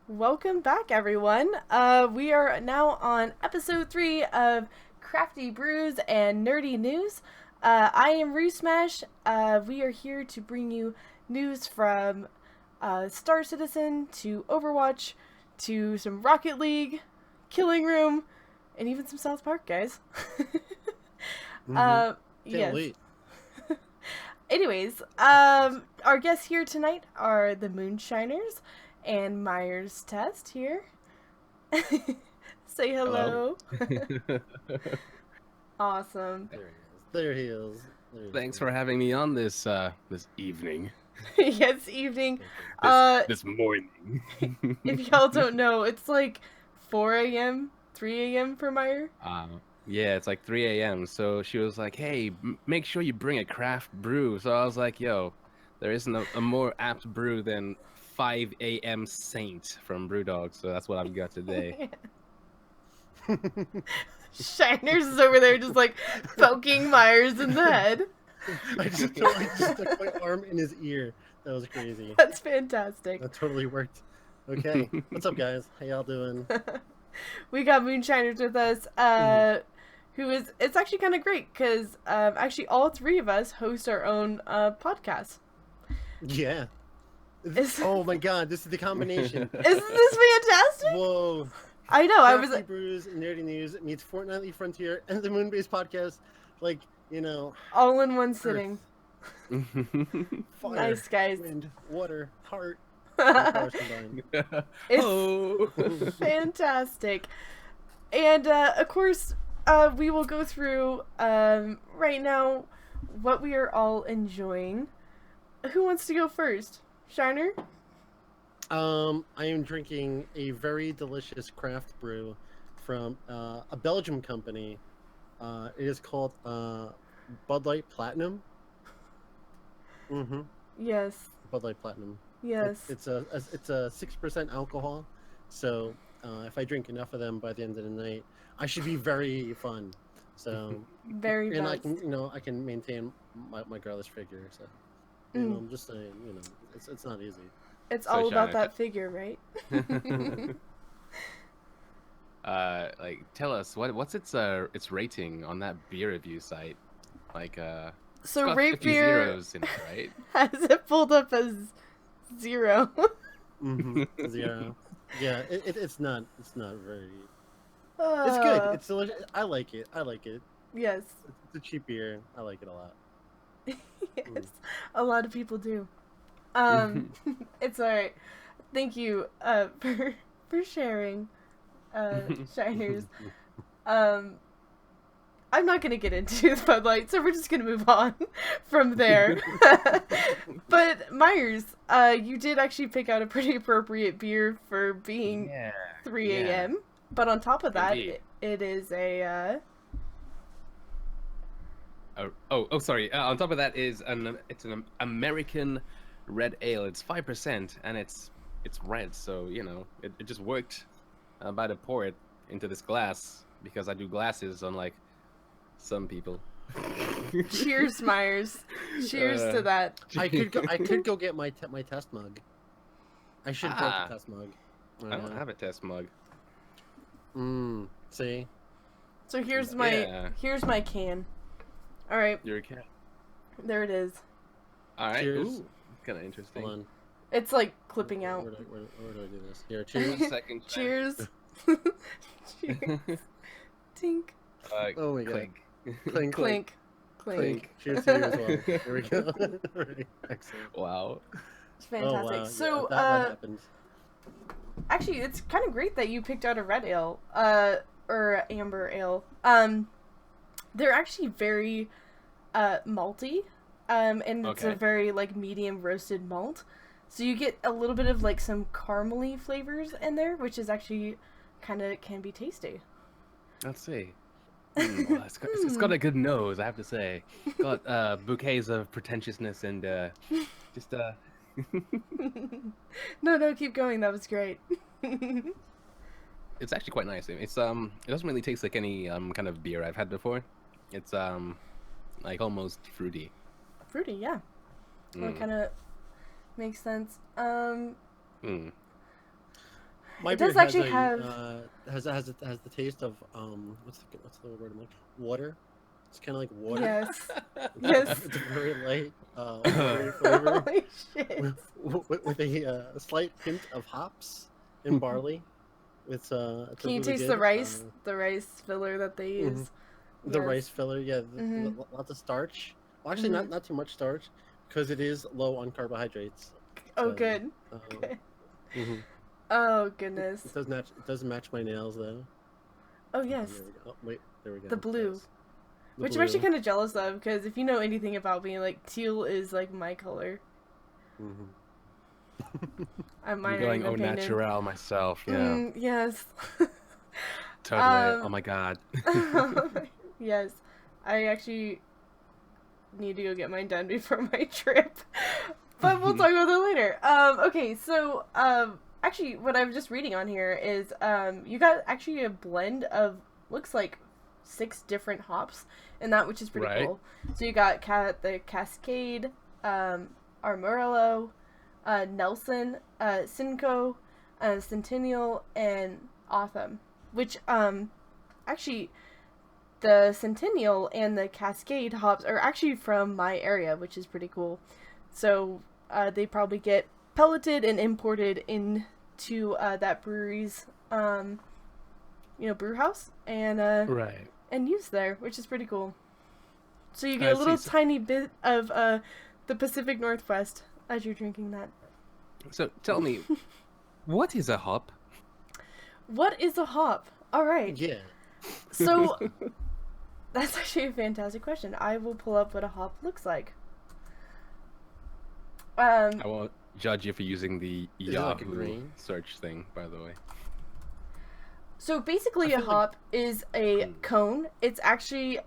Welcome back, everyone. We are now on episode 3 of Crafty Brews and Nerdy News. I am Rue Smash. We are here to bring you news from Star Citizen to Overwatch to some Rocket League, Killing Room, and even some South Park, guys. Can't yes. wait. Anyways, our guests here tonight are the Moonshiners and Myers Test here. Say hello. Awesome. There he is. Thanks for having me on this evening. Yes, evening. This morning. If y'all don't know, it's like 4 a.m., 3 a.m. for Meyer. Yeah, it's like 3 a.m. So she was like, "Hey, make sure you bring a craft brew." So I was like, "Yo, there isn't a more apt brew than 5 a.m. Saint from Brewdog." So that's what I've got today. Shiners is over there just like poking Myers in the head. I just stuck my arm in his ear. That was crazy. That's fantastic. That totally worked. Okay, what's up, guys? How y'all doing? We got Moonshiners with us, who is, it's actually kind of great because actually all three of us host our own podcast. Yeah. Oh my god, this is the combination. Isn't this fantastic? Whoa. I know, I was Crafty Brews and Nerdy News meets Fortnightly Frontier and the Moon-based podcast. Like, you know, all in one sitting. Fire, nice, guys. Wind, water, heart. It's fantastic. And of course, we will go through right now what we are all enjoying. Who wants to go first? Shiner? I am drinking a very delicious craft brew from a Belgium company. It is called Bud Light Platinum. Yes. Bud Light Platinum. Yes. It's a 6% alcohol, so if I drink enough of them by the end of the night, I should be very fun. So very and best. I can maintain my girlish figure. So I'm just saying, it's not easy. It's all about that figure, right? Like, tell us what's its rating on that beer review site? Like, so Rape Beer zeros in it, right? has it pulled up as 0. 0. Yeah, it's not very. It's good. It's delicious. I like it. Yes. It's a cheap beer. I like it a lot. Yes, a lot of people do. It's alright. Thank you for sharing, Shiners. I'm not gonna get into the Bud Light, so we're just gonna move on from there. But Myers, you did actually pick out a pretty appropriate beer for being 3 a.m. But on top of that, it is a. Sorry. On top of that is it's an American red ale. It's 5% and it's red, so it just worked. I'm about to pour it into this glass because I do glasses, unlike some people. Cheers, Myers. Cheers to that. I could go get my test mug. I should take the test mug. I don't have a test mug. See. So here's my can. All right. Your can. There it is. All right. Cheers. Ooh, kind of interesting. Hold on. It's like clipping out. Where do I do this? Here, cheers. Second. Cheers. Cheers. Tink. Oh my god. Clink. Clink. Clink. Clink. Cheers to you as well. Here we go. Right. Excellent. Wow. It's fantastic. Oh, wow. So, that happens. actually, it's kind of great that you picked out a red ale, or amber ale. They're actually very, malty, and it's a very, like, medium roasted malt. So you get a little bit of, like, some caramely flavors in there, which is actually can be tasty. Let's see. Well, it's got a good nose, I have to say. Got bouquets of pretentiousness and just No, keep going. That was great. It's actually quite nice. It's it doesn't really taste like any kind of beer I've had before. It's like almost fruity. Fruity, yeah. Well, it kind of makes sense. My It beer does actually have. has the taste of what's the word I'm like water. It's kind of like water. Yes. Yes. It's a very light watery flavor Holy shit. with a slight hint of hops and barley. It's Can you really taste good. the rice filler that they use? The Yes. rice filler, yeah, Mhm. lots of starch. Well, actually, Mhm. not too much starch because it is low on carbohydrates. Oh, So, good. um, Good. mhm. Oh, goodness. It does match my nails though. Oh, Hold on, yes. there we go. Oh, wait, there we go. The blue. Yes. The Which I'm actually blue. kind of jealous of, because if you know anything about me, like, teal is, like, my color. I'm Mine are going even au painted. natural myself. Yeah, Yes. totally. Oh my god. Yes. I actually need to go get mine done before my trip. But we'll talk about that later. Okay, so, actually, what I'm just reading on here is, you got actually a blend of, looks like 6 different hops in that, which is pretty Right. cool. So you got the Cascade, Armorello, Nelson, Simcoe, Centennial, and Autumn. Which, actually, the Centennial and the Cascade hops are actually from my area, which is pretty cool. So, they probably get pelleted and imported into that brewery's, brew house Right. and used there, which is pretty cool. So you get I a little see. tiny bit of the Pacific Northwest as you're drinking that. So tell me, what is a hop? What is a hop? All right. Yeah. So that's actually a fantastic question. I will pull up what a hop looks like. I won't judge you for using the Is it like a Yahoo grain? search thing, by the way. So basically, I a feel like- hop is a cone. It's actually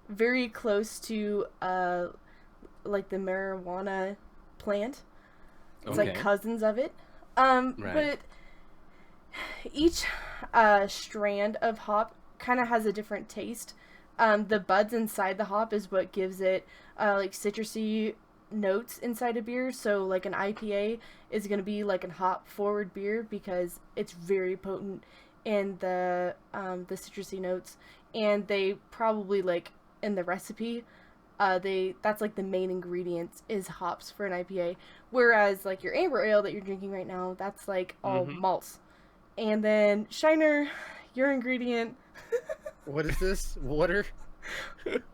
very close to like the marijuana plant. It's like Okay. cousins of it. Right. But each strand of hop kind of has a different taste. The buds inside the hop is what gives it like citrusy notes inside a beer. So like an IPA is going to be like a hop forward beer because it's very potent in the citrusy notes, and they probably like in the recipe that's like the main ingredients is hops for an IPA, whereas like your amber ale that you're drinking right now, that's like all malts. And then Shiner, your ingredient What is this? Water?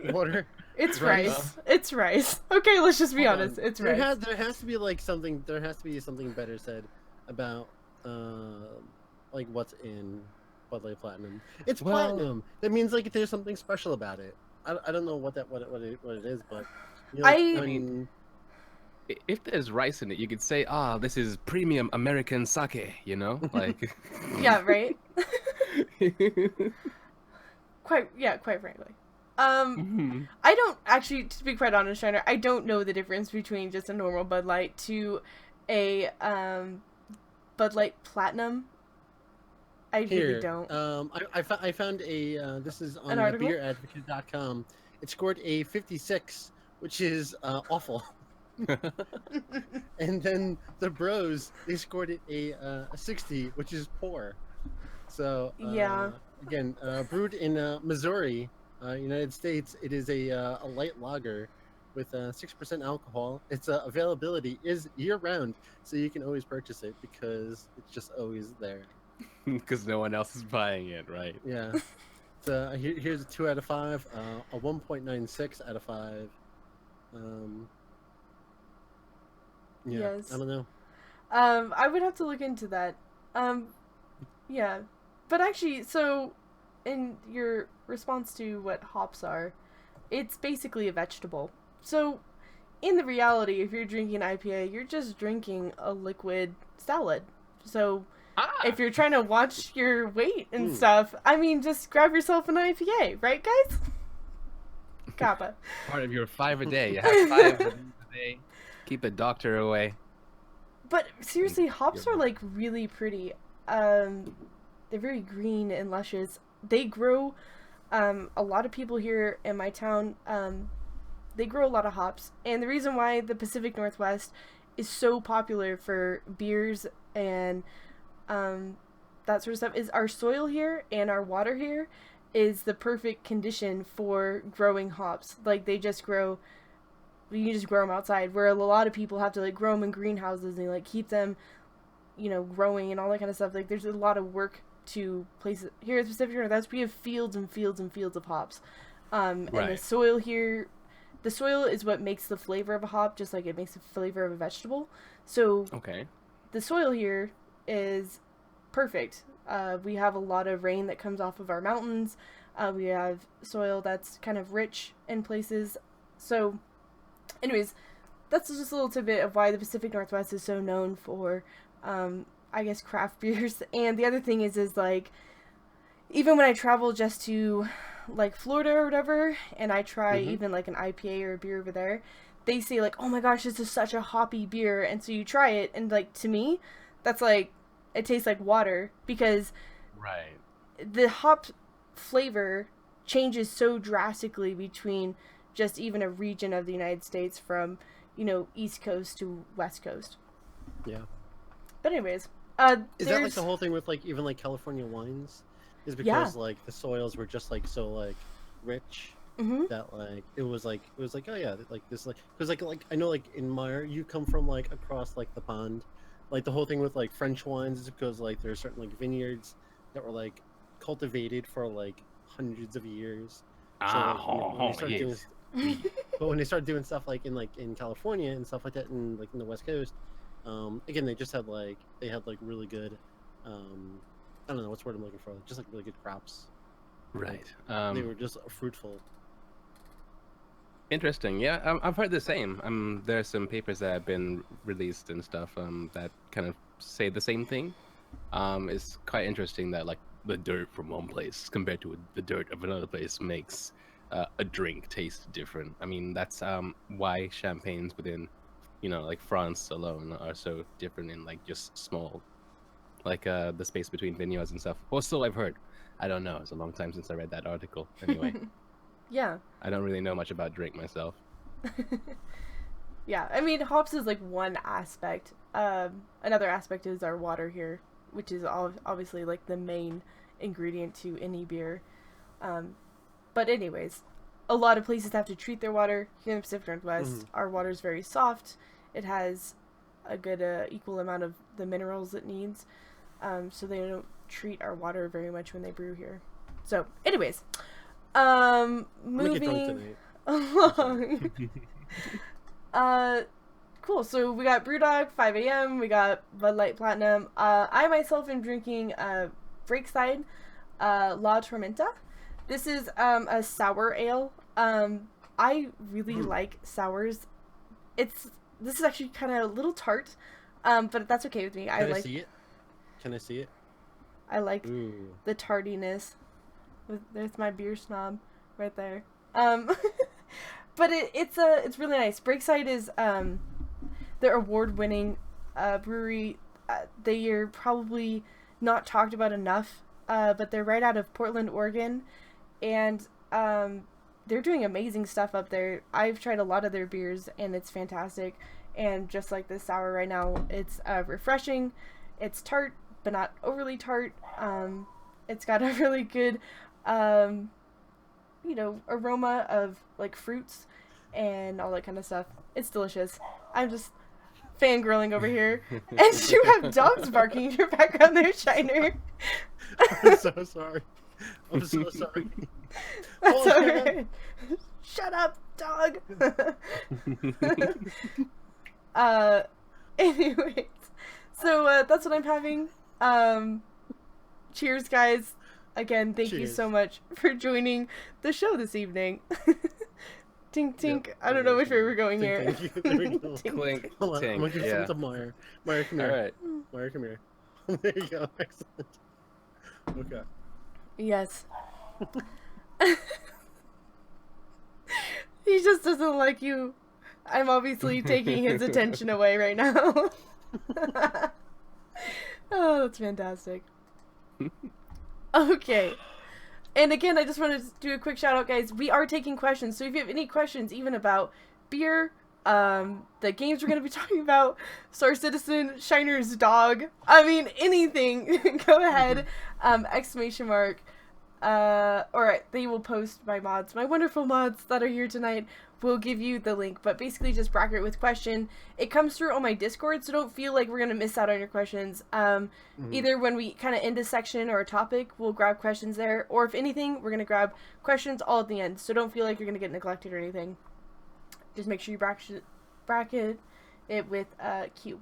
Water? it's Rice? rice. It's rice. Okay, let's just be Hold honest. on. It's There rice. there has to be like something. There has to be something better said about like what's in Bud Light Platinum. It's Well- platinum. That means like there's something special about it. I don't know what it is, but you know, I when If there's rice in it, you could say, "Ah, this is premium American sake," you know, like. Yeah, right. Quite frankly. Mhm. I don't actually, to be quite honest, Shiner, I don't know the difference between just a normal Bud Light to a Bud Light Platinum. I really don't. I found a this is on An article? beeradvocate.com. It scored a 56, which is awful. And then the Bros, they scored it a 60, which is poor. So Yeah. again, brewed in Missouri, United States, it is a light lager with 6% alcohol. Its availability is year round, so you can always purchase it because it's just always there. Because no one else is buying it, right? Yeah. So here's a 2 out of 5, a 1.96 out of 5. Yeah, Yes. I don't know. I would have to look into that. Yeah. But actually, so in your response to what hops are, it's basically a vegetable. So in the reality, if you're drinking IPA, you're just drinking a liquid salad. So if you're trying to watch your weight and stuff, I mean, just grab yourself an IPA, right, guys? Kappa. Part of your 5 a day. You have 5 a day. Keep the doctor away. But seriously, hops are like really pretty. They're very green and luscious. They grow. A lot of people here in my town, they grow a lot of hops, and the reason why the Pacific Northwest is so popular for beers and that sort of stuff. Is our soil here and our water here is the perfect condition for growing hops. Like they just grow. You can just grow them outside, where a lot of people have to like grow them in greenhouses and like keep them, growing and all that kind of stuff. Like there's a lot of work to places here in the Pacific Northwest. We have fields and fields and fields of hops, and the soil here, the soil is what makes the flavor of a hop, just like it makes the flavor of a vegetable. So the soil here is perfect. We have a lot of rain that comes off of our mountains. We have soil that's kind of rich in places. So anyways, that's just a little tidbit of why the Pacific Northwest is so known for, I guess, craft beers. And the other thing is like, even when I travel just to, like, Florida or whatever, and I try even, like, an IPA or a beer over there, they say, like, oh my gosh, this is such a hoppy beer. And so you try it, and, like, to me, that's, like, it tastes like water. Because the hop flavor changes so drastically between just even a region of the United States from, East Coast to West Coast. Yeah. But anyways, is that like the whole thing with like even like California wines? Is because like the soils were just like so like rich that like it was like oh yeah, like this, like because like I know like in Meyer you come from like across like the pond, like the whole thing with like French wines is because like there's certain like vineyards that were like cultivated for like hundreds of years. So but when they started doing stuff like in California and stuff like that, in like in the West Coast, again they had really good, I don't know what's the word I'm looking for, just like really good crops. Right. They were just fruitful. Interesting. Yeah, I've heard the same. There's some papers that have been released and stuff that kind of say the same thing. It's quite interesting that like the dirt from one place compared to the dirt of another place makes a drink taste different. I mean, that's why champagnes within, like France alone are so different in like just small, like the space between vineyards and stuff. Or so I've heard. I don't know. It's a long time since I read that article. Anyway. Yeah. I don't really know much about drink myself. Yeah, I mean, hops is like one aspect. Another aspect is our water here, which is obviously like the main ingredient to any beer. But anyways, a lot of places have to treat their water. Here in the Pacific Northwest, our water is very soft. It has a good equal amount of the minerals it needs. So they don't treat our water very much when they brew here. So anyways, moving along. Cool. So we got Brewdog 5 a.m. We got Bud Light Platinum. I myself am drinking Breakside La Tormenta. This is a sour ale. I really like sours. This is actually kind of a little tart, but that's okay with me. Can I see it? Can I see it? I like the tartiness. There's my beer snob right there. But it's really nice. Breakside is their award-winning brewery. They are probably not talked about enough, but they're right out of Portland, Oregon, and they're doing amazing stuff up there. I've tried a lot of their beers, and it's fantastic. And just like this sour right now, it's refreshing. It's tart, but not overly tart. It's got a really good, aroma of like fruits and all that kind of stuff. It's delicious. I'm just fangirling over here. And you have dogs barking in your background there, Shiner. I'm so sorry. I'm so sorry. That's alright. Shut up, dog. Anyways. So that's what I'm having. Cheers, guys. Again, thank you so much for joining the show this evening. Tink, tink. Yep. I don't know which way we're going here. There we go. Clink, Hold on, tink. I'm going to give some to Meyer. Meyer, come here. All right. Meyer, come here. There you go. Excellent. Okay. Yes. He just doesn't like you. I'm obviously taking his attention away right now. Oh, that's fantastic. Okay. And again, I just wanted to do a quick shout out, guys. We are taking questions. So if you have any questions, even about beer, the games we're going to be talking about, Star Citizen, Shiner's dog. I mean, anything. Go ahead. Exclamation mark. Or they will post my mods, my wonderful mods that are here tonight. We'll give you the link, but basically just bracket with question. It comes through on my Discord, so don't feel like we're gonna miss out on your questions. Either when we kind of end a section or a topic, we'll grab questions there, or if anything, we're gonna grab questions all at the end. So don't feel like you're gonna get neglected or anything. Just make sure you bracket it with Q.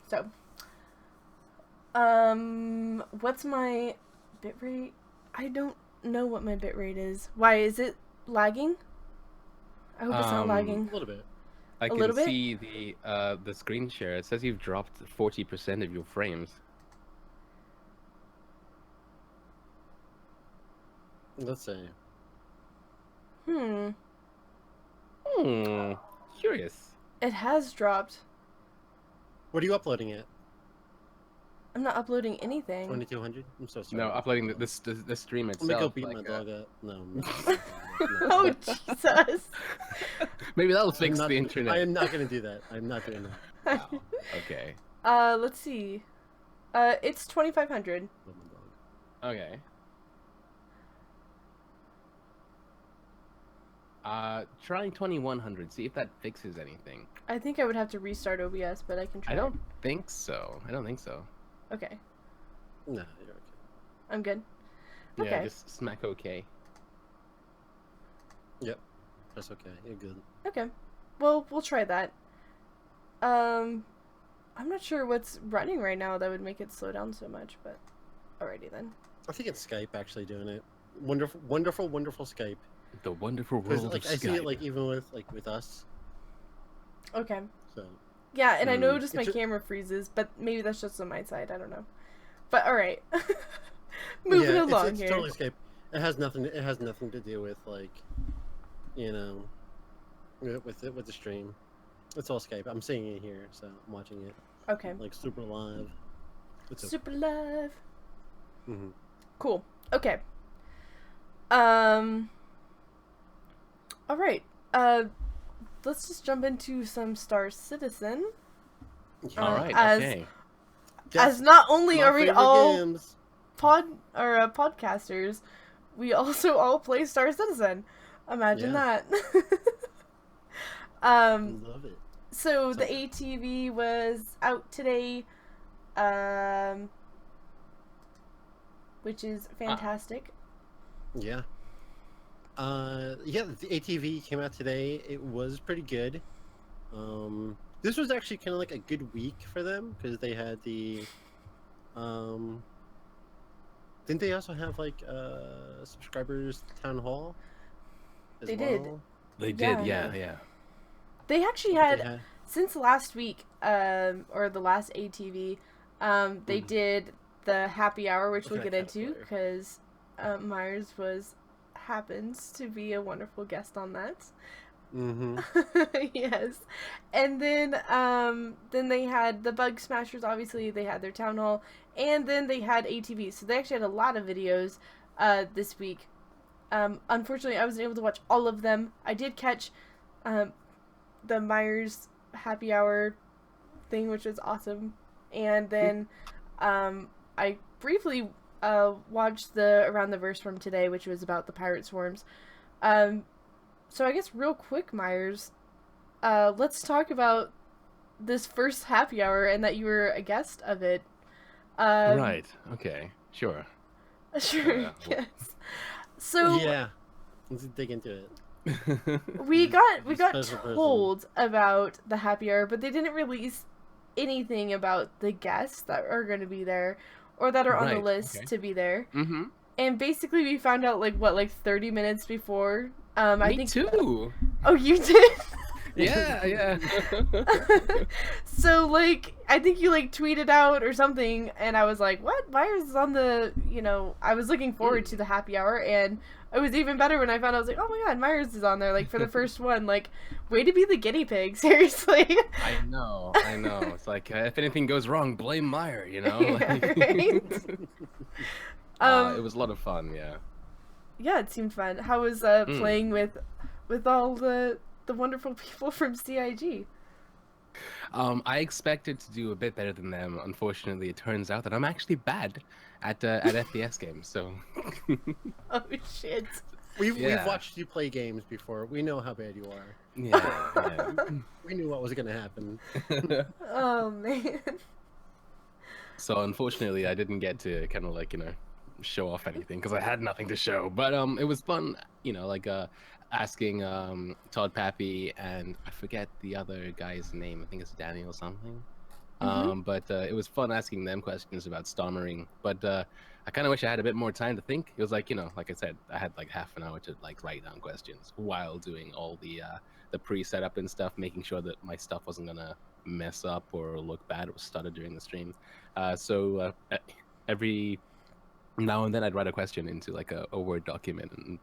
So, what's my bitrate? I don't know what my bitrate is. Why is it lagging? I hope it's not lagging. A little bit. I A little can bit? see the screen share. It says you've dropped 40% of your frames. Let's see. Curious. It has dropped. What are you uploading at? I'm not uploading anything. 2200? I'm so sorry. No, uploading the stream Let itself. me go beat like, my dog up. No. Oh, Jesus. Maybe that'll fix not, the internet. I am not going to do that. I'm not doing that. Wow. Okay. Let's see. It's 2500. Love my dog. Okay. Trying 2100. See if that fixes anything. I think I would have to restart OBS, but I can try. I don't think so. Okay. No, you're okay. I'm good. Yeah, Okay. just smack okay. Yep. That's okay. You're good. Okay. Well, we'll try that. I'm not sure what's running right now that would make it slow down so much, but alrighty then. I think it's Skype actually doing it. Wonderful, wonderful, wonderful Skype. The wonderful Because world like of I see Skype. it like even with us. Okay. So Yeah, and I noticed my It's a- camera freezes, but maybe that's just on my side. I don't know. But alright. Moving yeah, along it's here. totally Skype. It has nothing. It has nothing to do with like, you know, with the stream. It's all Skype. I'm seeing it here, so I'm watching it Okay. like super live. It's Super live. Mm-hmm. Cool. Okay. Alright. Let's just jump into some Star Citizen. All right. as- Okay. As not only are we all podcasters, we also all play Star Citizen. Imagine that. Love it. So the ATV was out today, which is fantastic. Yeah. Yeah, the ATV came out today. It was pretty good. This was actually kind of like a good week for them because they had the, didn't they also have like subscribers town hall? As They did. well? They Yeah. did. Yeah. They actually They had, since last week, or the last ATV, they did the happy hour, which we'll Okay, get into happy because Myers happens to be a wonderful guest on that. Mm-hmm. Yes. And then they had the Bug Smashers, obviously they had their town hall, and then they had ATV. So they actually had a lot of videos this week. Unfortunately, I wasn't able to watch all of them. I did catch the Myers happy hour thing, which was awesome. And then I briefly watched the Around the Verse from today, which was about the pirate swarms. So I guess real quick, Myers, let's talk about this first happy hour and that you were a guest of it. Right. Okay. Sure. Sure. Yes. So Yeah. Let's dig into it. we got Special person. told about the happy hour, but they didn't release anything about the guests that are going to be there or that are on the Right, list okay. to be there. Mm-hmm. And basically, we found out like 30 minutes before. I Me think. too. Oh, you did. Yeah. So I think you tweeted out or something, and I was like, "What? Myers is on the." I was looking forward to the happy hour, and it was even better when I found out. I was like, "Oh my god, Myers is on there!" For the first one, way to be the guinea pig, seriously. I know. It's like if anything goes wrong, blame Meyer. Yeah, right? It was a lot of fun. Yeah. Yeah, it seemed fun. How was playing with all the the wonderful people from CIG? I expected to do a bit better than them. Unfortunately, it turns out that I'm actually bad at FPS games. So Oh shit. We've Yeah. watched you play games before. We know how bad you are. yeah. We knew what was gonna happen. yeah. Oh man. So unfortunately, I didn't get to kind of like show off anything because I had nothing to show. But it was fun, asking Todd Pappy and I forget the other guy's name. I think it's Daniel something. But it was fun asking them questions about stammering. But I kind of wish I had a bit more time to think. It was like like I said, I had like half an hour to like write down questions while doing all the pre-setup and stuff, making sure that my stuff wasn't gonna mess up or look bad or stutter during the stream. So every now and then I'd write a question into like a Word document and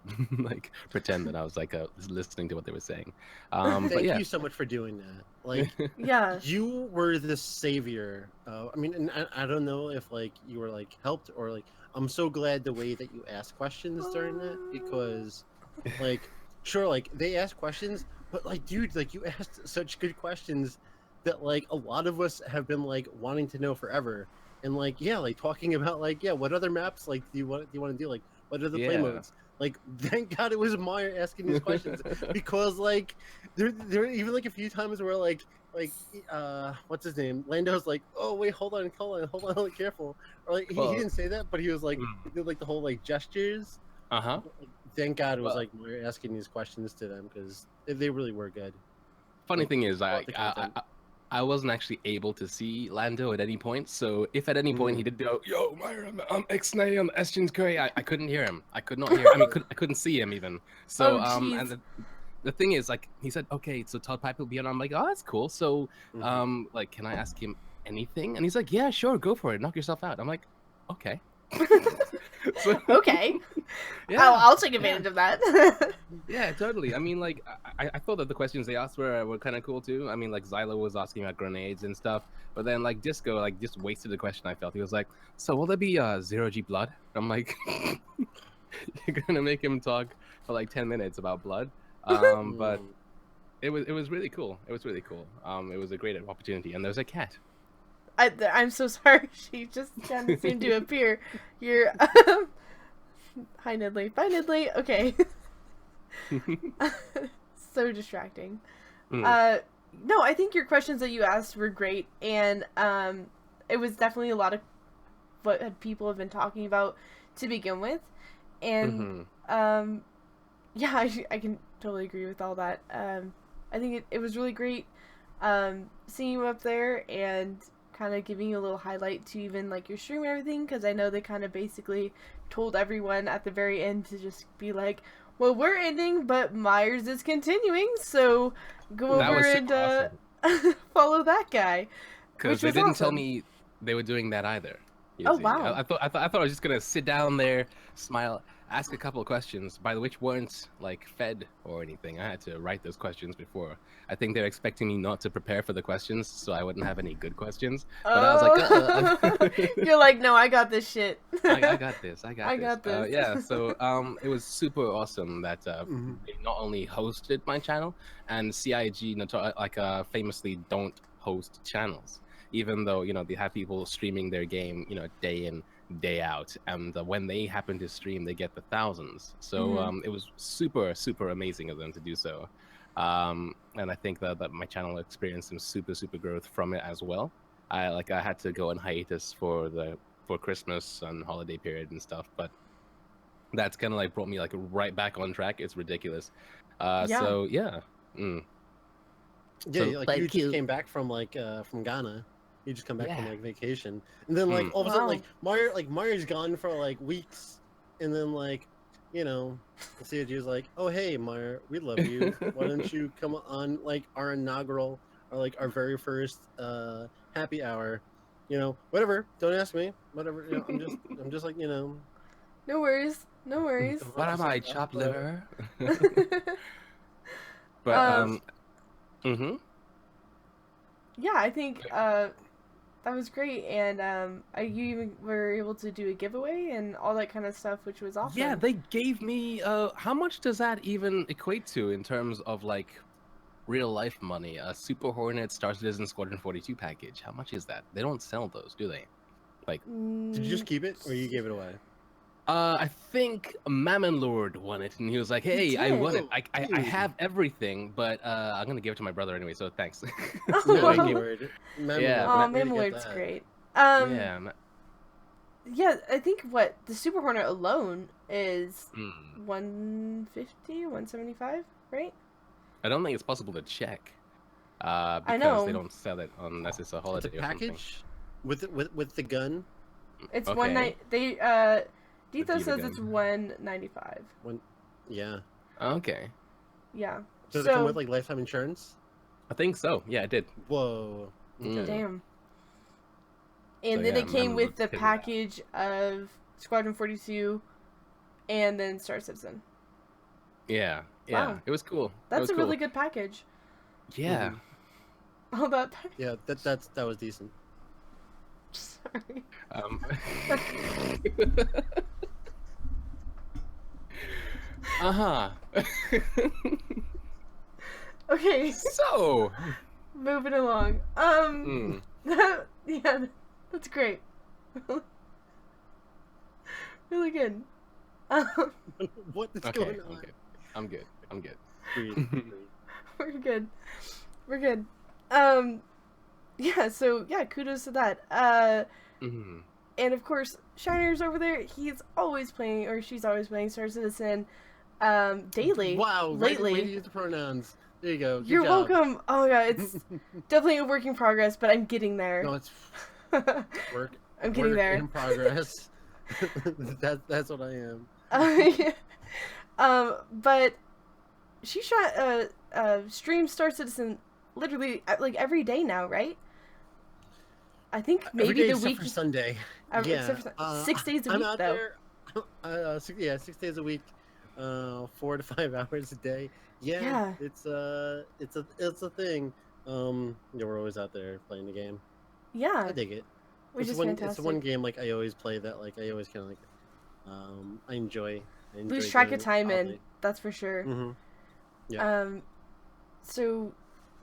like pretend that I was like listening to what they were saying. But Thank yeah, you so much for doing that. Like, Yeah. you were the savior. I mean, and I don't know if like you were like helped or like. I'm so glad the way that you asked questions during that, because, like, sure, like they ask questions, but like, dude, like you asked such good questions that like a lot of us have been like wanting to know forever. And like, yeah, like talking about like, yeah, what other maps like do you want to do? Like, what are the play Yeah. modes? Like, thank God it was Meyer asking these questions, because like there were even like a few times where like what's his name? Lando's like, oh wait, hold on, like, careful. Or like he Well, didn't say that, but he was like he did like the whole like gestures. uh-huh. Like, thank God it was Well- like Meyer asking these questions to them, because they really were good. Funny Like, thing is, about the content. I wasn't actually able to see Lando at any point. So if at any point he did go, "Yo, Myra, I'm X-Nay on the Estions Curry," I couldn't hear him. I could not hear. I mean, I couldn't see him even. So Oh, jeez. and the thing is, like, he said, "Okay, so Todd Pipe will be on." I'm like, "Oh, that's cool." So like, can I ask him anything? And he's like, "Yeah, sure, go for it. Knock yourself out." I'm like, "Okay." So, Okay. yeah. I'll take advantage of that. Yeah, totally. I mean, like, I thought that the questions they asked were kind of cool too. I mean, like, Xylo was asking about grenades and stuff, but then like Disco like just wasted the question. I felt he was like, "So will there be zero G blood?" I'm like, "You're gonna make him talk for like 10 minutes about blood?" But it was really cool. It was really cool. It was a great opportunity, and there's a cat. I'm so sorry. She just kind of seemed to appear. You're. Hi, Nidley. Bye, Nidley. Okay. So distracting. Mm. No, I think your questions that you asked were great, and it was definitely a lot of what people have been talking about to begin with, and yeah, I can totally agree with all that. I think it was really great seeing you up there and kind of giving you a little highlight to even like your stream and everything, because I know they kind of basically told everyone at the very end to just be like, well, we're ending, but Myers is continuing, so go That over was and super awesome. follow that guy. Because they didn't tell me they were doing that either. Oh, wow. I thought I was just gonna sit down there, smile, ask a couple of questions, by which weren't like fed or anything. I had to write those questions before. I think they're expecting me not to prepare for the questions, so I wouldn't have any good questions. But I was like, You're like, no, I got this shit. I got this. I got I this. got this. Yeah. So it was super awesome that they not only hosted my channel, and CIG famously don't host channels, even though they have people streaming their game day in day out, and when they happen to stream they get the thousands. So it was super amazing of them to do so, and I think that my channel experienced some super growth from it as well. I had to go on hiatus for Christmas and holiday period and stuff, but that's kind of like brought me like right back on track. It's ridiculous. So yeah. Yeah, So, like you just came back from from Ghana. You just come back from like vacation, and then like all of a sudden like Mario's gone for like weeks, and then COG was like, oh hey Mario, we love you. Why don't you come on like our inaugural or like our very first happy hour? Whatever. Don't ask me. Whatever. I'm just like No worries. No worries. What am I, chopped liver? But yeah, I think that was great, and you even were able to do a giveaway and all that kind of stuff, which was awesome. Yeah, they gave me how much does that even equate to in terms of like real life money, a Super Hornet Star Citizen Squadron 42 package. How much is that? They don't sell those, do they? Like, Did you just keep it, or you gave it away? I think Mammon Lord won it, and he was like, "Hey, I won it. did? I Dude. have everything, but I'm gonna give it to my brother anyway. So thanks." Oh, So I wow. gave- Lord. Yeah, Oh, where'd you get Mamlord's that? great. yeah. Yeah, I think what the Super Hornet alone is Mm. 150, 175, right? I don't think it's possible to check. I Because know. they don't sell it unless it's a It's holiday a or something. package with the gun. It's Okay. one night. They Dito Diva says gun. it's 195. Yeah. Okay, Yeah. Does so it come with like lifetime insurance? I think so. Yeah, it did. Whoa. Mm. damn. And So, then yeah, it came Mamlord with the figured it out. package of Squadron 42, and then Star Citizen. Yeah, Wow. it was cool. That's a really good package. Yeah. All that. Yeah, that was decent. Sorry. Uh-huh. Okay. So, Moving along. Yeah, that's great. Really good. What is okay, going on? I'm good. I'm good. Breathe. We're good. We're good. Yeah, so yeah, kudos to that. Mhm. And of course, Shiner's over there. He's always playing, or she's always playing Star Citizen, daily. Wow, lately. way to use the pronouns. There you go. Good You're job. welcome. Oh yeah, it's definitely a work in progress, but I'm getting there. No, it's work. I'm getting work there. in progress. That's what I am. But she shot stream Star Citizen literally like every day now, right? I think Every maybe day the except week. for Sunday. Except for 6 days a I'm week out though. there. 6 days a week, 4 to 5 hours a day. Yeah. It's a thing. Yeah, we're always out there playing the game. Yeah, I dig it. which is It's fantastic. the one game like I always play that like I always kind of like. I enjoy. Lose track of doing time all in, day. that's for sure. Mhm. Yeah. So,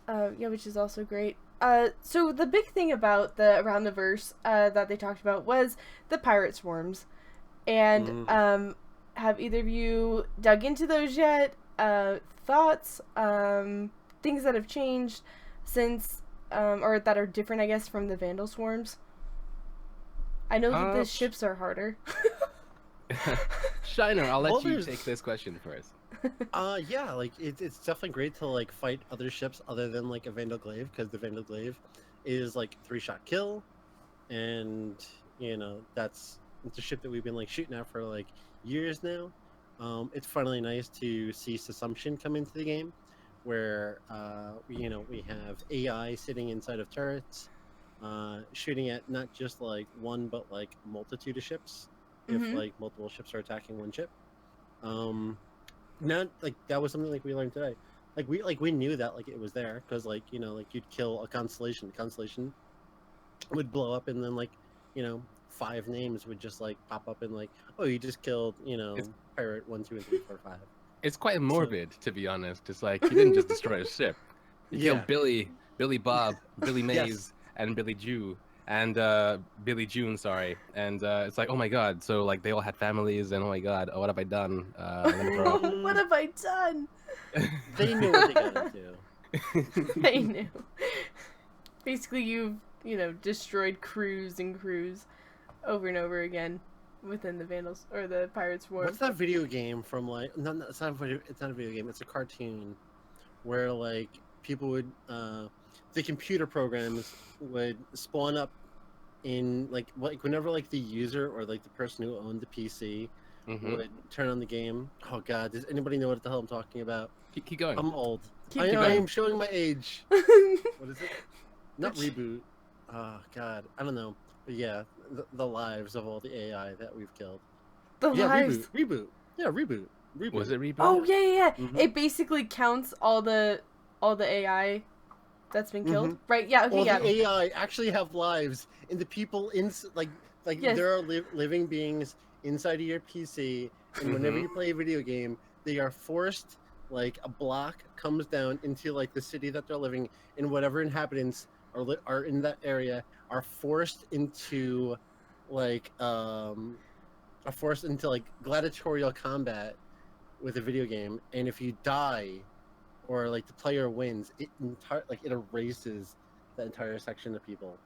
yeah, which is also great. So the big thing about the Around the Verse that they talked about was the pirate swarms, and have either of you dug into those yet? Thoughts, things that have changed since, or that are different, I guess, from the Vandal swarms. I know that the ships are harder. Shiner, I'll let Well, you there's- take this question first. Yeah, like it's definitely great to like fight other ships other than like a Vandal Glaive, because the Vandal Glaive is like 3-shot kill, and it's a ship that we've been like shooting at for like years now. It's finally nice to see Assumption come into the game, where we have AI sitting inside of turrets, shooting at not just like one but like multitude of ships, if like multiple ships are attacking one ship. Not like that was something like we learned today. We knew that like it was there, because like you'd kill a constellation. The constellation would blow up, and then 5 names would just like pop up, and like, oh, you just killed pirate 1, 2, and 3, 4, 5. It's quite morbid, to be honest. It's like you didn't just destroy a ship. You killed Billy Bob, Billy Mays, Yes. and Billy Jew, and Billy June. Sorry, and it's like, oh my god. So like they all had families, and oh my god, what have I done? I'm gonna throw up. What have I done? They knew what they got into. They knew. Basically, you've destroyed crews and crews over and over again within the Vandals or the Pirates War. What's that video game from like? No, it's not a video game. It's a cartoon where like people would the computer programs would spawn up in like whenever like the user or like the person who owned the PC would turn on the game. Oh god, does anybody know what the hell I'm talking about? Keep going. I'm old. Keep I going. am showing my age. What is it? Not reboot. Oh god, I don't know. But yeah, the lives of all the AI that we've killed. The Yeah, lives. reboot. Yeah, reboot. Was it reboot? Oh yeah. Mhm. It basically counts all the AI that's been killed, right? Yeah. Okay. All Yeah. the AI actually have lives, and the people like Yes. there are living beings inside of your PC, and whenever you play a video game, they are forced like a block comes down into like the city that they're living in, whatever inhabitants are in that area are forced into like gladiatorial combat with a video game, and if you die or like the player wins, it erases that entire section of people.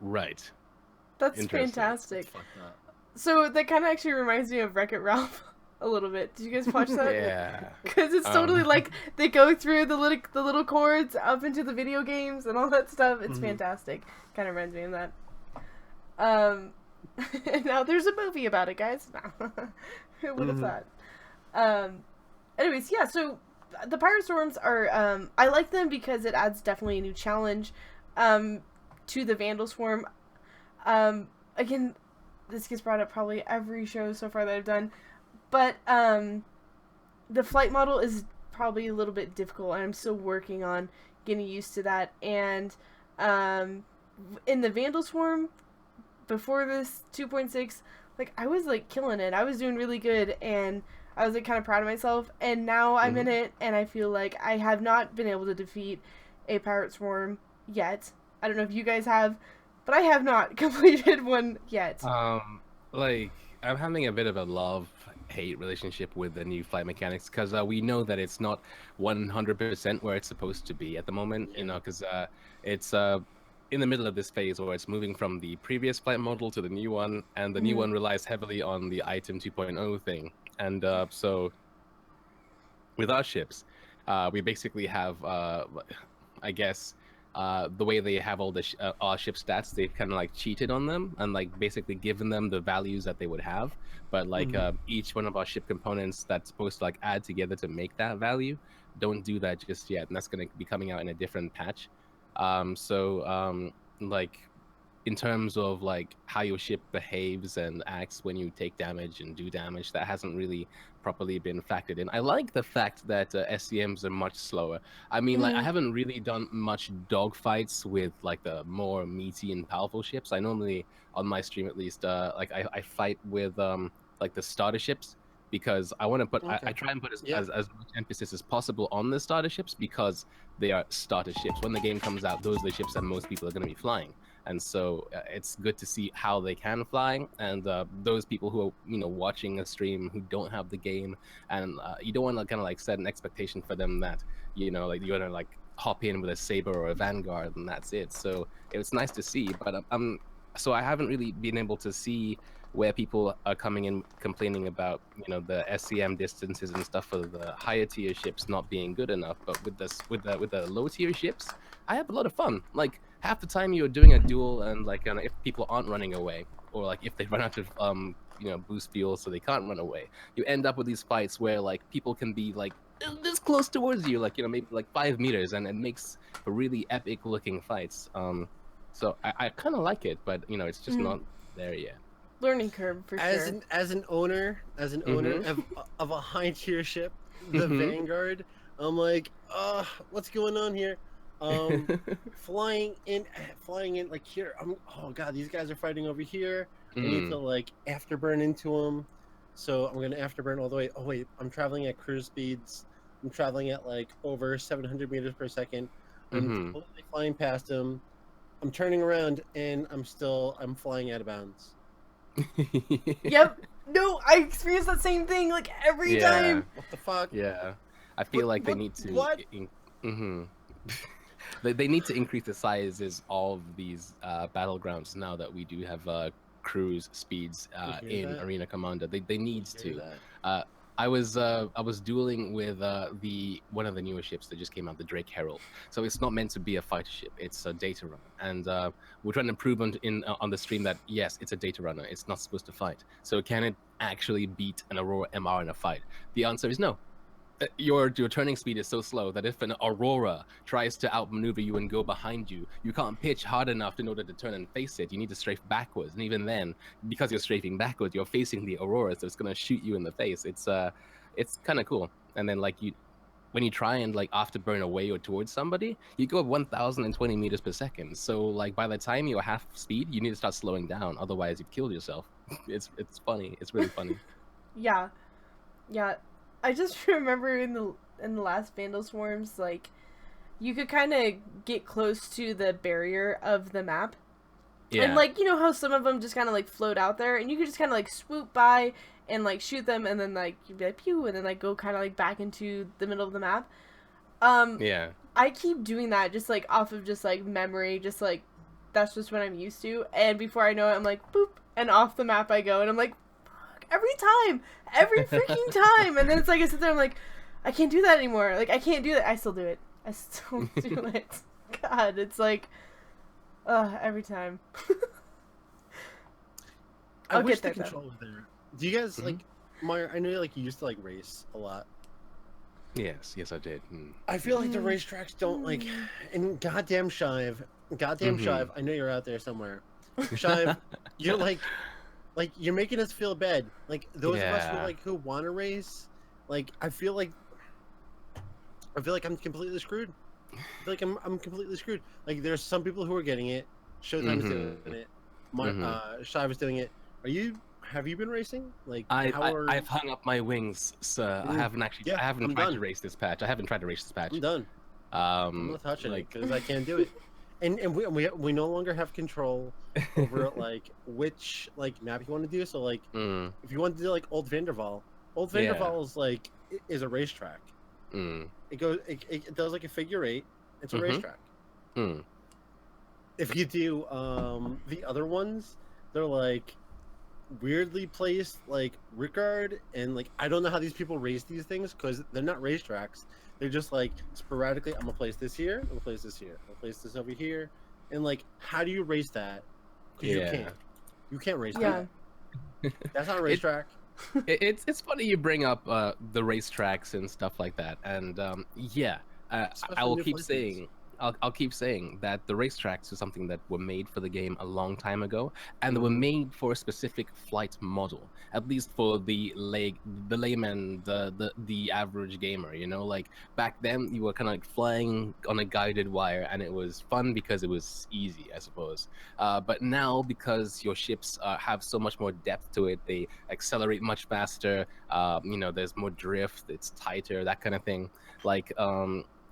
Right. That's Interesting. fantastic. It's fucked up. So that kind of actually reminds me of Wreck-It Ralph a little bit. Did you guys watch that? Yeah. Because it's totally like they go through the little chords up into the video games and all that stuff. It's fantastic. Kind of reminds me of that. And now there's a movie about it, guys. Who would have thought? Anyways, yeah. So the Pirate Storms are I like them because it adds definitely a new challenge to the Vandal Swarm. Again, this gets brought up probably every show so far that I've done, but the flight model is probably a little bit difficult, and I'm still working on getting used to that. And in the Vandal Swarm before this 2.6, like I was like killing it. I was doing really good, and I was like kind of proud of myself. And now I'm in it, and I feel like I have not been able to defeat a Pirate Swarm yet. I don't know if you guys have, but I have not completed one yet. Like I'm having a bit of a love-hate relationship with the new flight mechanics because we know that it's not 100% where it's supposed to be at the moment. You know, because it's in the middle of this phase where it's moving from the previous flight model to the new one, and the new one relies heavily on the item 2.0 thing. And so with our ships, we basically have, I guess, the way they have all the our ship stats, they've kind of like cheated on them and like basically given them the values that they would have. But like each one of our ship components that's supposed to like add together to make that value don't do that just yet, and that's going to be coming out in a different patch. Like in terms of like how your ship behaves and acts when you take damage and do damage, that hasn't really properly been factored in. I like the fact that SCMs are much slower. I mean, like I haven't really done much dogfights with like the more meaty and powerful ships. I normally, on my stream at least, like I fight with like the starter ships, because I want to put I try and put as much emphasis as possible on the starter ships, because they are starter ships. When the game comes out, those are the ships that most people are going to be flying. And so it's good to see how they can fly, and those people who are, you know, watching a stream who don't have the game, and you don't want to kind of like set an expectation for them that, you know, like you're gonna like hop in with a Saber or a Vanguard and that's it. So it's nice to see, but so I haven't really been able to see where people are coming in complaining about, you know, the SCM distances and stuff for the higher tier ships not being good enough. But with the low tier ships, I have a lot of fun. Like half the time you're doing a duel, and like if people aren't running away, or like if they run out of you know, boost fuel so they can't run away, you end up with these fights where like people can be like this close towards you, like, you know, maybe like 5 meters, and it makes for really epic looking fights. So I kind of like it, but you know, it's just not there yet. Learning curve for sure. As an owner of a high tier ship, the Vanguard, I'm like, what's going on here? Flying in like here. Oh god, these guys are fighting over here. I need to like afterburn into them, so I'm gonna afterburn all the way. Oh wait, I'm traveling at cruise speeds. I'm traveling at like over 700 meters per second. I'm totally flying past them. I'm turning around and I'm flying out of bounds. Yep. No, I experienced that same thing like every time. What the fuck? Yeah, I feel like they need to. What? They need to increase the sizes of these battlegrounds now that we do have cruise speeds in Arena Commander. They need to. I was dueling with one of the newer ships that just came out, the Drake Herald. So it's not meant to be a fighter ship; it's a data runner. And we're trying to prove on the stream that yes, it's a data runner. It's not supposed to fight. So can it actually beat an Aurora MR in a fight? The answer is no. Your turning speed is so slow that if an Aurora tries to outmaneuver you and go behind you, you can't pitch hard enough in order to turn and face it. You need to strafe backwards, and even then, because you're strafing backwards, you're facing the Aurora, so it's gonna shoot you in the face. It's kind of cool. And then like when you try and like afterburn away or towards somebody, you go up 1,020 meters per second. So like by the time you're half speed, you need to start slowing down, otherwise you've killed yourself. It's funny. It's really funny. Yeah. I just remember in in the last Vandal Swarms, like, you could kind of get close to the barrier of the map. Yeah. And, like, you know how some of them just kind of, like, float out there, and you could just kind of, like, swoop by and, like, shoot them, and then, like, you'd be like, pew, and then, like, go kind of, like, back into the middle of the map. Yeah. I keep doing that just, like, off of just, like, memory, just, like, that's just what I'm used to, and before I know it, I'm like, boop, and off the map I go, and I'm like, fuck, every freaking time, and then it's like, I sit there, I'm like, I can't do that anymore, like, I can't do that, I still do it, God, it's like, every time. I I'll wish get there, the control was there. Do you guys like, Mario? I know like you used to like race a lot. Yes, I did. I feel like the racetracks don't like, and goddamn Shive, I know you're out there somewhere. Shive, you're like you're making us feel bad. Like those of us who want to race, like I feel like I'm completely screwed. I feel like I'm completely screwed. Like there's some people who are getting it. Showtime is doing it. Shive is doing it. Have you been racing? Like I've hung up my wings, sir. I haven't actually. I haven't tried to race this patch. I haven't tried to race this patch. I'm done. I'm not touching it because I can't do it. And we no longer have control over like which like map you want to do. So like if you want to do like Old Vanderval is a racetrack. It does like a figure 8. It's a racetrack. If you do the other ones, they're like weirdly placed, like Rickard, and like I don't know how these people race these things because they're not racetracks. They're just like sporadically. I'm gonna place this here. I'm gonna place this here. I'm gonna place this over here. And like, how do you race that? Because you can't race that. That's not a racetrack. It's funny you bring up the racetracks and stuff like that, and I will keep saying. I'll keep saying that the racetracks are something that were made for the game a long time ago, and they were made for a specific flight model, at least for the layman, the average gamer. You know, like back then you were kind of like flying on a guided wire, and it was fun because it was easy, I suppose. But now, because your ships have so much more depth to it, they accelerate much faster. You know, there's more drift, it's tighter, that kind of thing. Like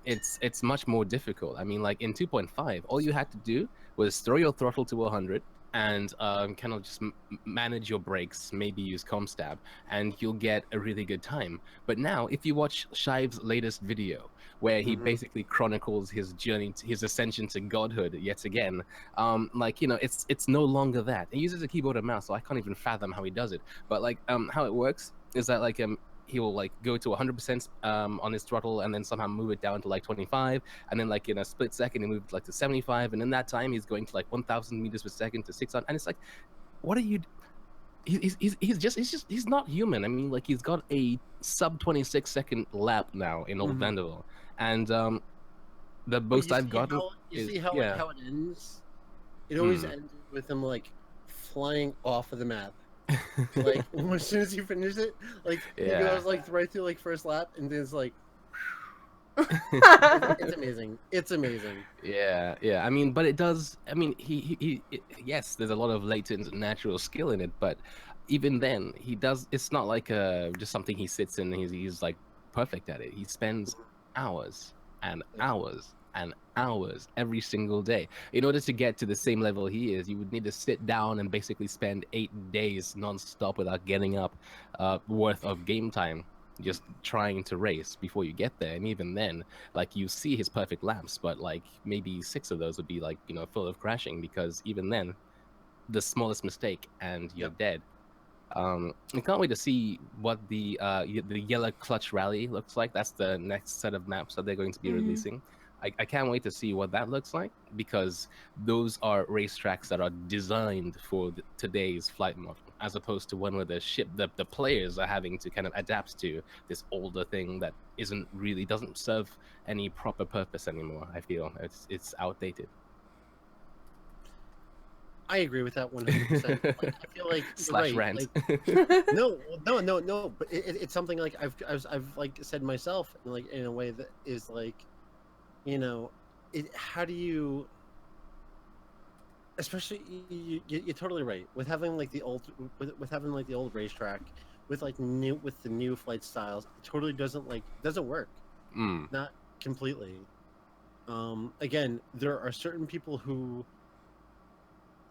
it's much more difficult. I mean, like in 2.5, all you had to do was throw your throttle to 100 and kind of just manage your brakes, maybe use Comstab, and you'll get a really good time. But now, if you watch Shive's latest video, where he basically chronicles his journey, his ascension to godhood yet again, like, you know, it's no longer that. He uses a keyboard and mouse, so I can't even fathom how he does it. But like, how it works is that like he will like go to 100% on his throttle and then somehow move it down to like 25, and then like in a split second he moved like to 75, and in that time he's going to like 1,000 meters per second to 600, and it's like, what are you? He's not human. I mean, like he's got a sub 26-second lap now in Old Vanderbilt, and the most I've gotten you see how it ends. It always ends with him like flying off of the map. Like as soon as you finish it, like he goes like right through like first lap, and then it's like it's amazing. It's amazing. Yeah. I mean, but it does. I mean, yes, there's a lot of latent natural skill in it, but even then, he does. It's not like just something he sits in and he's like perfect at it. He spends hours and hours and hours every single day. In order to get to the same level he is, you would need to sit down and basically spend 8 days non-stop without getting up worth of game time just trying to race before you get there. And even then, like, you see his perfect laps, but like maybe 6 of those would be like, you know, full of crashing, because even then the smallest mistake and you're dead. I can't wait to see what the yellow clutch rally looks like. That's the next set of maps that they're going to be releasing. I can't wait to see what that looks like, because those are racetracks that are designed for today's flight model, as opposed to one where the players are having to kind of adapt to this older thing that doesn't serve any proper purpose anymore. I feel it's outdated. I agree with that 100%. Like, I feel like slash rant. Like, no. But it's something like I've like said myself, like in a way that is like, you know, how do you? Especially, you're totally right with having like the old racetrack with the new flight styles. It totally doesn't work. Mm. not completely. Again, there are certain people who,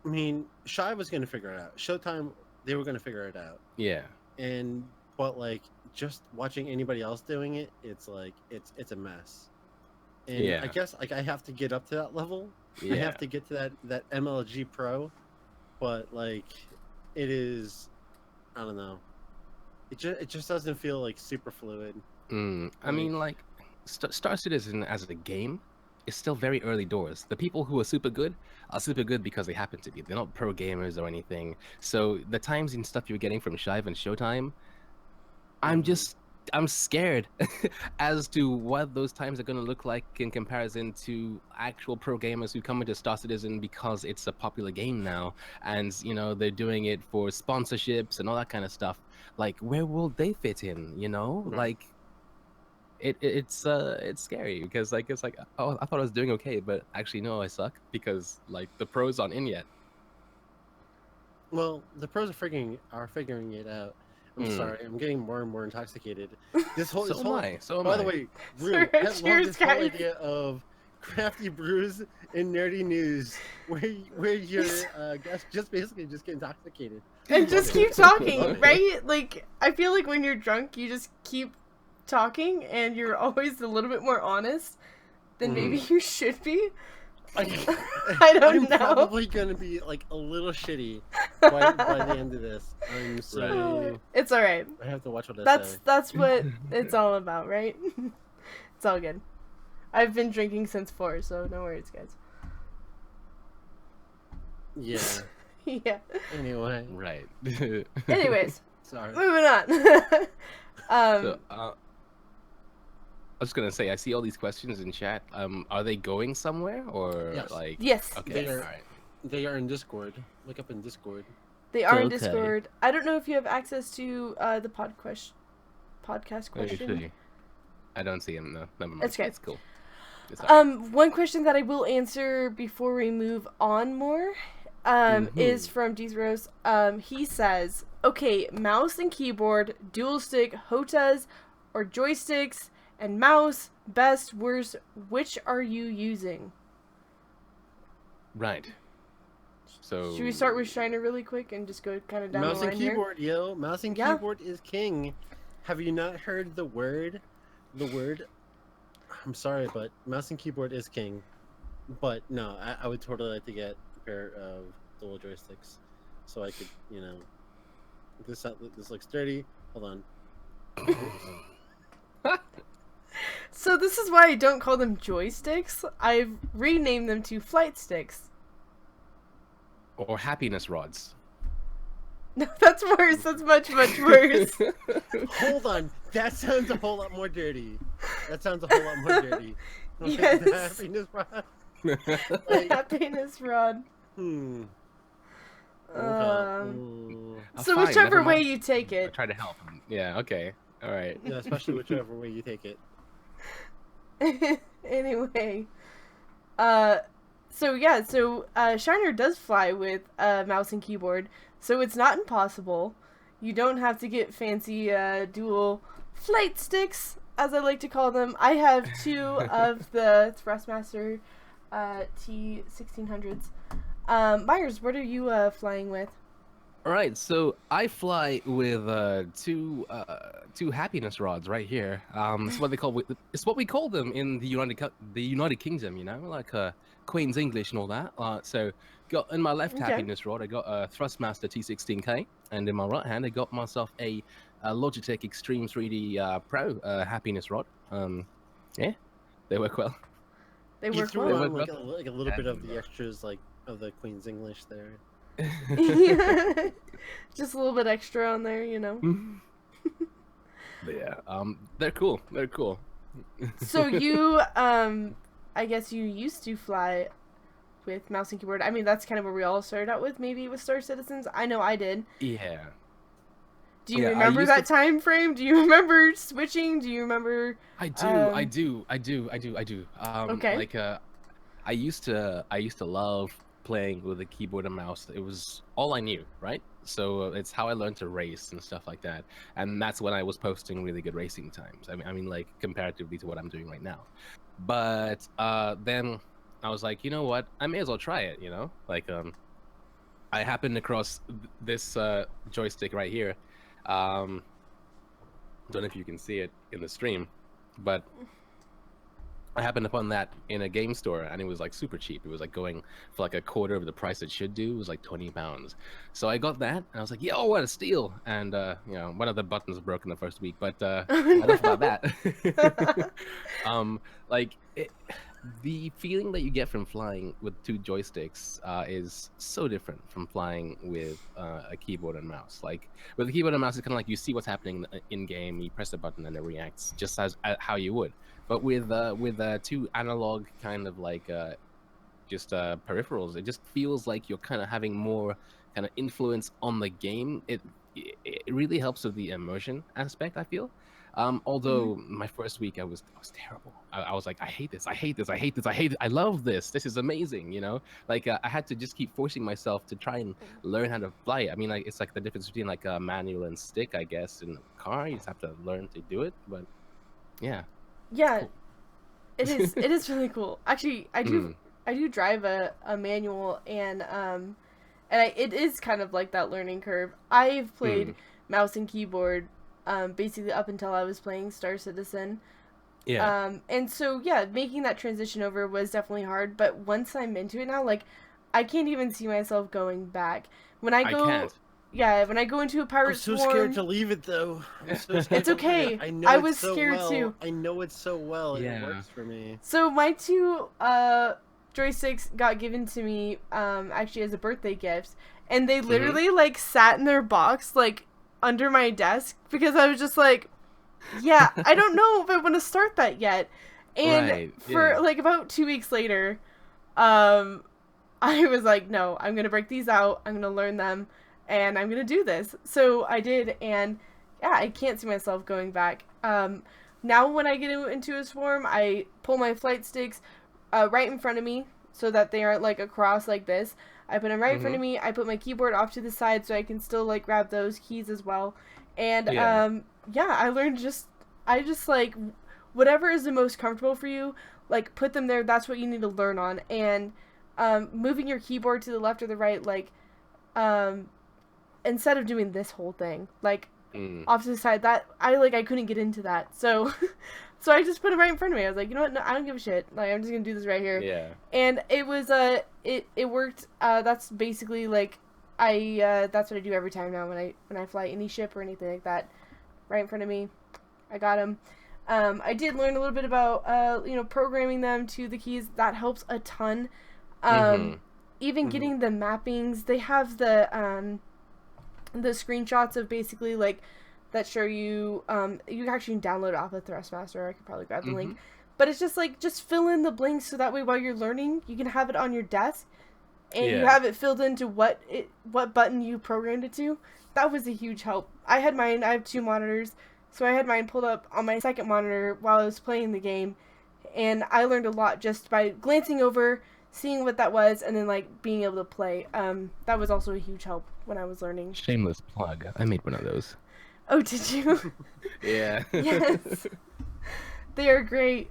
I mean, Shy was going to figure it out. Showtime, they were going to figure it out. Yeah. And but like just watching anybody else doing it, it's like it's a mess. And I Yeah. guess like I have to get up to that level. I Yeah. have to get to that MLG Pro, but like it is, I don't know. It just doesn't feel like super fluid. I mean, like, Star Citizen as a game is still very early doors. The people who are super good because they happen to be. They're not pro gamers or anything. So the times and stuff you're getting from Shive and Showtime, Mhm. I'm scared as to what those times are going to look like in comparison to actual pro gamers who come into Star Citizen because it's a popular game now, and they're doing it for sponsorships and all that kind of stuff. Like, where will they fit in? Right. Like it's scary because like it's like, oh, I thought I was doing okay, but actually no, I suck because like the pros aren't in yet. Well, the pros are figuring it out. I'm Mm. sorry, I'm getting more and more intoxicated. This So am whole I. So am By the I. way, Rue, Sorry, I love cheers, this whole guys. idea of crafty brews and nerdy news where your guests just basically just get intoxicated. And Love just it. keep Love talking, it. right? Like, I feel like when you're drunk, you just keep talking, and you're always a little bit more honest than maybe Mhm. you should be. Like, I I'm don't know. probably gonna be like a little shitty by the end of this. I'm so It's all right. I have to watch what I That's say. that's what it's all about, right? It's all good. I've been drinking since 4, so no worries, guys. Yeah. Yeah. Anyway, Right. Anyways, sorry. moving on. So I was gonna say, I see all these questions in chat. Are they going somewhere or Yes. like? Yes. Okay. They Yes. are. All right. They are in Discord. Look up in Discord. They are in Okay. Discord. I don't know if you have access to the podcast Let me question. see. I don't see him. No, never mind. It's okay. It's cool. It's all right. One question that I will answer before we move on more, is from Dizros. He says, okay, mouse and keyboard, dual stick, HOTAs, or joysticks, and mouse, best, worst, which are you using? Right. So Should we start with Shiner really quick and just go kind of down Mouse the and line here? keyboard, yo. Mouse and Yeah. keyboard is king. Have you not heard the word? The word. I'm sorry, but mouse and keyboard is king. But no, I would totally like to get a pair of dual joysticks, so I could, this looks dirty. Hold on. So this is why I don't call them joysticks. I've renamed them to flight sticks. or happiness rods. No, that's worse. That's much, much worse. Hold on. That sounds a whole lot more dirty. That sounds a whole lot more dirty. Yes. The happiness rod. The happiness rod. Hmm. So Fine, whichever never way mind. you take I it. try to help. Yeah. Okay. All right. Yeah, especially whichever way you take it. Anyway. So Shiner does fly with mouse and keyboard, so it's not impossible. You don't have to get fancy dual flight sticks, as I like to call them. I have 2 of the Thrustmaster T1600s. Myers, what are you flying with? All right. So I fly with two happiness rods right here. It's what they call. It's what we call them in the United Kingdom. Like Queen's English and all that. So got in my left Okay. happiness rod, I got a Thrustmaster T16K, and in my right hand, I got myself a Logitech Extreme 3D Pro happiness rod. Yeah, they work well. They You work threw well. on They work like a little bit of the extras, like of the Queen's English there. Just a little bit extra on there, But yeah, they're cool. They're cool. So you, I guess you used to fly with mouse and keyboard. I mean, that's kind of where we all started out with, maybe with Star Citizens. I know I did. Yeah. Do you Yeah, I remember used that time frame? Do you remember switching? Do you remember? I do. Okay. Like I used to love playing with a keyboard and mouse. It was all I knew, right? So it's how I learned to race and stuff like that. And that's when I was posting really good racing times. I mean, like comparatively to what I'm doing right now. But then I was like, you know what? I may as well try it. Like I happened across this joystick right here. Don't know if you can see it in the stream, but I happened upon that in a game store, and it was like super cheap. It was like going for like a quarter of the price it should do. It was like £20. So I got that, and I was like, "Yo, what a steal!" And one of the buttons broke in the first week, but enough about that. Like the feeling that you get from flying with two joysticks is so different from flying with a keyboard and mouse. Like with a keyboard and mouse, it's kind of like you see what's happening in game. You press a button and it reacts just as how you would. But with two analog kind of like just peripherals, it just feels like you're kind of having more kind of influence on the game. It really helps with the immersion aspect, I feel. Although my first week I was terrible. I was like, I hate this, I hate this, I hate this, I hate it. I love this. This is amazing, Like I had to just keep forcing myself to try and learn how to fly. I mean, like it's like the difference between like a manual and stick, I guess. In a car, you just have to learn to do it. But yeah. Yeah, Cool. it is really cool. Actually, I do drive a manual, and it is kind of like that learning curve. I've played mouse and keyboard basically up until I was playing Star Citizen. Yeah. And so yeah, making that transition over was definitely hard, but once I'm into it now, like I can't even see myself going back. When I go can't. Yeah, when I go into a pirate I'm so swarm, scared to leave it though. I'm so scared it's to leave okay. it. I know I it was so scared well. too. I know it so well, and Yeah. it works for me. So my two joysticks got given to me actually as a birthday gift, and they literally like sat in their box like under my desk because I was just like, yeah, I don't know if I want to start that yet. And Right, for yeah. like about 2 weeks later, I was like, no, I'm gonna break these out. I'm gonna learn them, and I'm gonna do this. So I did, and yeah, I can't see myself going back. Now when I get into a swarm, I pull my flight sticks right in front of me so that they aren't like across like this. I put them right in front of me. I put my keyboard off to the side so I can still like grab those keys as well. And Yeah. yeah, I just like whatever is the most comfortable for you, like put them there. That's what you need to learn on. And moving your keyboard to the left or the right, like instead of doing this whole thing, like off to the side, that I couldn't get into that. So so I just put it right in front of me. I was like, you know what? No, I don't give a shit. Like I'm just gonna do this right here. Yeah. And it was it worked. That's basically like that's what I do every time now when I fly any ship or anything like that. Right in front of me, I got them. I did learn a little bit about programming them to the keys. That helps a ton. Even getting the mappings. They have the screenshots of basically like that show you you can actually download it off of Thrustmaster. I could probably grab the link. But it's just like just fill in the blanks so that way while you're learning you can have it on your desk and you have it filled into what button you programmed it to. That was a huge help. I have 2 monitors, so I had mine pulled up on my second monitor while I was playing the game, and I learned a lot just by glancing over, seeing what that was, and then like being able to play. That was also a huge help when I was learning. Shameless plug. I made one of those. Oh, did you? Yeah. Yes. They are great.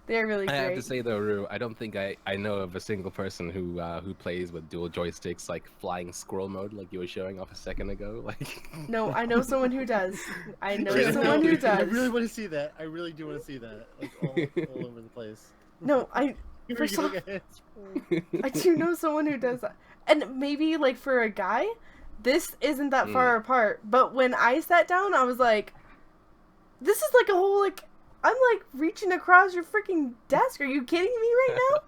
They are really great. I have to say though, Rue, I don't think I know of a single person who plays with dual joysticks, like flying squirrel mode, like you were showing off a second ago. Like. No, I know someone who does. I know Yeah, someone no, who does. I really want to see that. I really do want to see that. Like all over the place. No, I do know someone who does that. And maybe like for a guy, this isn't that far apart. But when I sat down, I was like, this is like a whole like. I'm like reaching across your freaking desk. Are you kidding me right now?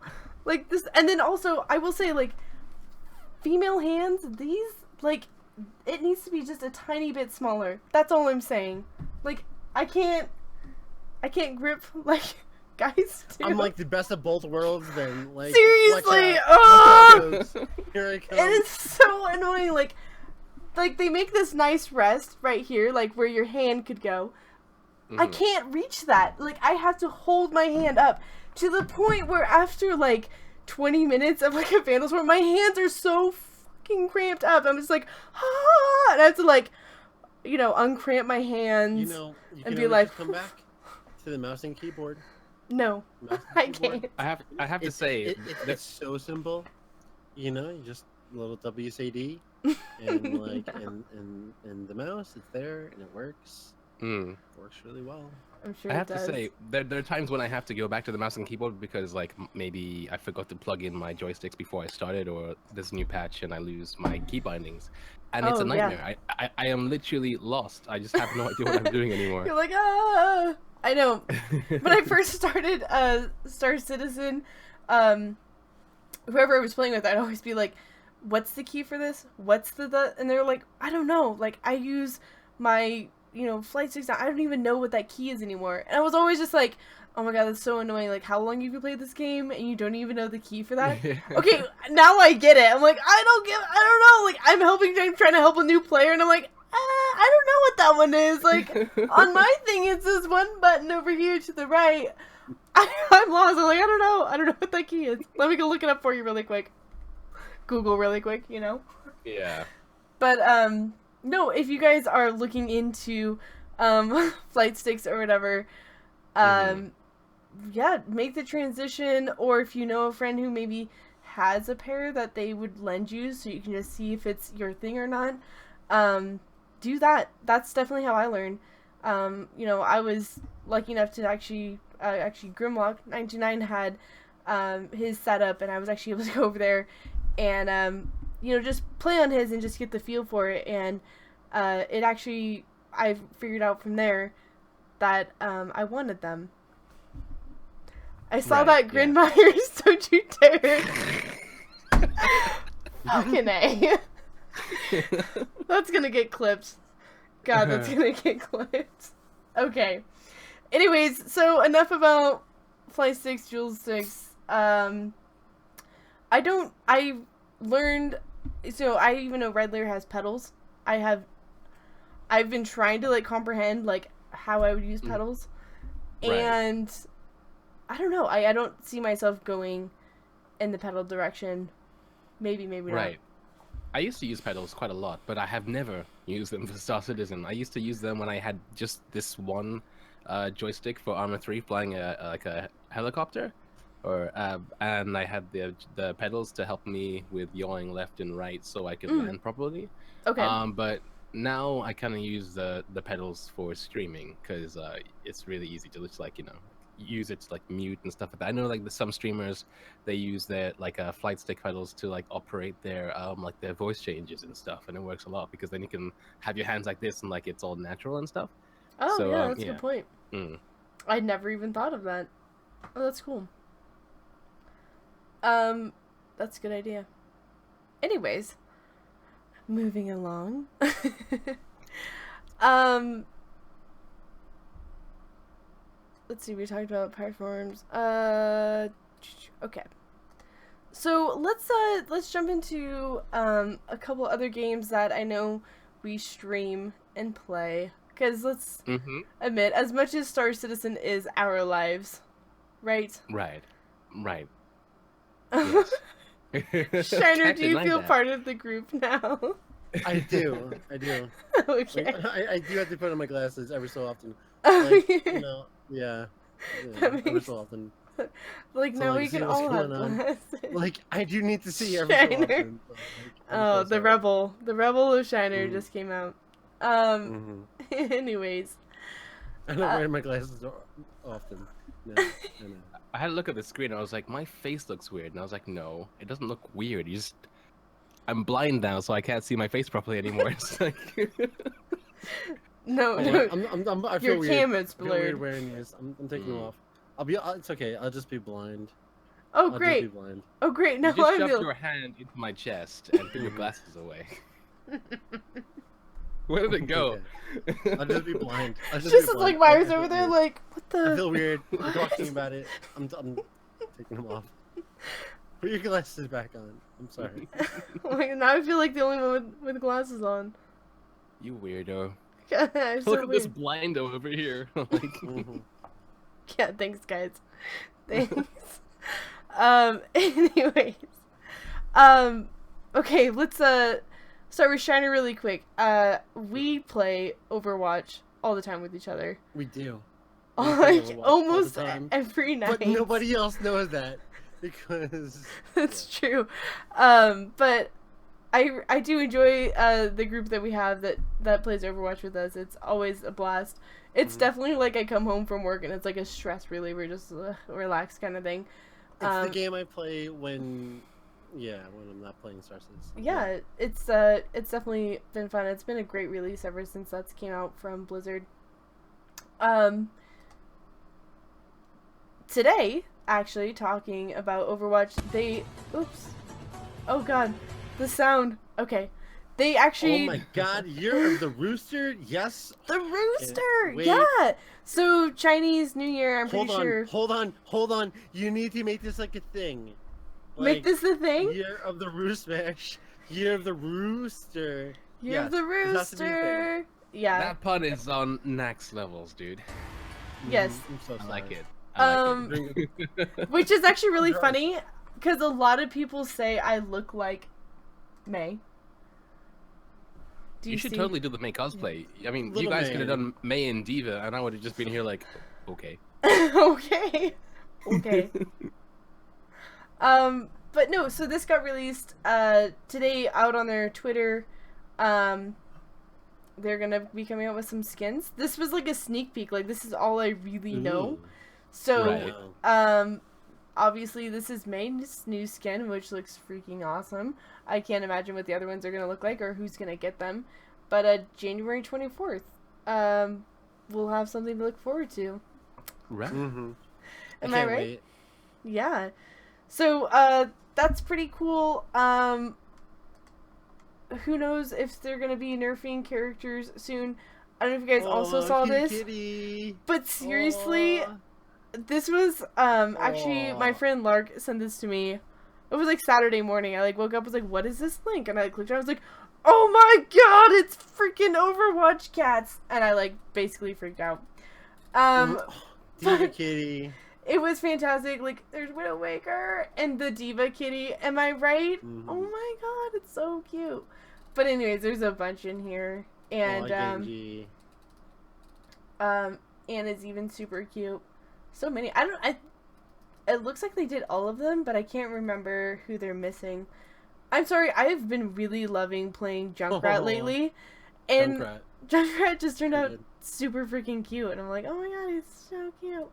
Like this, and then also I will say like, female hands. These like, it needs to be just a tiny bit smaller. That's all I'm saying. Like I can't grip like guys do. I'm like the best of both worlds. Then like seriously, here I come. It is so annoying. Like they make this nice rest right here, like where your hand could go. I can't reach that. Like, I have to hold my hand up to the point where after, like, 20 minutes of, like, a Vandal Swarm, my hands are so fucking cramped up. I'm just like, ah, and I have to like, uncramp my hands. You and can be always like, just come back to the mouse and keyboard. No, Mouse and I keyboard. can't. I have to say, It's so simple. You just a little WCD and like and the mouse, it's there and it works. Works really well. I'm sure I have it does. to say, there are times when I have to go back to the mouse and keyboard because, like, maybe I forgot to plug in my joysticks before I started, or there's a new patch and I lose my key bindings, and it's a nightmare. I am literally lost. I just have no idea what I'm doing anymore. You're like, ah. I know. When I first started Star Citizen, whoever I was playing with, I'd always be like, "What's the key for this? What's the?" And they're like, "I don't know. Like, I use my." flight sticks. I don't even know what that key is anymore. And I was always just like, oh my god, that's so annoying. Like, how long have you played this game and you don't even know the key for that? Okay, now I get it. I'm like, I don't know. Like, I'm trying to help a new player, and I'm like, I don't know what that one is. Like, on my thing, it's this one button over here to the right. I'm lost. I'm like, I don't know what that key is. Let me go look it up for you really quick. Google really quick, Yeah. But, no, if you guys are looking into flight sticks or whatever, yeah, make the transition, or if you know a friend who maybe has a pair that they would lend you so you can just see if it's your thing or not, do that. That's definitely how I learned. I was lucky enough to actually Grimlock99 had his setup, and I was actually able to go over there and just play on his and just get the feel for it. And it actually, I figured out from there that I wanted them. I saw that Grin Myers, don't you dare. Fucking A. That's gonna get clipped. God, that's gonna get clipped. Okay. Anyways, so enough about flight sticks, jewel sticks. I learned, so I even know Red Layer has pedals. I've been trying to, like, comprehend, like, how I would use pedals. Right. And I don't know. I don't see myself going in the pedal direction. Maybe not. Right. I used to use pedals quite a lot, but I have never used them for Star Citizen. I used to use them when I had just this one joystick for Armor 3 flying a helicopter, and I had the pedals to help me with yawing left and right so I could land properly. Okay. But now I kind of use the pedals for streaming because it's really easy to just, like, use it to, like, mute and stuff like that. I know, like, some streamers, they use their, like, flight stick pedals to, like, operate their their voice changes and stuff, and it works a lot because then you can have your hands like this and, like, it's all natural and stuff. Oh, so, yeah, that's a good point. I'd never even thought of that. Oh, that's cool. That's a good idea. Anyways, moving along. Let's see, we talked about platforms. Okay. So let's jump into a couple other games that I know we stream and play. Because let's admit, as much as Star Citizen is our lives, right? Right. Yes. Shiner, do you feel that. part of the group now? I do. Okay. Like, I do have to put on my glasses every so often. Oh, Like, yeah. Every so often. Like, So, now like, we see can what's all have going on. glasses. Like, I do need to see every so Shiner. often. So, like, I'm Oh, so the sorry. rebel. The rebel of Shiner just came out. Anyways. I don't wear my glasses often. No. I had to look at the screen and I was like, my face looks weird. And I was like, no, it doesn't look weird. I'm blind now, so I can't see my face properly anymore. It's like... No, I feel your weird. camera's I feel weird blurred. wearing these. I'm taking them off. It's okay. I'll just be blind. Oh, I'll great. just be blind. Oh, great. Now You just I'm shoved the... your hand into my chest and put your glasses away. Where did it go? Okay. I'll just be blind. Just as, like, Myers over there, like, what the... I feel weird talking about it. I'm taking them off. Put your glasses back on. I'm sorry. Like, now I feel like the only one with glasses on. You weirdo. I'm so Look at this weird. blindo over here. Like, Yeah, thanks, guys. Thanks. Anyways. Okay, let's start with Shiner really quick. We play Overwatch all the time with each other. We do. We play Like Overwatch all the almost time, every night. but nobody else knows that because That's true. But I do enjoy the group that we have that plays Overwatch with us. It's always a blast. It's definitely like I come home from work and it's like a stress reliever, just relax kind of thing. it's the game I play when I'm not playing Star Citizen. Yeah, it's definitely been fun. It's been a great release ever since that's came out from Blizzard. Today, actually, talking about Overwatch, oh god, the sound. Okay. They actually... Oh my god, Year of the Rooster? Yes. The Rooster! Wait. Yeah! So, Chinese New Year, I'm pretty sure... Hold on. You need to make this like a thing. Make this a thing? Year of the Rooster. Year of the Rooster. Year of the Rooster! Yeah. That pun is on Nax levels, dude. Yes. I'm so I sorry. like it. I like it. Which is actually really Gross. funny, because a lot of people say I look like May. Do You should see- totally do the May cosplay. I mean, you Little guys May. could have done May and Diva, and I would have just been here like, okay. Okay. Okay. But no, so this got released today out on their Twitter. They're gonna be coming out with some skins. This was like a sneak peek, like this is all I really know. Ooh. So Right. obviously this is May's new skin, which looks freaking awesome. I can't imagine what the other ones are gonna look like or who's gonna get them. But January 24th, we'll have something to look forward to. Right. Am I can't right? wait. Yeah. So, that's pretty cool. Who knows if they're gonna be nerfing characters soon. I don't know if you guys also saw this. Kitty. But seriously, Aw. this was, actually, my Aw. friend Lark sent this to me. It was like Saturday morning. I like woke up, was like, what is this link? And I clicked on it, I was like, oh my god, it's freaking Overwatch cats! And I like basically freaked out. Diva but- Kitty. It was fantastic. Like, there's Widowmaker and the Diva Kitty. Am I right? Mhm. Oh my god, it's so cute. But anyways, there's a bunch in here. And, Genji. Anna's even super cute. So many. It looks like they did all of them, but I can't remember who they're missing. I'm sorry, I've been really loving playing Junkrat Oh, lately. And Junkrat. Junkrat just turned out Good. super freaking cute. And I'm like, oh my god, he's so cute.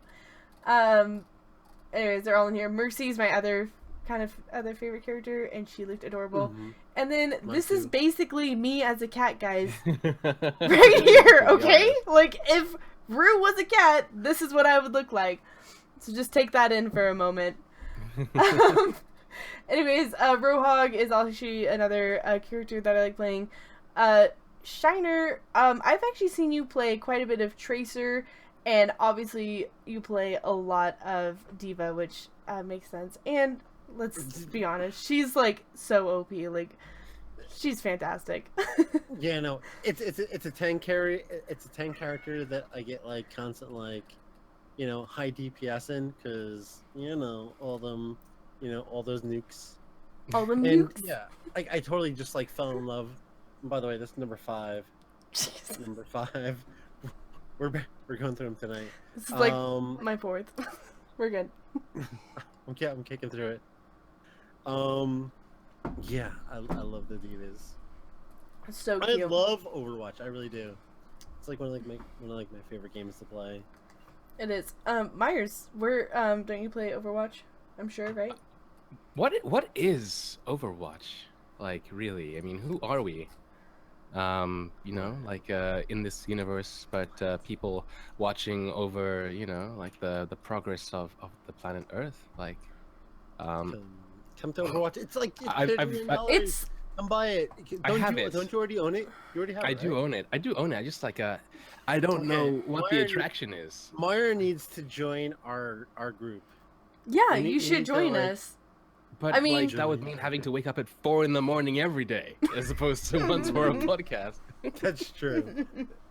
Anyways, they're all in here. Mercy's my other favorite character, and she looked adorable. Mhm. And then Mine this is too. basically me as a cat, guys. Right Right here, okay? Like, if Rue was a cat, this is what I would look like. So just take that in for a moment. Anyways, Rohog is actually another character that I like playing. Shiner, I've actually seen you play quite a bit of Tracer, and obviously you play a lot of Diva, which makes sense. And let's be honest, she's like so OP, like she's fantastic. Yeah, no, it's a 10 carry. It's a 10 character that I get like constant like, high DPS in because all them, all those nukes. All the And nukes. yeah, I totally just like fell in love. And by the way, this is number 5. Jeez. Number 5. We're going through them tonight. This is like Um, my 4th. We're good. I'm kicking through it. Yeah, I love the divas. So I cute. love Overwatch. I really do. It's like one of my favorite games to play. It is. Myers, where don't you play Overwatch? I'm sure, right? What is Overwatch? Like, really? I mean, who are we? In this universe, but people watching over, like the progress of the planet Earth. Like, Come to Overwatch. It's like I've- $50. It's Come buy it. I have it. Don't you already own it? You already have it. I do right? own it. I do own it. I just like I don't Okay, know what the why are you- attraction is. Meyer needs to join our group. yeah. You need- You you should need to, join like- us. But I mean- like that would mean having to wake up at 4 a.m. every day, as opposed to once for a podcast. That's true.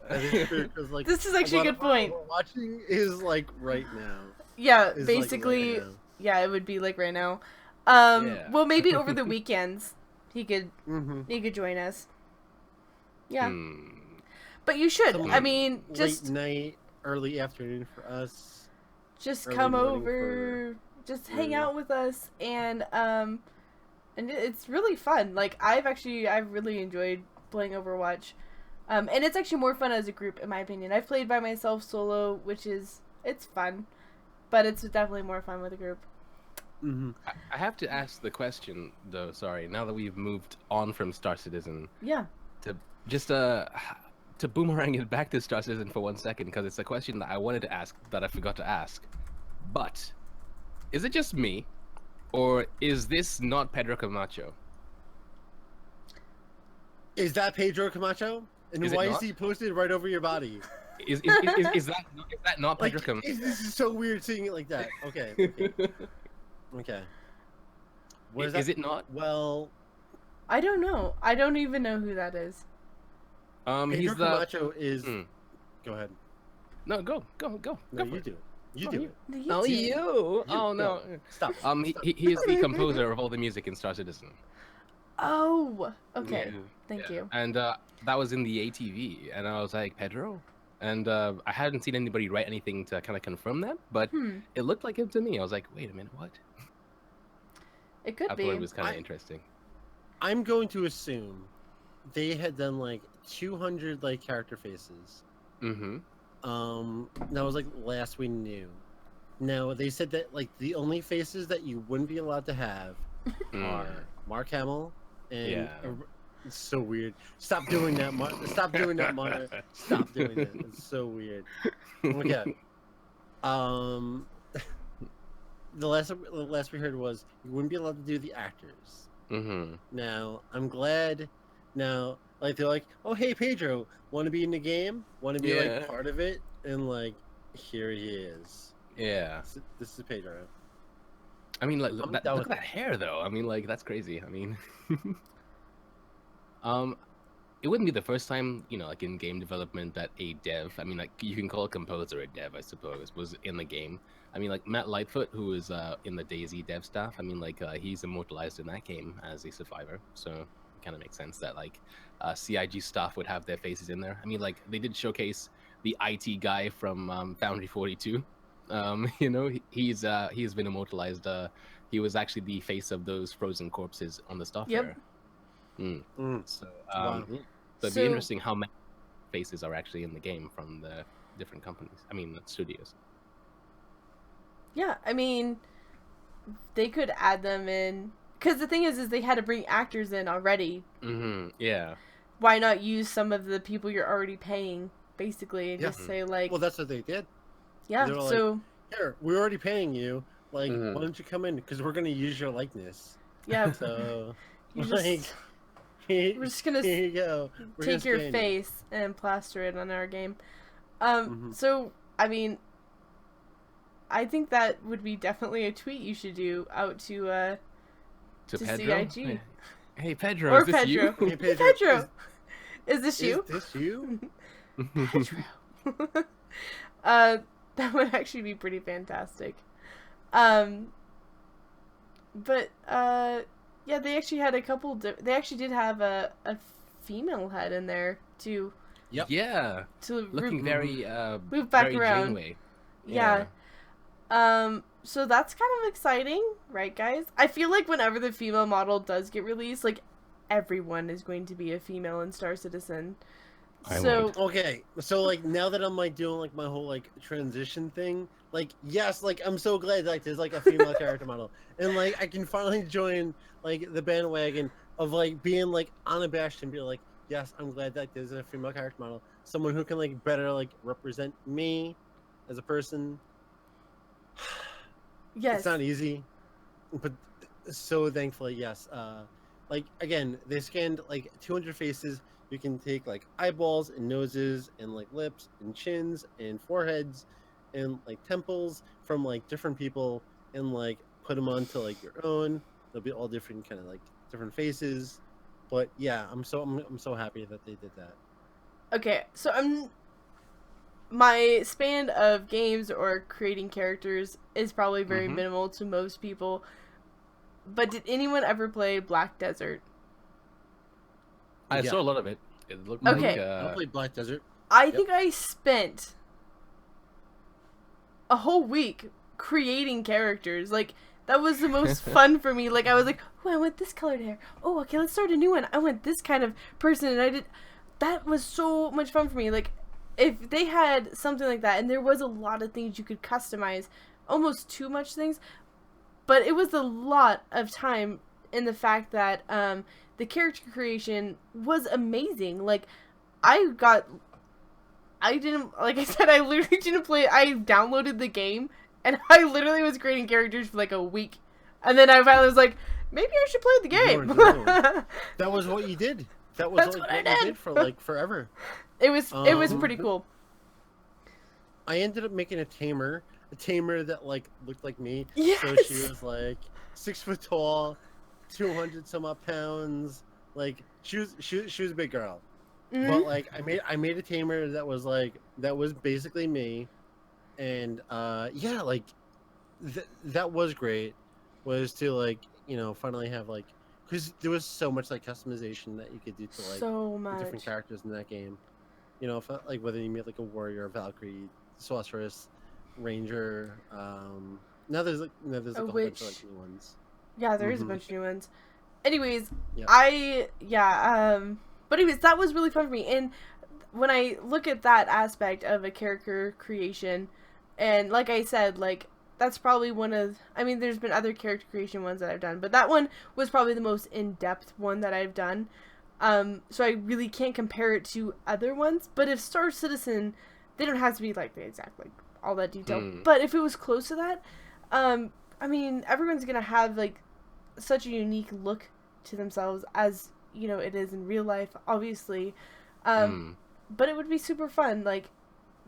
That is true. 'Cause, like, This is actually a good point. Watching is like right now. Yeah, Is, like, basically, right now. yeah, it would be like right now. Yeah. Well, maybe over the weekends, he could join us. Yeah. Hmm. But you should. Some I mean, late just night, early afternoon for us. just early come morning over, just hang you. out with us, and it's really fun. Like I've really enjoyed playing Overwatch, and it's actually more fun as a group, in my opinion. I've played by myself solo, it's fun, but it's definitely more fun with a group. I have to ask the question though. Sorry, now that we've moved on from Star Citizen, Yeah. to just to boomerang it back to Star Citizen for 1 second, because it's a question that I wanted to ask that I forgot to ask. But is it just me, or is this not Pedro Camacho? Is that Pedro Camacho? And Is it why is not? he posted right over your body? Is that not Like, Pedro Camacho? this is so weird seeing it like that. Okay. Okay. What Is it not? Well, I don't know. I don't even know who that is. Pedro He's the. Camacho is. Go ahead. No, go. No, for you it. do it. You Oh, do you- it. Oh, you. Oh no. Stop. He is the composer of all the music in Star Citizen. Oh, okay. Yeah. Thank you. And that was in the ATV, and I was like, Pedro? And I hadn't seen anybody write anything to kind of confirm that, but it looked like him to me. I was like, wait a minute, what? It could I be. thought it was kind of interesting. I'm going to assume they had done like 200 like character faces. Mm-hmm. That was like last we knew. Now they said that like the only faces that you wouldn't be allowed to have are Mark Hamill and Yeah. it's so weird. Stop doing that, Stop doing that, Mark. Stop doing that. It's so weird. Okay. The last we heard was you wouldn't be allowed to do the actors. Mm-hmm. Now I'm glad. Now, like they're like, oh hey Pedro, want to be in the game? Want to be Yeah. like part of it? And like, here he is. Yeah. This is Pedro. I mean, like, I'm look down at with that hair, though. I mean, like, that's crazy. I mean, it wouldn't be the first time, like in game development that a dev, I mean, like, you can call a composer a dev, I suppose, was in the game. I mean, like, Matt Lightfoot, who is in the DayZ dev staff, I mean, like, he's immortalized in that game as a survivor, so it kind of makes sense that, like, CIG staff would have their faces in there. I mean, like, they did showcase the IT guy from Foundry 42. He's been immortalized. He was actually the face of those frozen corpses on the Starfarer. Yep. So, Wow. it'd be interesting how many faces are actually in the game from the different companies. I mean, studios. Yeah, I mean, they could add them in. Because the thing is they had to bring actors in already. Mm-hmm. Yeah. Why not use some of the people you're already paying, basically, and just say, like... Well, that's what they did. yeah, they were like, so... Here, we're already paying you. Like, why don't you come in? Because we're going to use your likeness. Yeah. So, You like... just... We're just gonna Here you go. take your face and plaster it on our game. So, I mean... I think that would be definitely a tweet you should do out to Pedro? CIG. Hey, Pedro, Or is this Pedro. you? Hey, Pedro. Pedro! Is this you? Is this you? Pedro. That would actually be pretty fantastic. But yeah, they actually had a couple. They actually did have a female head in there too. Yep. Yeah. To Looking very move back very around. Janeway. Yeah. So that's kind of exciting, right, guys? I feel like whenever the female model does get released, like everyone is going to be a female in Star Citizen. Okay, so like now that I'm like doing like my whole like transition thing, like yes, like I'm so glad like there's like a female character model, and like I can finally join like the bandwagon of like being like unabashed and be like, yes, I'm glad that there's a female character model, someone who can like better like represent me as a person. Yes. It's not easy, but so thankfully, yes. Like again, they scanned like 200 faces. You can take like eyeballs and noses and like lips and chins and foreheads and like temples from like different people and like put them onto like your own. They'll be all different kind of like different faces. But yeah, I'm so happy that they did that. Okay, so my span of games or creating characters is probably very minimal to most people. But did anyone ever play Black Desert? I Yeah. saw a lot of it. It looked Okay. I played Black Desert. I think I spent a whole week creating characters. Like, that was the most fun for me. Like, I was like, oh, I want this colored hair. Oh, okay, let's start a new one. I want this kind of person. And I did. That was so much fun for me. Like, if they had something like that, and there was a lot of things you could customize, almost too much things, but it was a lot of time in the fact that the character creation was amazing. Like, I didn't, like I said, I literally didn't play. I downloaded the game, and I literally was creating characters for like a week. And then I finally was like, maybe I should play the game. No. That was what you did. That was That's like what I you did. did for like forever. It was pretty cool. I ended up making a tamer that like looked like me. Yes. So she was like 6 foot tall, 200 some odd pounds. Like she was a big girl. Mhm. But like I made a tamer that was basically me, and yeah, like that was great. Was to like finally have like, because there was so much like customization that you could do to like So the much. different characters in that game. If, like whether you made like a warrior, Valkyrie, sorceress, ranger. Now there's like a whole bunch of like new ones. Yeah, there is a Mhm. bunch of new ones. Anyways, Yep. but anyways, that was really fun for me. And when I look at that aspect of a character creation, and like I said, like that's probably one of, I mean, there's been other character creation ones that I've done, but that one was probably the most in-depth one that I've done. So I really can't compare it to other ones. But if Star Citizen, they don't have to be like the exact like all that detail. But if it was close to that, I mean, everyone's gonna have like such a unique look to themselves as it is in real life, obviously. But it would be super fun. Like,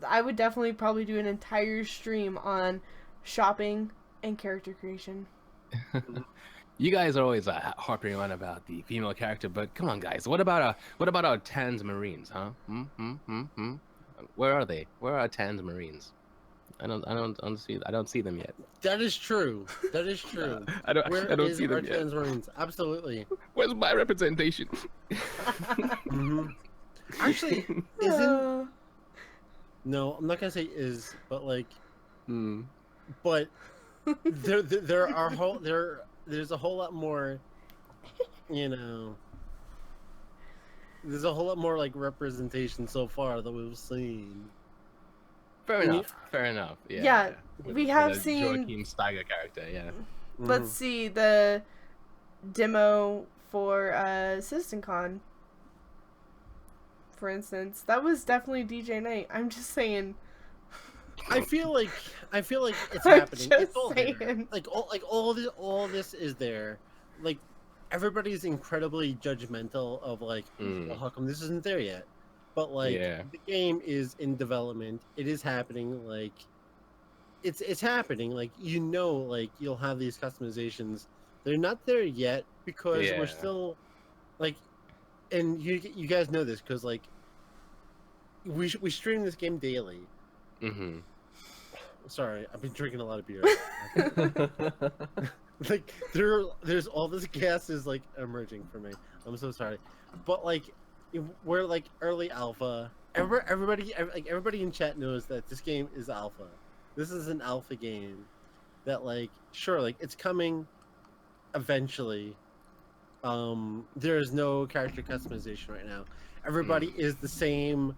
I would definitely probably do an entire stream on shopping and character creation. You guys are always harping on about the female character, but come on, guys. What about our Tans Marines, huh? Where are they? Where are our Tans Marines? I don't see them yet. That is true. That is true. I don't see them yet. Marines? Absolutely. Where's my representation? Actually, isn't. No, I'm not gonna say is, but like. But there are there's a whole lot more. There's a whole lot more like representation so far that we've seen. Fair enough. Yeah. Yeah, With we have the seen. Joachim Steiger character. Yeah. Let's see the demo for CitizenCon, for instance. That was definitely DJ Knight. I'm just saying. I feel like it's I'm happening. just It's all there. saying. All this is there. Like everybody's incredibly judgmental of like, well, how come this isn't there yet? But like the game is in development. It is happening. Like it's happening. Like like you'll have these customizations. They're not there yet because we're still like, and you guys know this because like we stream this game daily. Sorry, I've been drinking a lot of beer. Like there's all this gas is like emerging for me. I'm so sorry, but like we're like early alpha. Everybody in chat knows that this game is alpha. This is an alpha game that like sure like it's coming eventually. There's no character customization right now. Everybody is the same.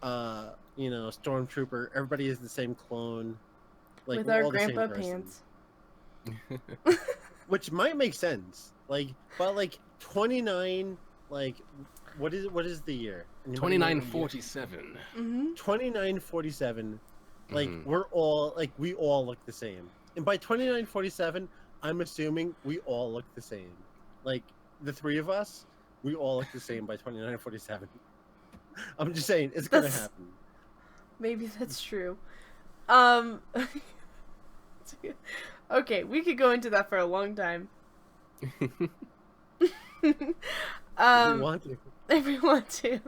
Stormtrooper. Everybody is the same clone. Like With we're our all the same grandpa person. pants. Which might make sense. Like, but like 29. Like, what is the year? 2947. 2947. Like we're all like we all look the same. And by 2947, I'm assuming we all look the same. Like the three of us, we all look the same by 2947. I'm just saying it's gonna happen. Maybe that's true. Okay, we could go into that for a long time. If you want to. If we want to.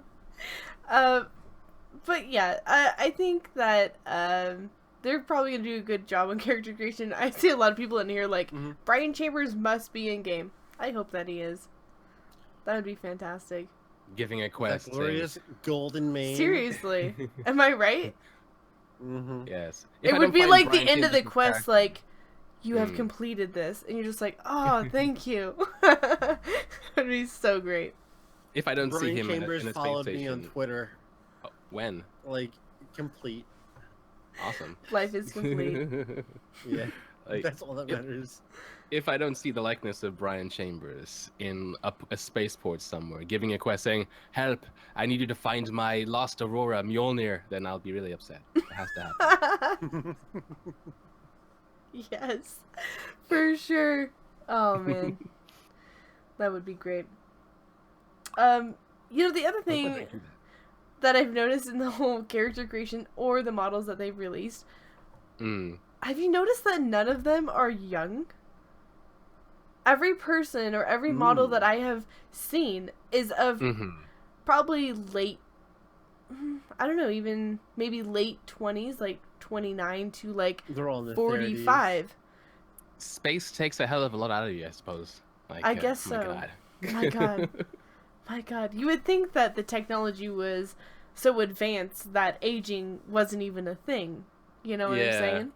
But yeah, I think that they're probably gonna do a good job on character creation. I see a lot of people in here like Brian Chambers must be in game. I hope that he is. That would be fantastic. Giving a That quest. saying, glorious golden mane. Seriously, am I right? Mm-hmm. yes. It I would don't be find like Brian the end of the Chambers' quest, character- like, you have Mm. completed this, and you're just like, oh, thank you. That'd be so great. If I don't see Brian him Chambers in a space followed me on station. Twitter. Oh, when? Like, complete. Awesome. Life is complete. Yeah. Like, That's all that if- matters. if I don't see the likeness of Brian Chambers in a spaceport somewhere, giving a quest saying, "Help! I need you to find my lost Aurora Mjolnir," then I'll be really upset. It has to happen. Yes, for sure. Oh man, that would be great. The other thing that I've noticed in the whole character creation or the models that they've released, have you noticed that none of them are young? Every person or every model that I have seen is of probably late, I don't know, even maybe late 20s, like 29 to like They're all in their 45. Space takes a hell of a lot out of you, I suppose. Like, I guess my so. God. My God. My God. You would think that the technology was so advanced that aging wasn't even a thing. You know what I'm saying?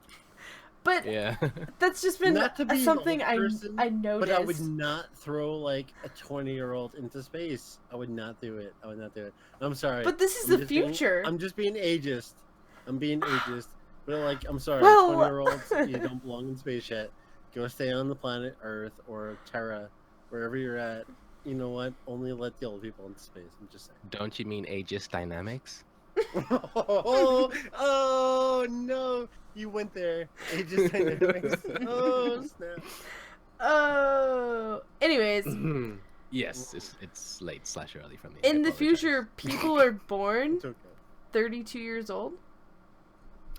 But Yeah. that's just been Not to be an something old person, I noticed. But I would not throw like a 20-year-old into space. I would not do it. I would not do it. I'm sorry. But this is I'm the just being- future. I'm just being ageist. I'm being ageist. But like, I'm sorry, Well- 20-year-olds, you don't belong in space yet. Go stay on the planet Earth or Terra, wherever you're at. You know what? Only let the old people into space. I'm just saying. Don't you mean ageist dynamics? oh no! You went there. Ageist dynamics. Oh snap! Oh. Anyways, Yes, it's late / early for me. I in the apologize. future, people are born It's okay. 32 years old.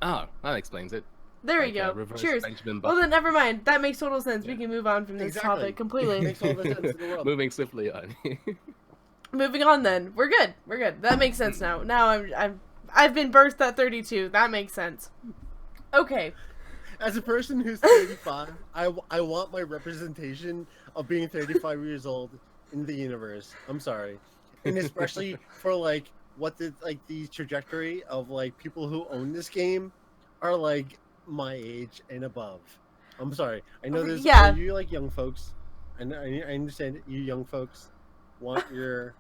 Oh, that explains it. There we Like, go. reverse Cheers. Benjamin Well, Button. then never mind. That makes total sense. We Yeah. can move on from this Exactly. topic completely. Makes all the sense in the world. Moving swiftly on. Moving on then. We're good. We're good. That makes sense now. Now I've been birthed at 32. That makes sense. Okay. As a person who's 35, I want my representation of being 35 years old in the universe. I'm sorry, and especially for like what the trajectory of like people who own this game are like my age and above. I'm sorry. I know there's you like young folks. I understand you young folks want your.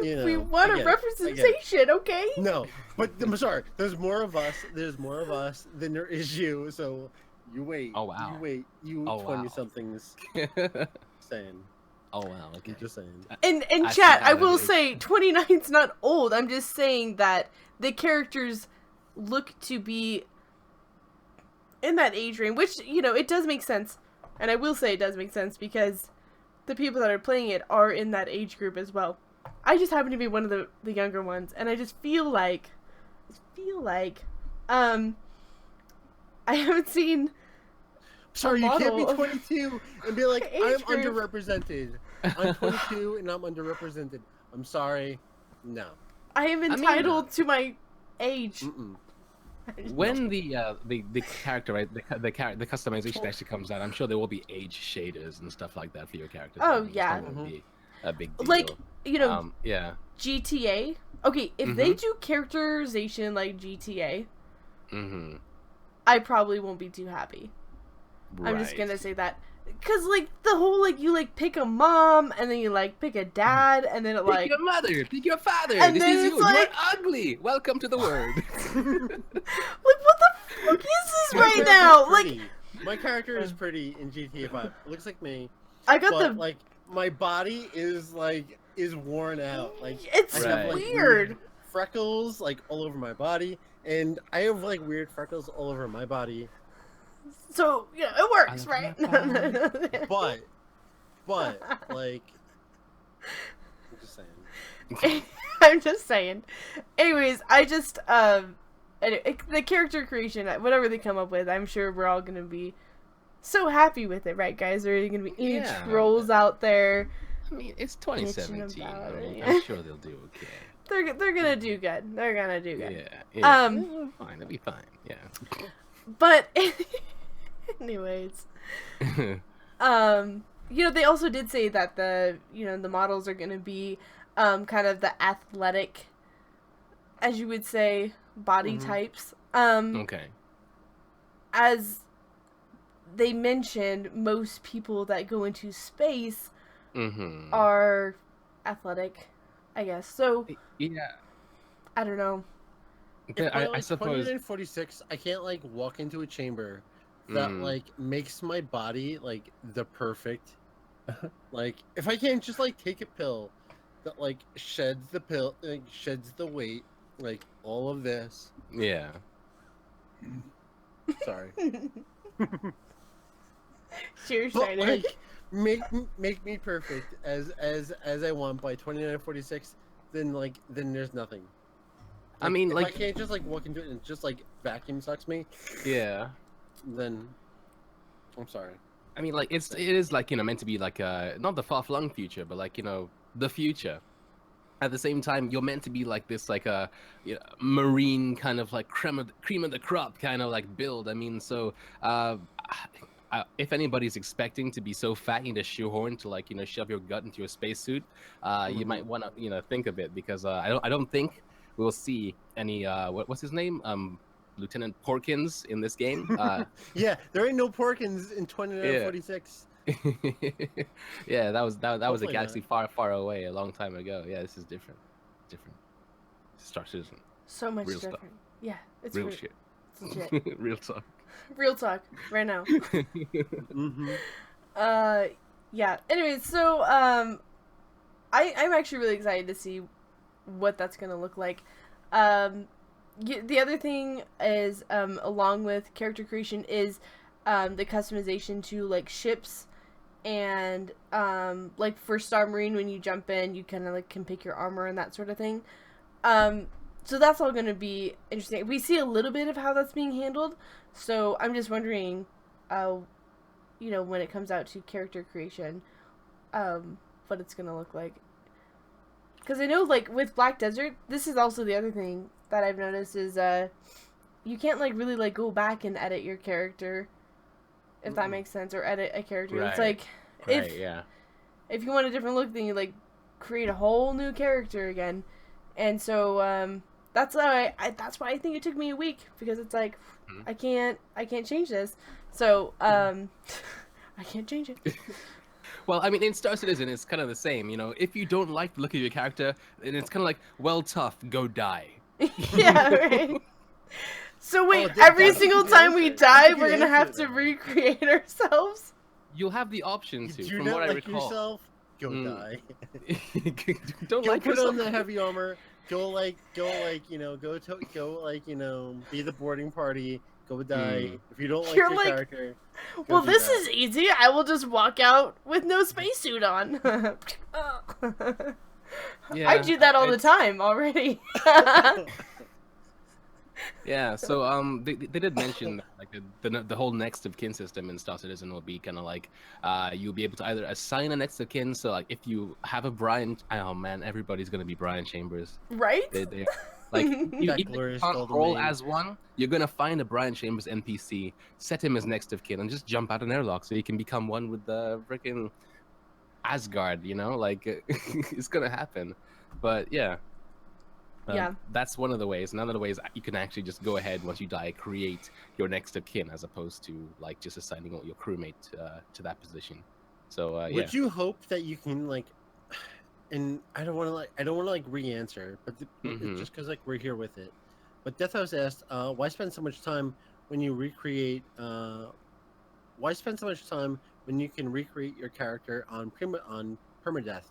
You know, we want a representation, okay? No, but I'm sorry. There's more of us. There's more of us than there is you. So you wait. Oh wow. You wait. You 20-somethings saying. Oh wow. Okay. I'm just saying. In I see chat, how I that will is. say 29's not old. I'm just saying that the characters look to be in that age range, which, you know, it does make sense. And I will say it does make sense because the people that are playing it are in that age group as well. I just happen to be one of the younger ones, and I just feel like I haven't seen Sorry, you can't be model of 22 and be like, age I'm group. underrepresented. I'm 22 and I'm underrepresented. I'm sorry. No. I am entitled to my age. Mm-mm. When the character, right, the customization actually comes out, I'm sure there will be age shaders and stuff like that for your characters. Oh, I mean, yeah. That won't be a big deal. Like, you know, yeah. GTA. Okay, if they do characterization like GTA, I probably won't be too happy. Right. I'm just gonna say that. Cause like the whole like you like pick a mom and then you like pick a dad and then it Pick like your mother, pick your father. And This then is it's you. like- You're ugly. Welcome to the world. like what the fuck is this right now? Like Pretty. My character is pretty in GTA 5. It looks like me. I got But the like my body is worn out. Like it's I have, Right. like, weird. freckles like all over my body, and I have like weird freckles all over my body. So yeah, it works, I right? love But like, I'm just saying. I'm just saying. Anyways, I just the character creation, whatever they come up with, I'm sure we're all gonna be so happy with it, right, guys? There are gonna be age Yeah. trolls out there. I mean, it's 2017. about I mean, it. I'm sure they'll do okay. They're gonna do good. They're gonna do good. Yeah. Yeah. Um, Fine. It'll be fine. Yeah. But anyways, you know, they also did say that the models are gonna be kind of the athletic, as you would say, body types. Okay. As they mentioned, most people that go into space are athletic, I guess. So, Yeah. I don't know. If by I like suppose. 2946, I can't like walk into a chamber that like makes my body like the perfect. Like if I can't just like take a pill that like sheds the pill, like sheds the weight, like all of this. Yeah. Sorry. Sure, But Shiner. like make me perfect as I want by 2946, then there's nothing. I Like, mean, if like, I can't just like walk into it and just like vacuum sucks me, yeah. then I'm sorry. I mean, like, it is like, meant to be like not the far flung future, but like, the future. At the same time, you're meant to be like this, like a marine kind of like cream of the crop kind of like build. I mean, so if anybody's expecting to be so fat you need a shoehorn to like shove your gut into a spacesuit, you might want to think a bit, because I don't think we'll see any what's his name, Lieutenant Porkins in this game. Yeah, there ain't no Porkins in Yeah. 2946. Yeah, that was a Hopefully galaxy far away a long time ago. Yeah, this is different. Star Citizen. So much Real different. stuff. Yeah, it's Real shit. It's legit. Real talk. Real talk, right now. Mm-hmm. Yeah. Anyways, so I'm actually really excited to see what that's gonna look like. The other thing is, along with character creation, is the customization to like ships, and like for Star Marine, when you jump in, you kind of like can pick your armor and that sort of thing. So that's all going to be interesting. We see a little bit of how that's being handled, so I'm just wondering, when it comes out to character creation, what it's going to look like. Because I know, like, with Black Desert, this is also the other thing that I've noticed is, you can't, like, really, like, go back and edit your character, if that makes sense, or edit a character. Right. It's like, if you want a different look, then you, like, create a whole new character again. And so, that's why I think it took me a week, because it's like, I can't change this. So, I can't change it. Well, I mean, in Star Citizen, it's kind of the same. If you don't like the look of your character, then it's kind of like, well, tough, go die. Yeah, right. So wait, every single time we die, we're gonna have to recreate ourselves? You'll have the option to, Do from not what I like recall. yourself? Go die. Don't Go like put yourself. on the heavy armor. Go be the boarding party. Go die. If you don't like You're your like, character, well, do this that. is easy. I will just walk out with no spacesuit on. Yeah, I do that all the time already. Yeah, so they did mention that, like the whole next of kin system in Star Citizen will be kind of like you'll be able to either assign a next of kin. So like if you have a Brian, oh man, everybody's gonna be Brian Chambers, Right? They like even if you glorious can't golden roll name. as one, you're gonna find a Brian Chambers NPC, set him as next of kin, and just jump out an airlock so you can become one with the freaking Asgard. Like it's gonna happen. But yeah. Yeah. That's one of the ways. Another ways you can actually just go ahead once you die, create your next of kin, as opposed to like just assigning your crewmate to that position. So yeah. Would you hope that you can like, and I don't want to re-answer, but just because like we're here with it. But Death House asked, why spend so much time when you recreate? Why spend so much time when you can recreate your character on permadeath?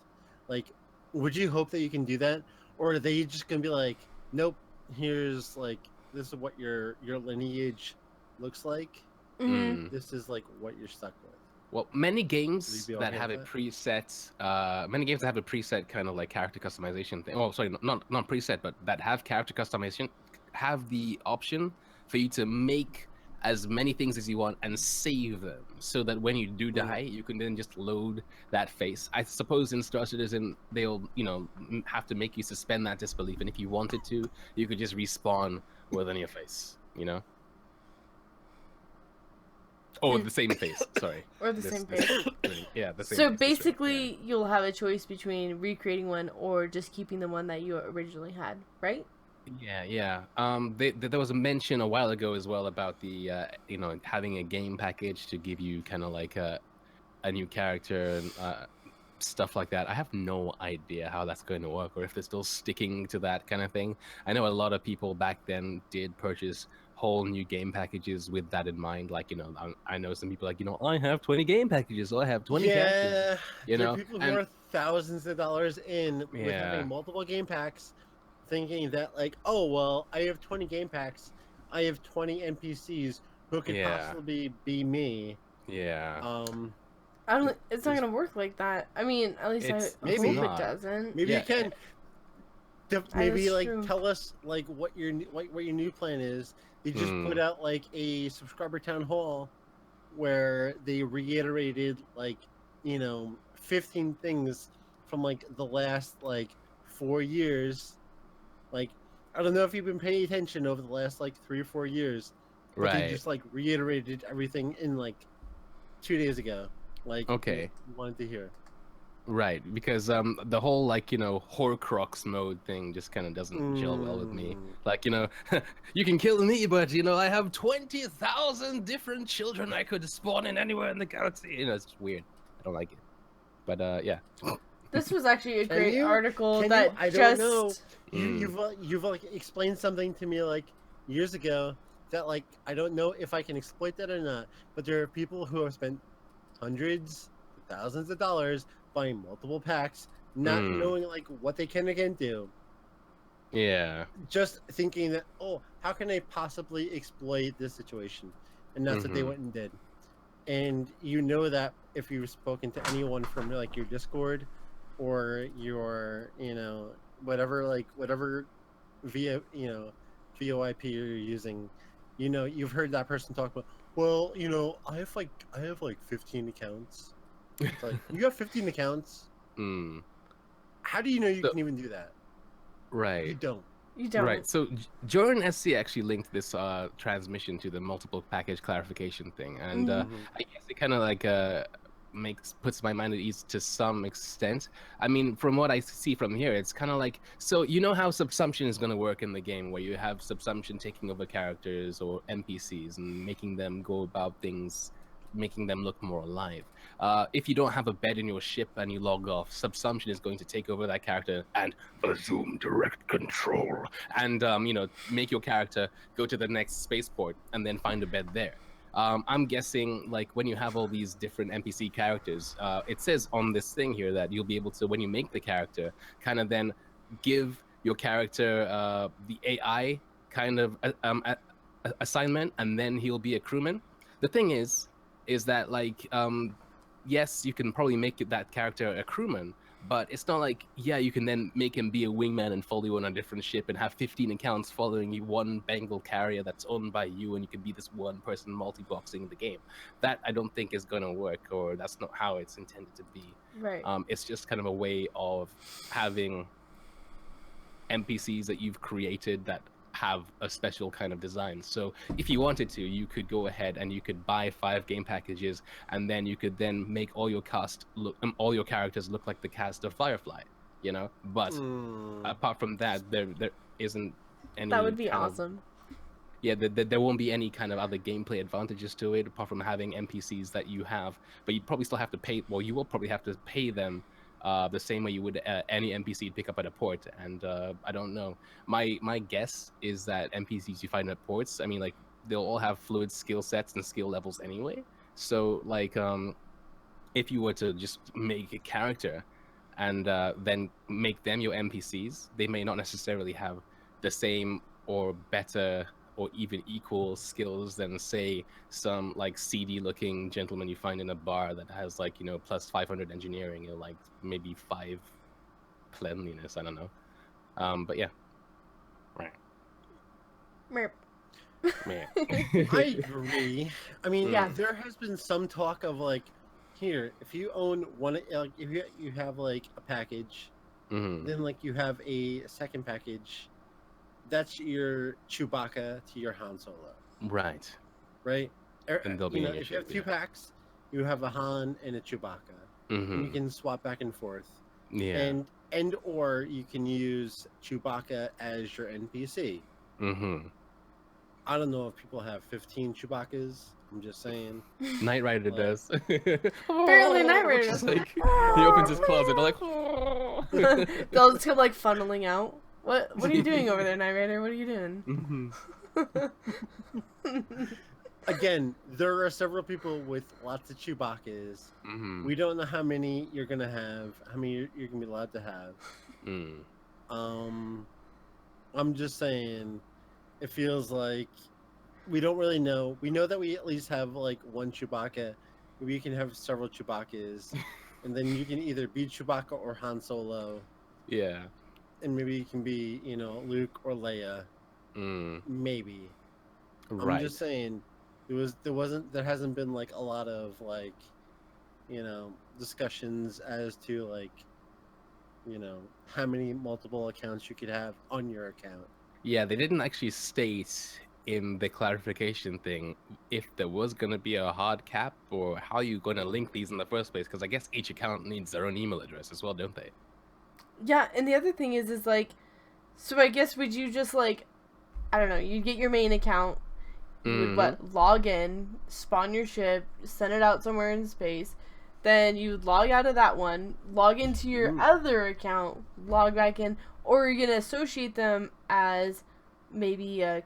Like, would you hope that you can do that? Or are they just gonna be like, nope, here's like, this is what your lineage looks like. This is like what you're stuck with. Well, many games that okay have a with preset, kind of like character customization thing. Oh, sorry, not preset, but that have character customization, have the option for you to make as many things as you want and save them, so that when you do die, you can then just load that face. I suppose in Star Citizen they'll have to make you suspend that disbelief, and if you wanted to, you could just respawn within your face. Oh, the same face. Sorry. Or the same face. Yeah, the same So face. basically, you'll have a choice between recreating one or just keeping the one that you originally had, right? Yeah. There was a mention a while ago as well about the having a game package to give you kind of like a new character and stuff like that. I have no idea how that's going to work or if they're still sticking to that kind of thing. I know a lot of people back then did purchase whole new game packages with that in mind. Like, I know some people like, I have 20 game packages, so I have 20 characters, Yeah, there are people who and are thousands of dollars in with yeah, having multiple game packs, thinking that like, oh well, I have 20 game packs, I have 20 NPCs who could yeah, possibly be me. yeah. I don't. It's not It's- gonna work like that. I mean, at least I It's Maybe. hope it not. doesn't. Maybe Yeah, you can That maybe is like true. tell us like what your new plan is. They just put out like a subscriber town hall where they reiterated like 15 things from like the last like 4 years. Like, I don't know if you've been paying attention over the last like 3 or 4 years, but they right. just like reiterated everything in like 2 days ago. Like, Okay. you wanted to hear. Right, because the whole like Horcrux mode thing just kind of doesn't gel well with me. Like you can kill me, but I have 20,000 different children I could spawn in anywhere in the galaxy. It's just weird. I don't like it. But yeah. This was actually a Can great you- article can that you? I just. don't know. Mm. You've like explained something to me like years ago that like I don't know if I can exploit that or not. But there are people who have spent hundreds, thousands of dollars buying multiple packs, not knowing like what they can and can't do. Yeah. Just thinking that, oh, how can I possibly exploit this situation? And that's what they went and did. And that if you've spoken to anyone from like your Discord or your whatever via VoIP you're using, you've heard that person talk about, well, I have like 15 accounts. It's like, you have 15 accounts? Mm. How do you know you So- can even do that? You Right. don't. You don't. Right. So Jordan SC actually linked this transmission to the multiple package clarification thing, and Mhm. I guess it kind of like puts my mind at ease to some extent. I mean, from what I see from here, it's kind of like, so how subsumption is going to work in the game, where you have subsumption taking over characters or NPCs and making them go about things, making them look more alive. If you don't have a bed in your ship and you log off, subsumption is going to take over that character and assume direct control, and make your character go to the next spaceport and then find a bed there. I'm guessing, like, when you have all these different NPC characters, it says on this thing here that you'll be able to, when you make the character, kind of then give your character the AI kind of assignment, and then he'll be a crewman. The thing is that, like, yes, you can probably make that character a crewman, but it's not like, yeah, you can then make him be a wingman and follow you on a different ship and have 15 accounts following you, one Bengal carrier that's owned by you, and you can be this one person multi-boxing the game. That I don't think is going to work, or that's not how it's intended to be. Right. It's just kind of a way of having NPCs that you've created that have a special kind of design. So if you wanted to, you could go ahead and you could buy 5 game packages, and then you could then make all your all your characters look like the cast of Firefly, But apart from that, there isn't any. That would be kind of- awesome. there won't be any kind of other gameplay advantages to it apart from having NPCs that you have, but you probably still have to pay. Well, you will probably have to pay them the same way you would any NPC you'd pick up at a port. And I don't know. My guess is that NPCs you find at ports, I mean, like, they'll all have fluid skill sets and skill levels anyway. So, like, if you were to just make a character and then make them your NPCs, they may not necessarily have the same or better or even equal skills than, say, some like seedy looking gentleman you find in a bar that has, like, plus 500 engineering and like maybe 5 cleanliness. I don't know. But yeah. Right. Merp. Man. I agree. I mean, Yeah. there has been some talk of like, here, if you own one, like, if you have like a package, then like you have a second package, that's your Chewbacca to your Han Solo, Right. right? then they'll be You know, in your if you have ship. two packs, you have a Han and a Chewbacca, and you can swap back and forth. Yeah. And or you can use Chewbacca as your NPC. Mm-hmm. I don't know if people have 15 Chewbaccas. I'm just saying. Knight Rider Like, does. Apparently Knight Rider Just does. like he opens his closet, they're like. They'll just come like funneling out. What are you doing over there, Knight Rider? What are you doing? again, there are several people with lots of Chewbaccas. We don't know how many you're gonna have, how many you're gonna be allowed to have. I'm just saying, it feels like we don't really know. We know that we at least have like one Chewbacca. Maybe you can have several Chewbaccas, and then you can either be Chewbacca or Han Solo. Yeah. And maybe you can be, you know, Luke or Leia. Maybe. Right. I'm just saying, there hasn't been like a lot of like, you know, discussions as to like, you know, how many multiple accounts you could have on your account. Yeah, they didn't actually state in the clarification thing if there was going to be a hard cap or how you're going to link these in the first place, because I guess each account needs their own email address as well, don't they? Yeah, and the other thing is like, so I guess would you just like, I don't know, you'd get your main account, you would log in, spawn your ship, send it out somewhere in space, then you would log out of that one, log into your other account, log back in, or you're gonna associate them as maybe a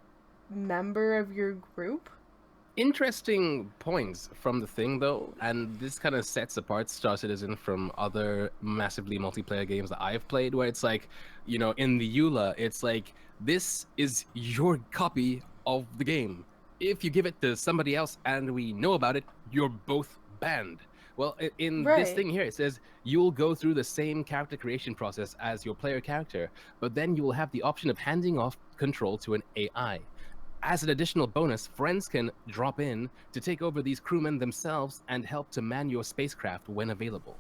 member of your group. Interesting points from the thing, though, and this kind of sets apart Star Citizen from other massively multiplayer games that I've played, where it's like, you know, in the EULA, it's like, this is your copy of the game. If you give it to somebody else and we know about it, you're both banned. Well, in this thing here, it says you'll go through the same character creation process as your player character, but then you will have the option of handing off control to an AI. As an additional bonus, friends can drop in to take over these crewmen themselves and help to man your spacecraft when available.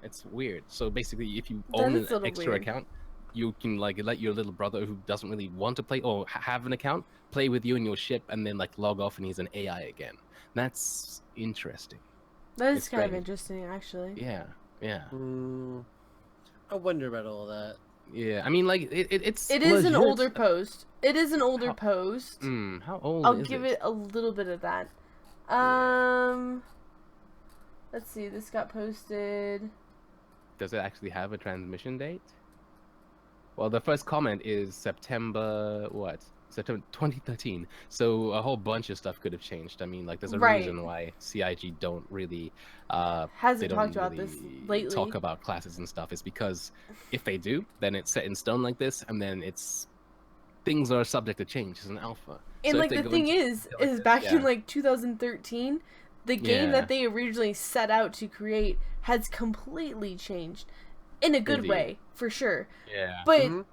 It's weird. So basically, if you own an extra account, you can like let your little brother who doesn't really want to play or have an account play with you in your ship and then like log off and he's an AI again. That's interesting. That is kind of interesting, actually. Yeah, yeah. I wonder about all that. Yeah, I mean, like it's. It is an older post. It is an older post. How old? I'll give it a little bit of that. Let's see. This got posted. Does it actually have a transmission date? Well, the first comment is September 2013. So a whole bunch of stuff could have changed. I mean, like there's a reason why CIG don't really hasn't talked about this lately. Talk about classes and stuff. It's because if they do, then it's set in stone like this, and then things are subject to change. It's an alpha. And so like the thing is back in like 2013, the game that they originally set out to create has completely changed. In a good way, for sure. Yeah. But,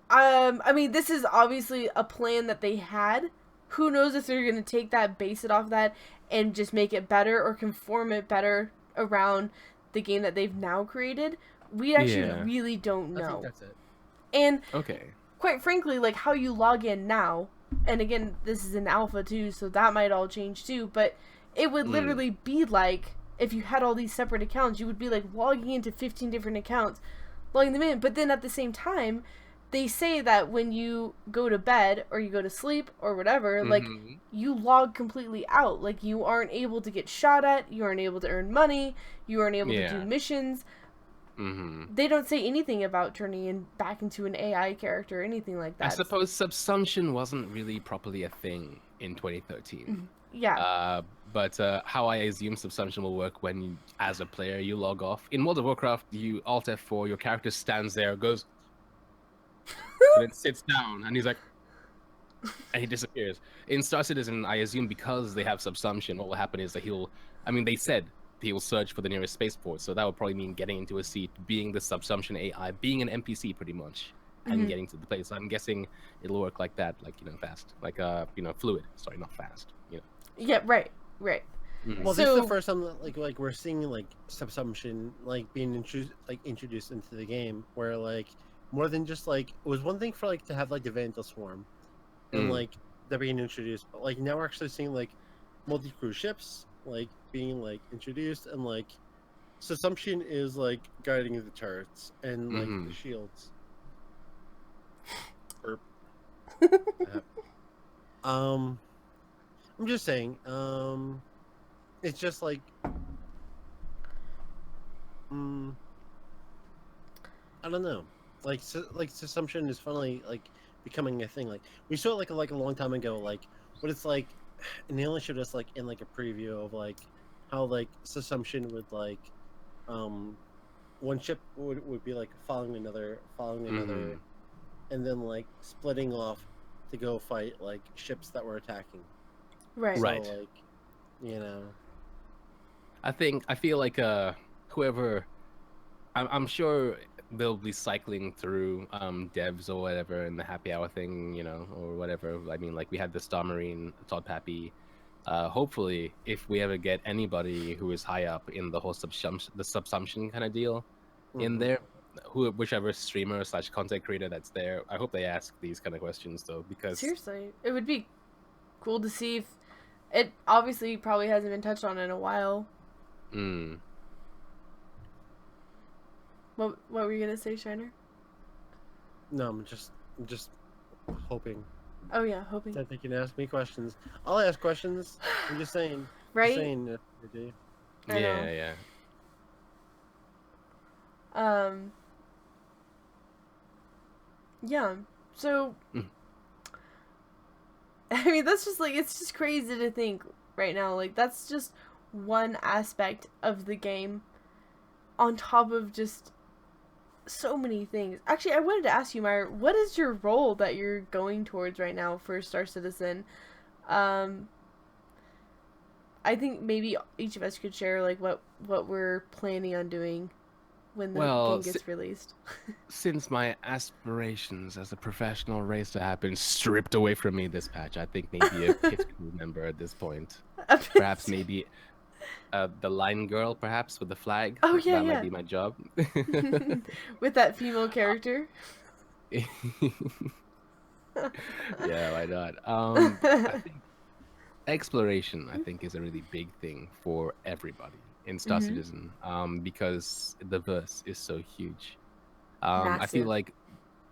I mean, this is obviously a plan that they had. Who knows if they're going to take that, base it off that, and just make it better or conform it better around the game that they've now created. We actually really don't know. I think that's it. And, okay, quite frankly, like, how you log in now, and again, this is an alpha too, so that might all change too, but it would literally be like, if you had all these separate accounts, you would be like logging into 15 different accounts, logging them in. But then at the same time, they say that when you go to bed or you go to sleep or whatever, like you log completely out. Like you aren't able to get shot at, you aren't able to earn money, you aren't able to do missions. They don't say anything about turning in back into an AI character or anything like that. I suppose subsumption wasn't really properly a thing in 2013. Yeah. But how I assume subsumption will work when, you, as a player, you log off. In World of Warcraft, you Alt F4, your character stands there, goes, and then sits down, and he's like, and he disappears. In Star Citizen, I assume because they have subsumption, what will happen is that they said he will search for the nearest spaceport, so that would probably mean getting into a seat, being the subsumption AI, being an NPC pretty much, and getting to the place. So I'm guessing it'll work like that, like, fast. Like, fluid. Sorry, not fast, Yeah, right. Well, this is the first time that, like we're seeing like subsumption like being introduced into the game, where like more than just like it was one thing for like to have like the Vandal Swarm and like they're being introduced, but like now we're actually seeing like multi-cruise ships like being like introduced, and like Assumption is like guiding the turrets and like the shields. Burp. I'm just saying. It's just like, I don't know. Like, Assumption is finally like becoming a thing. Like we saw it like a long time ago. Like, but it's like, and they only showed us like in like a preview of like how like Assumption would like, one ship would be like following another, and then like splitting off to go fight like ships that were attacking. Right. So, Right. like, you know. I feel like whoever, I'm sure they'll be cycling through devs or whatever in the happy hour thing, you know, or whatever. I mean, like we had the Star Marine Todd Pappy. Hopefully, if we ever get anybody who is high up in the whole subsumption kind of deal in there, whichever streamer / content creator that's there, I hope they ask these kind of questions though, because Seriously, it would be cool to see if it obviously probably hasn't been touched on in a while. What were you gonna say, Shiner? No, I'm just hoping Oh yeah, hoping. that they can ask me questions. I'll ask questions. I'm just saying. Right? Just saying, dude. I know. yeah. Yeah. So I mean, that's just like, it's just crazy to think right now. Like, that's just one aspect of the game on top of just so many things. Actually, I wanted to ask you, Meyer, what is your role that you're going towards right now for Star Citizen? I think maybe each of us could share like what we're planning on doing when the game gets released. Since my aspirations as a professional racer have been stripped away from me this patch, I think maybe a pit crew member at this point. Perhaps maybe the line girl, perhaps, with the flag. Oh, yeah, that yeah. might be my job. With that female character. Yeah, why not? I think exploration, I think, is a really big thing for everybody in Star Citizen, because the verse is so huge. I feel like,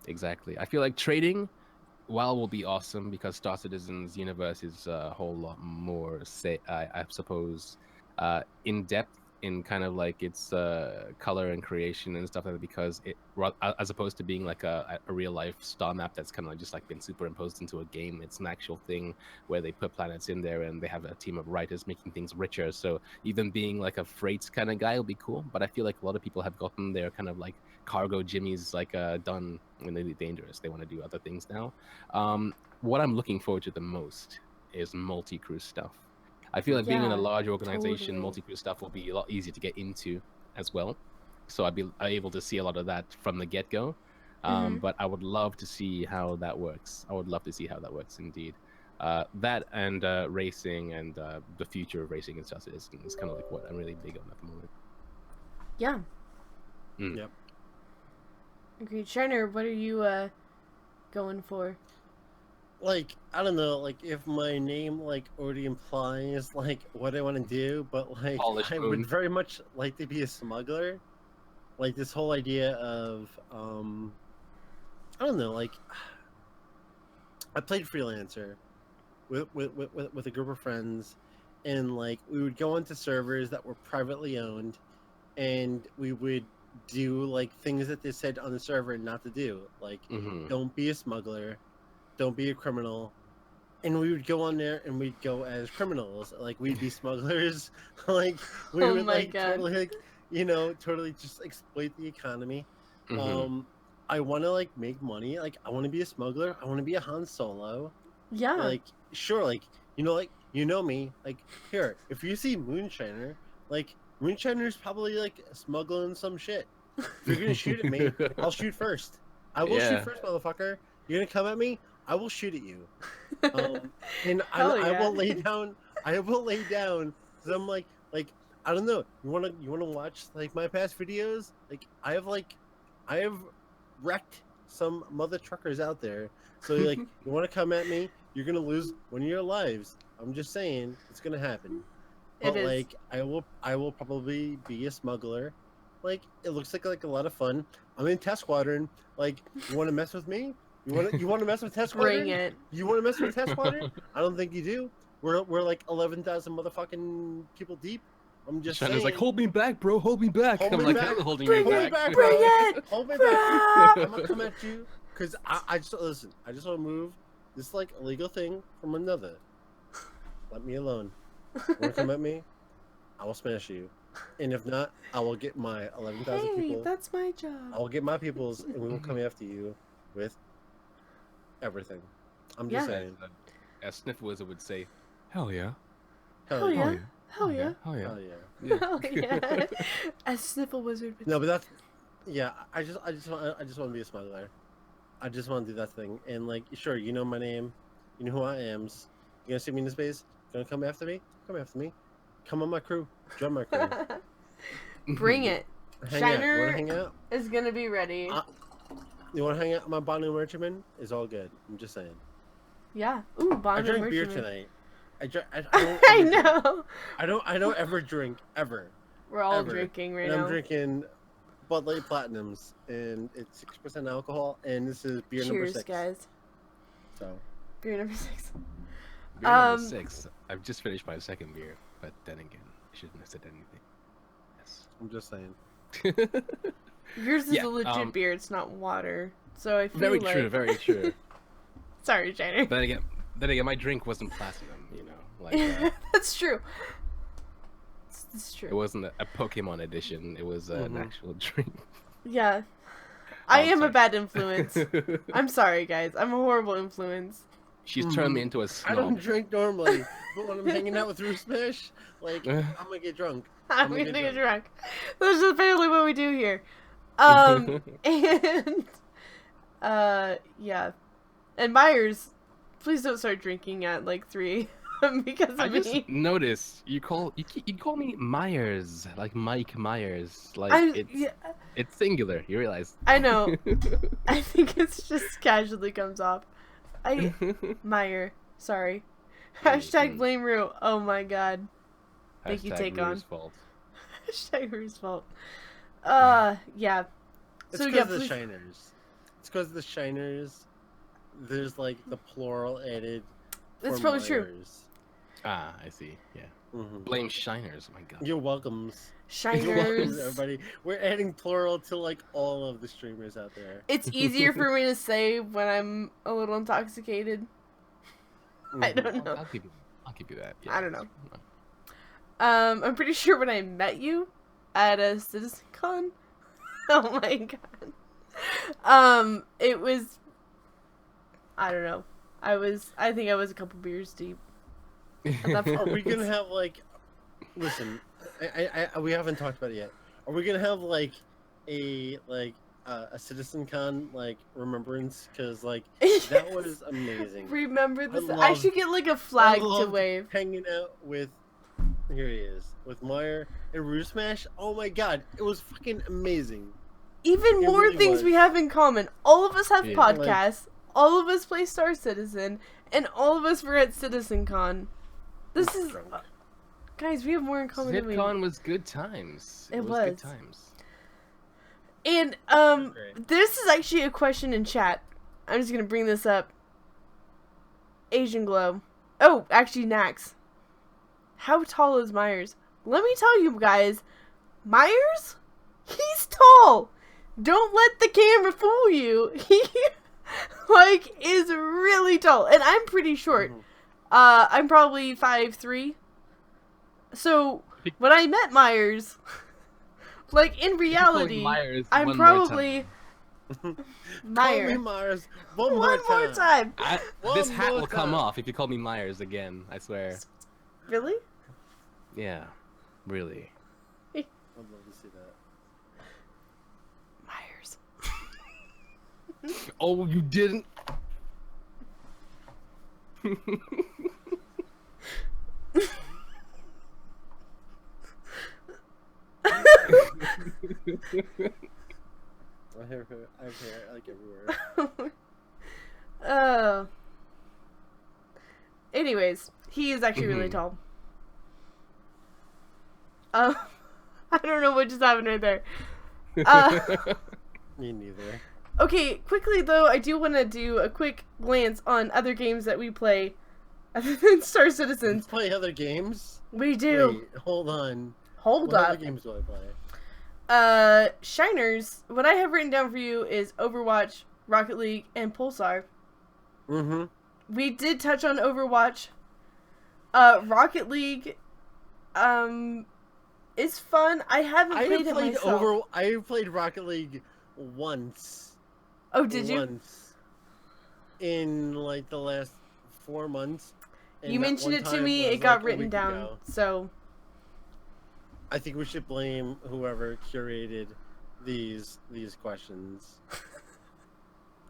exactly. I feel like trading, while will be awesome because Star Citizen's universe is a whole lot more, I suppose, in depth in kind of like its color and creation and stuff like that, because it, as opposed to being like a real life star map that's kind of like just like been superimposed into a game, it's an actual thing where they put planets in there and they have a team of writers making things richer. So even being like a freight kind of guy will be cool, but I feel like a lot of people have gotten their kind of like cargo jimmies like done when they're dangerous. They want to do other things now. What I'm looking forward to the most is multi-crew stuff. I feel like being in a large organization, multi-crew stuff will be a lot easier to get into as well. So I'd be able to see a lot of that from the get-go. But I would love to see how that works. I would love to see how that works indeed. That and racing and the future of racing in Star Citizen is kind of like what I'm really big on at the moment. Yeah. Yep. Agreed. Shiner, what are you going for? Like, I don't know, like if my name like already implies like what I want to do, but like Polished I moon. would very much like to be a smuggler. Like this whole idea of I don't know, like I played freelancer with a group of friends, and like we would go onto servers that were privately owned, and we would do like things that they said on the server not to do, like don't be a smuggler, don't be a criminal. And we would go on there and we'd go as criminals, like we'd be smugglers. Like we would like totally like, you know, totally just exploit the economy. I want to like make money, like I want to be a smuggler, I want to be a Han Solo. Yeah, like sure, like you know me, like here, if you see Moonshiner, like Moonshiner's probably like smuggling some shit. If you're gonna shoot at me, I'll shoot first. I will shoot first, motherfucker. You're gonna come at me, I will shoot at you. And I will lay down. I will lay down. So I'm like I don't know. You wanna watch like my past videos? Like I have wrecked some mother truckers out there. So like you wanna come at me? You're gonna lose one of your lives. I'm just saying it's gonna happen. It But is. like, I will probably be a smuggler. Like, it looks like a lot of fun. I'm in Test Squadron. Like, you want to mess with me? You want to mess with Test Squadron? Bring it. You want to mess with Test Squadron? I don't think you do. We're like 11,000 motherfucking people deep. I'm just Shannon's saying. like, hold me back, bro, hold me back. Hold I'm me like, back. "I'm holding Bring you it, back. bring bro. it. Hold me Ah! back. I'm gonna come at you because I just listen. I just want to move this like illegal thing from another. Let me alone. You want to come at me? I will smash you. And if not, I will get my 11,000 Hey, people. that's my I job. will get my peoples, and we will come after you with everything. I'm just Yeah. saying. As Sniff Wizard would say, hell yeah. Hell yeah. yeah. Hell yeah. Hell yeah. Hell yeah. Hell yeah. A Sniffle Wizard. Would No, but that's yeah. I just want to be a smuggler. I just want to do that thing. And like, sure, you know my name, you know who I am. You gonna see me in the space? Gonna come after me? Come after me. Come on my crew. Join my crew. Bring it. Hang out. You Shiner wanna hang out? is gonna be ready. You wanna hang out? My bonding regimen is all good. I'm just saying. Yeah. Ooh, I Bond drank beer Merchantman. tonight. I don't I ever drink. know. I don't ever drink ever. We're all Ever. drinking right And now. I'm drinking Bud Light Platinums, and it's 6% alcohol, and this is beer number Cheers, 6. guys. So Beer number 6. Beer number 6. I've just finished my second beer, but then again, I shouldn't have said anything. I'm just saying. Yes. Yours is Yeah, a legit beer. It's not water. So I feel Very like... true, very true. Sorry, Shiner. Then again, my drink wasn't platinum, you know. Like That's true. It's true. it wasn't a Pokemon edition. It was an actual drink. Yeah. I am sorry. a bad influence. I'm sorry, guys. I'm a horrible influence. She's turned me into a I snob. don't drink normally, but when I'm hanging out with Root Smash, like, I'm gonna get drunk. I'm gonna get drunk. That's just apparently what we do here. And yeah. And Myers, please don't start drinking at like 3 because I of just me. noticed you call me Myers, like Mike Myers, like it's singular. You realize? I know. I think it's just casually comes off. Meyer, sorry. Hashtag blame Rue. Oh my god. Thank you, take on. Fault. Hashtag Rue's fault. Yeah. It's because of the Shiners. It's because of the Shiners. There's like the plural added. That's probably true. Ah, I see. Yeah. Mm-hmm. Blame Shiners. Oh my god. You're welcomes. Shiners. You're welcomes, everybody. We're adding plural to like all of the streamers out there. It's easier for me to say when I'm a little intoxicated. I don't know. I'll give you that. Yeah. I don't know. I'm pretty sure when I met you at a CitizenCon. Oh my god. It was. I don't know. I think I was a couple beers deep. Are we gonna have like? Listen, we haven't talked about it yet. Are we gonna have like a CitizenCon like remembrance? Because like that was amazing. Remember this? I should get like a flag to wave. Hanging out with. Here he is with Meyer and Root Smash. Oh my god, it was fucking amazing. Even more really things was. we have in common. All of us have Yeah. podcasts. All of us play Star Citizen, and all of us were at CitizenCon. This is, guys, we have more in common than we. CitizenCon was good times. It was was. good times. And this is actually a question in chat. I'm just gonna bring this up. Asian Glow. Oh, actually, Nax. How tall is Myers? Let me tell you guys, Myers, he's tall. Don't let the camera fool you. He like is really tall, and I'm pretty short. I'm probably 5'3". So when I met Myers, like in reality, Myers I'm one probably Call me Myers. Myers One more time. This One hat more will come time. off if you call me Myers again. I swear. Really? Yeah, really. I'd love to see that. Myers. Oh, you didn't. I have hair like everywhere. Anyways, He is actually really Mhm. tall. I don't know what just happened right there. Me neither. Okay, quickly though, I do want to do a quick glance on other games that we play other than Star You Citizens. play other games? We do. Wait, hold on. Hold What other up. games do I play? Shiners, what I have written down for you is Overwatch, Rocket League, and Pulsar. Mm-hmm. We did touch on Overwatch. Rocket League, is fun. I haven't played it myself. I played Rocket League once. Oh, did you? Once. In like the last 4 months. And You that mentioned one it to time me. was, It got like, a written week down. ago. So I think we should blame whoever curated these questions.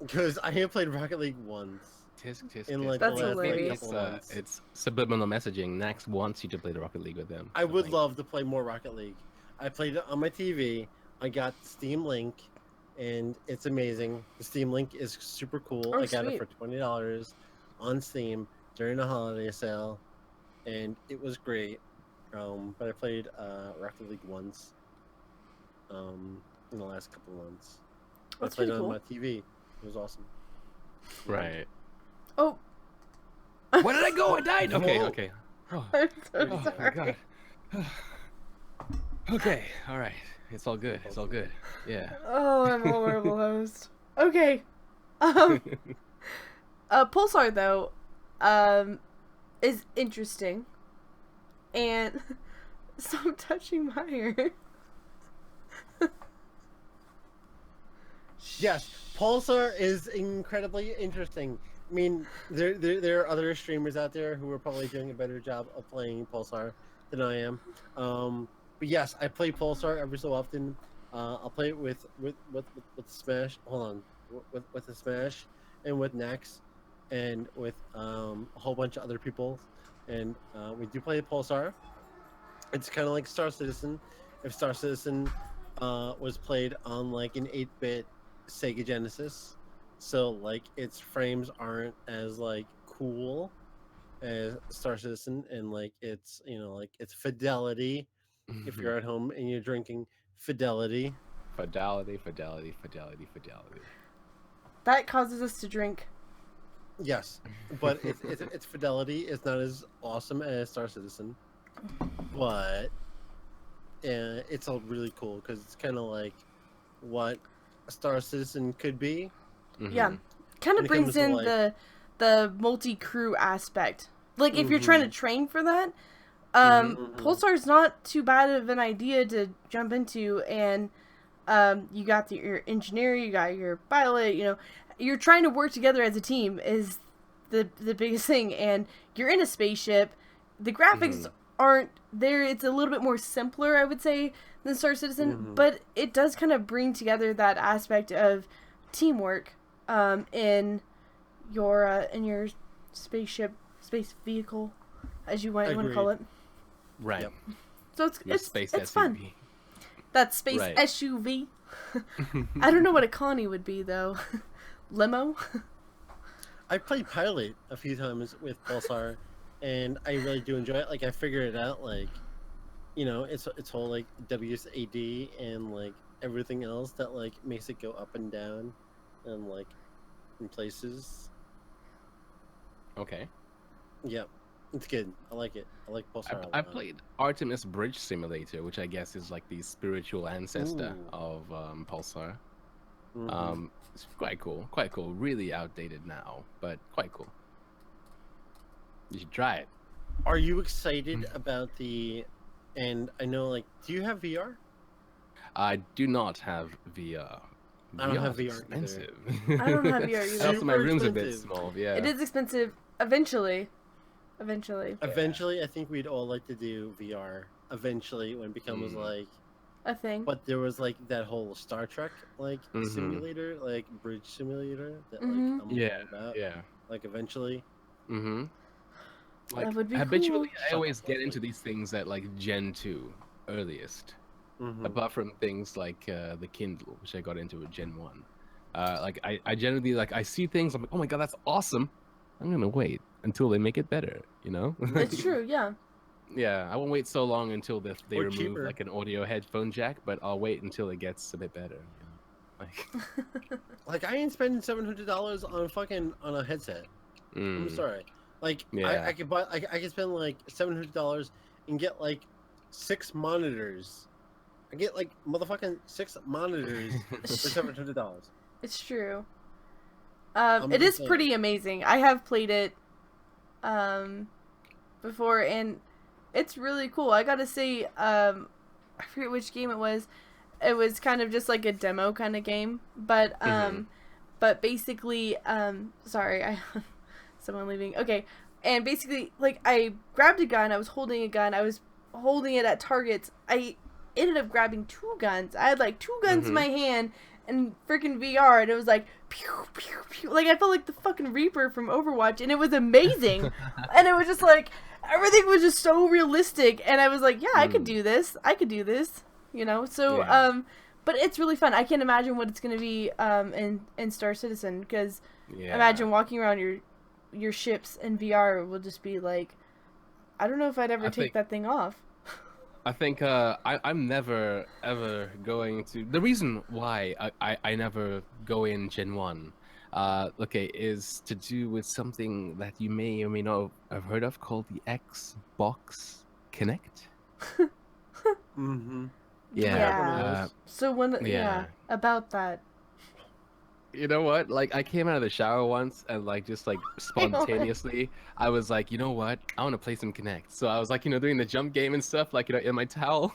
Because I have played Rocket League once. In like That's the last hilarious. couple months. It's subliminal messaging. Nax wants you to play the Rocket League with them. I would love to play more Rocket League. I played it on my TV. I got Steam Link, and it's amazing. The Steam Link is super cool. Oh, I got sweet. it for $20 on Steam during the holiday sale, and it was great. But I played Rocket League once in the last couple months. That's I played pretty it on cool. my TV. It was awesome. Right. Oh. Where did I go? I died. Okay. Whoa. Okay. Oh, I'm so Oh my my sorry. god. Okay. All right. It's all good. It's all good. Yeah. Oh, I'm a horrible host. Okay. Pulsar though, is interesting, and stop touching my hair. Yes, Pulsar is incredibly interesting. I mean, there are other streamers out there who are probably doing a better job of playing Pulsar than I am. But yes, I play Pulsar every so often. I'll play it with Smash. Hold on, with the Smash and with Nax, and with a whole bunch of other people. And we do play Pulsar. It's kind of like Star Citizen. If Star Citizen was played on like an 8-bit Sega Genesis, so like its frames aren't as like cool as Star Citizen, and like it's like its fidelity. If you're at home and you're drinking fidelity, Fidelity. That causes us to drink. yes, but its fidelity is not as awesome as Star Citizen, but it's all really cool because it's kind of like what Star Citizen could be. Yeah, kind When of it comes brings to, in like- the multi-crew aspect. Like if you're trying to train for that, Mhm. Pulsar's not too bad of an idea to jump into, and you got your engineer, you got your pilot. You know, you're trying to work together as a team is the biggest thing, and you're in a spaceship. The graphics aren't there. It's a little bit more simpler, I would say, than Star Citizen, but it does kind of bring together that aspect of teamwork in your spaceship, space vehicle, as you might want to call it. Right. Yep. So it's fun. SUV. That space Right. SUV. I don't know what a Connie would be though. Limo. I played Pilot a few times with Pulsar, and I really do enjoy it. Like I figured it out, like its whole like WSAD and like everything else that like makes it go up and down, and like in places. Okay. Yeah, it's good. I like it. I like Pulsar. a I lot. played Artemis Bridge Simulator, which I guess is like the spiritual ancestor Ooh. of Pulsar. Mhm. It's quite cool. Quite cool. Really outdated now, but quite cool. You should try it. Are you excited about the? And I know, like, do you have VR? I do not have VR. I don't have is VR either. expensive. I don't have VR either. Also, my Super room's a bit expensive. small. Yeah. It is expensive. Eventually. Eventually, I think we'd all like to do VR. Eventually, when it becomes like. A thing. But there was like that whole Star Trek like simulator, like bridge simulator that like I'm all about. Yeah. Like eventually. Mm-hmm. That Like would be habitually, cool. I always get into these things at like Gen 2 earliest. Apart from things like the Kindle, which I got into at Gen 1. Like I generally like I see things, I'm like, oh my god, that's awesome. I'm gonna wait until they make it better. It's true, yeah. Yeah, I won't wait so long until they Or remove cheaper. like an audio headphone jack, but I'll wait until it gets a bit better. Like, Like I ain't spending $700 on a headset. I'm mm, sorry. Like yeah. I could buy I could spend like $700 and get like 6 monitors. I get like motherfucking 6 monitors for $700. It's true. I'm It just is saying. pretty amazing. I have played it before, and it's really cool. I gotta say, I forget which game it was. It was kind of just like a demo kind of game, but but basically, sorry, I someone leaving. Okay, and basically, like I grabbed a gun. I was holding a gun. I was holding it at targets. I ended up grabbing 2 guns. I had like 2 guns in my hand and freaking VR, and it was like pew pew pew. Like I felt like the fucking Reaper from Overwatch, and it was amazing. And it was just like everything was just so realistic, and I was like, yeah, I could do this. I could do this. So Yeah. but it's really fun. I can't imagine what it's gonna be in Star Citizen, because Yeah. imagine walking around your ships in VR will just be like, I don't know if I'd ever I take think- that thing off. I think I'm never ever going to. The reason why I never go in Gen 1, okay, is to do with something that you may or may not have heard of called the Xbox Connect. Mm-hmm. Yeah. So when yeah. about that. You know what? Like I came out of the shower once and like just like spontaneously, I was like, you know what? I want to play some Connect. So I was like, doing the jump game and stuff, like in my towel.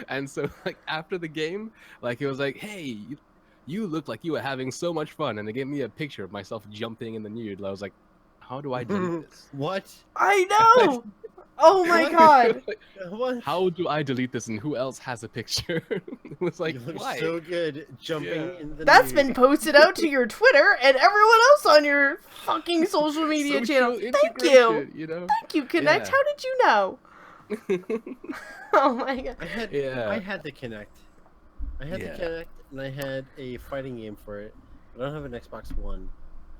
And so like after the game, like it was like, hey, you look like you were having so much fun, and they gave me a picture of myself jumping in the nude. I was like, how do I delete this? What? I know. Oh my What? god. What? How do I delete this, and who else has a picture? It was like, You look why? so good jumping Yeah. in the That's nude. been posted out to your Twitter and everyone else on your fucking social media channels. Social Thank you. integration, Thank you, Connect. Yeah. How did you know? Oh my god. Yeah. I had the Kinect. I had Yeah. the Kinect, and I had a fighting game for it. I don't have an Xbox One.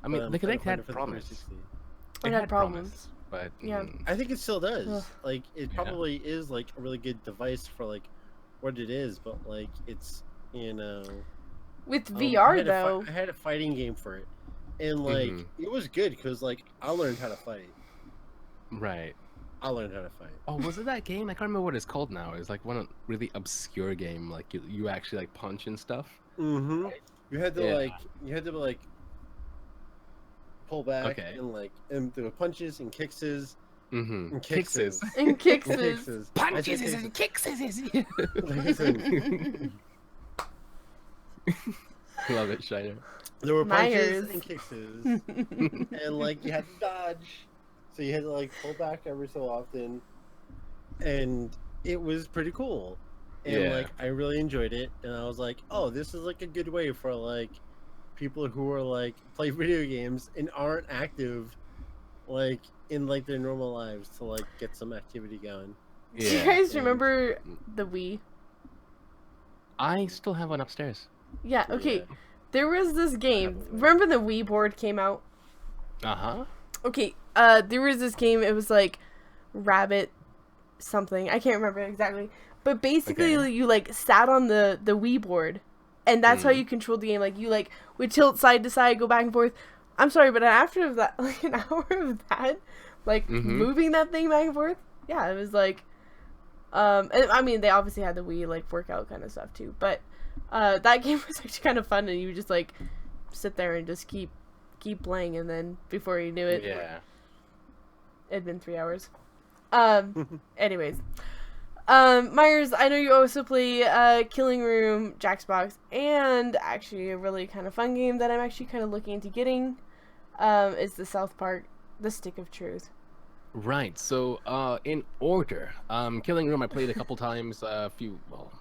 I mean, but I'm the trying to Kinect find had it for the promise. 360. It had problems. But Yeah. I think it still does. Ugh. Like, it Yeah. probably is like a really good device for like what it is, but like it's With I VR had though. I had a fighting game for it, and like it was good because like I learned how to fight. right. I learned how to fight. Oh, was it that game? I can't remember what it's called now. It's like one really obscure game. Like you actually like punch and stuff. Mm-hmm. You had to Yeah. like pull back Okay. and there were punches and kickses Mm-hmm. and kickses. And kicks And is. kickses. Punches I said and kicks. Love it, Shiner. There were Myers. punches and kickses, and like you had to dodge, so you had to like pull back every so often, and it was pretty cool. And Yeah. like I really enjoyed it, and I was like, oh, this is like a good way for like people who are like play video games and aren't active, like in like their normal lives, to like get some activity going. Do you Yeah. guys and- remember the Wii? I still have one upstairs. Yeah, okay. Yeah. There was this game. Probably. Remember the Wii board came out? Uh-huh. Okay, there was this game, it was like Rabbit something. I can't remember exactly. But basically Okay. you like sat on the Wii board, and that's how you controlled the game. Like you like would tilt side to side, go back and forth. I'm sorry, but after that like an hour of that, like moving that thing back and forth, yeah, it was like and, I mean they obviously had the Wii like workout kind of stuff too, but that game was actually kind of fun, and you would just like sit there and just keep playing, and then before you knew it, Yeah. it'd been 3 hours. Anyways, Myers, I know you also play Killing Room, Jackbox, and actually a really kind of fun game that I'm actually kind of looking into getting is the South Park, The Stick of Truth. Right. So, in order, Killing Room I played a couple times.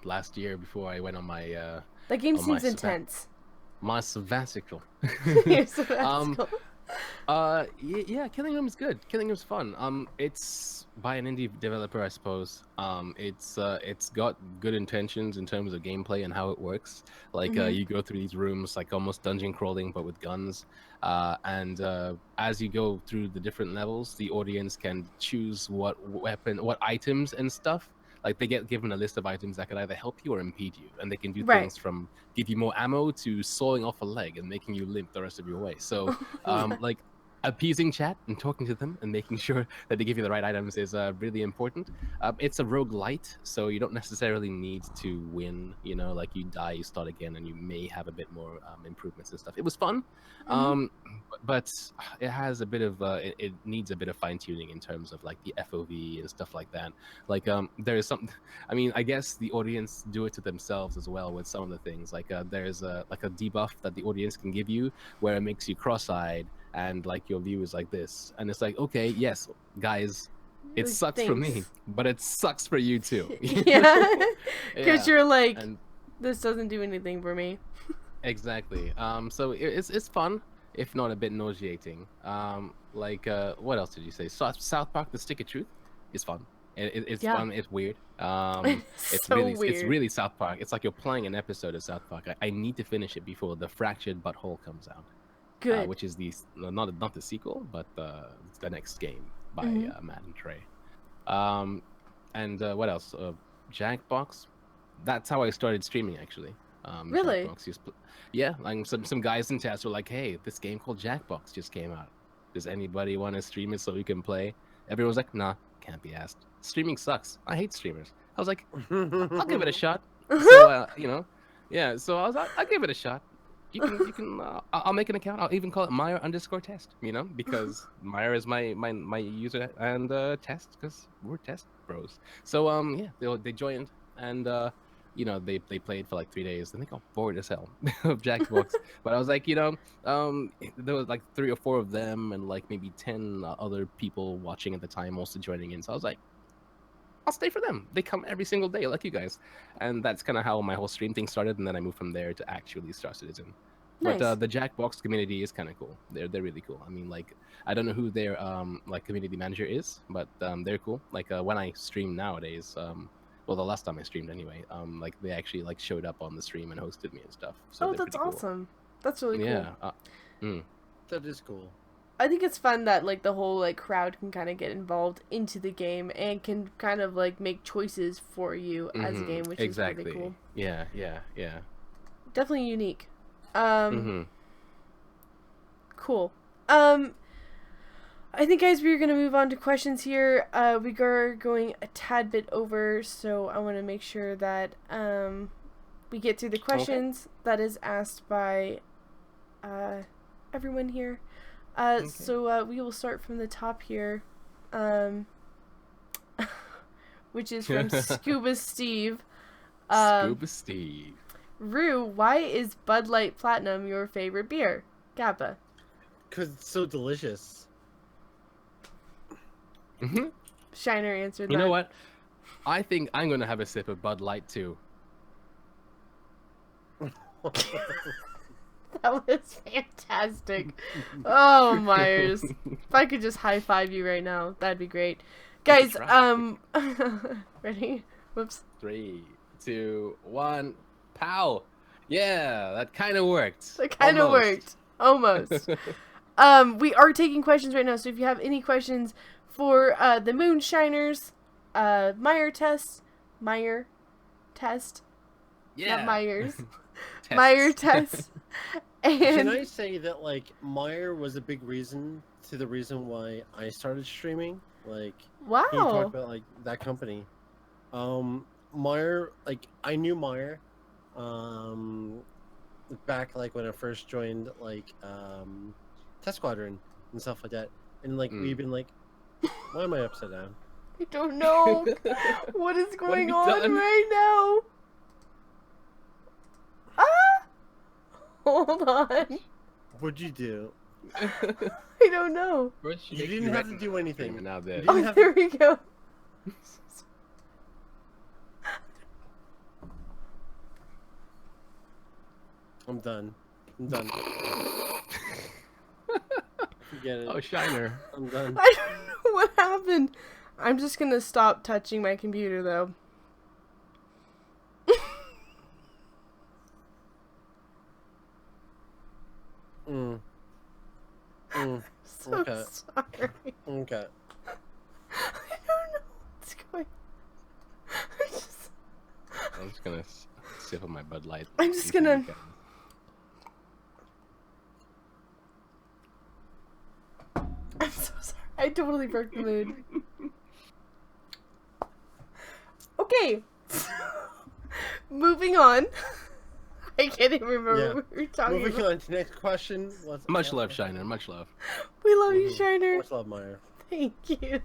Last year before I went on my That game Oh, seems my intense. my sabbatical. Your sabbatical. Yeah, Killing Room is good. Killing Room's fun. It's by an indie developer, I suppose. It's got good intentions in terms of gameplay and how it works. Like, Mhm. you go through these rooms, like almost dungeon crawling, but with guns. And as you go through the different levels, the audience can choose what weapon, what items and stuff. Like, they get given a list of items that could either help you or impede you, and they can do Right. things from give you more ammo to sawing off a leg and making you limp the rest of your way. So, like appeasing chat and talking to them and making sure that they give you the right items is really important. It's a roguelite, so you don't necessarily need to win. You know, like you die, you start again, and you may have a bit more improvements and stuff. It was fun, Mhm. but it has a bit of it needs a bit of fine tuning in terms of like the FOV and stuff like that. Like there is some, I mean, I guess the audience do it to themselves as well with some of the things. Like there's a like a debuff that the audience can give you where it makes you cross-eyed and like your view is like this, and it's like, okay, yes, guys, it Like, sucks for me, thanks. but it sucks for you too. You Yeah. know? Because Yeah, you're like, and this doesn't do anything for me. exactly. So it's fun, if not a bit nauseating. Like what else did you say? South Park: The Stick of Truth is fun. It's Yeah. fun. It's weird. So It's weird. really South Park. It's like you're playing an episode of South Park. I need to finish it before The Fractured Butthole comes out. Good. Which is the not the sequel, but the next game by Mhm. Matt and Trey. Um, and what else? Jackbox. That's how I started streaming actually. Really? Jackbox yeah, like some guys in chat were like, "Hey, this game called Jackbox just came out. Does anybody want to stream it so we can play?" Everyone's like, "Nah, can't be asked. Streaming sucks. I hate streamers." I was like, "I'll give it a shot." So yeah. So I was like, "I'll give it a shot." You can I'll make an account. I'll even call it Meyer_test, you know, because Meyer is my user, and test because we're test bros. So yeah, they joined, and they played for like 3 days, and they got bored as hell of Jackbox. But I was like, there was like 3 or 4 of them and like maybe 10 other people watching at the time also joining in. So I was like, I'll stay for them. They come every single day, like you guys, and that's kind of how my whole stream thing started. And then I moved from there to actually Star Citizen. But Nice. the Jackbox community is kind of cool. They're really cool. I mean, like, I don't know who their like community manager is, but they're cool. Like when I stream nowadays, well, the last time I streamed anyway, like they actually like showed up on the stream and hosted me and stuff. So Oh, they're that's pretty cool. awesome. That's really cool. Yeah. Mm, That is cool. I think it's fun that like the whole like crowd can kind of get involved into the game and can kind of like make choices for you as a mm-hmm. game, which is Exactly. pretty cool. Yeah. Definitely unique. Mm-hmm. Cool. I think, guys, we're gonna move on to questions here. We are going a tad bit over, so I want to make sure that we get through the questions that is asked by everyone here. Okay. So we will start from the top here, which is from Scuba Steve. Scuba Steve. Rue, why is Bud Light Platinum your favorite beer? Kappa. Because it's so delicious. Mm-hmm. Shiner answered that. You know what? I think I'm gonna have a sip of Bud Light too. That was fantastic. Oh, Myers. If I could just high five you right now, that'd be great. Guys, try. ready? Whoops. 3, 2, 1, pow! Yeah, that kind of worked. That kind of worked. Almost. We are taking questions right now, so if you have any questions for the Moonshiners, Meyer test, Yeah. not Myers, Tests. Meyer test, Can and I say that like Meyer was a big reason to the reason why I started streaming? Like he wow, talked about like that company. Meyer, like I knew Meyer, back like when I first joined like Test Squadron and stuff like that, and like we've been like, why am I upside down? I don't know what is going you on done? right now. Ah, hold on, What'd you do? I don't know. First You make didn't the have to right do anything. stream, and now this. You didn't Oh, have there we go. I'm done. I'm done. Forget it. Oh, Shiner. I'm done. I don't know what happened. I'm just gonna stop touching my computer though. So Okay. sorry. Okay. I don't know what's going. I'm just gonna sip on my Bud Light. I'm just until gonna- you can- I'm so sorry. I totally broke the mood. Okay. Moving on. I can't even remember Yeah. what we were talking Moving about. on to next question. Much love, Shiner. Much love. We love you, Shiner. Much love, Meyer. Thank you.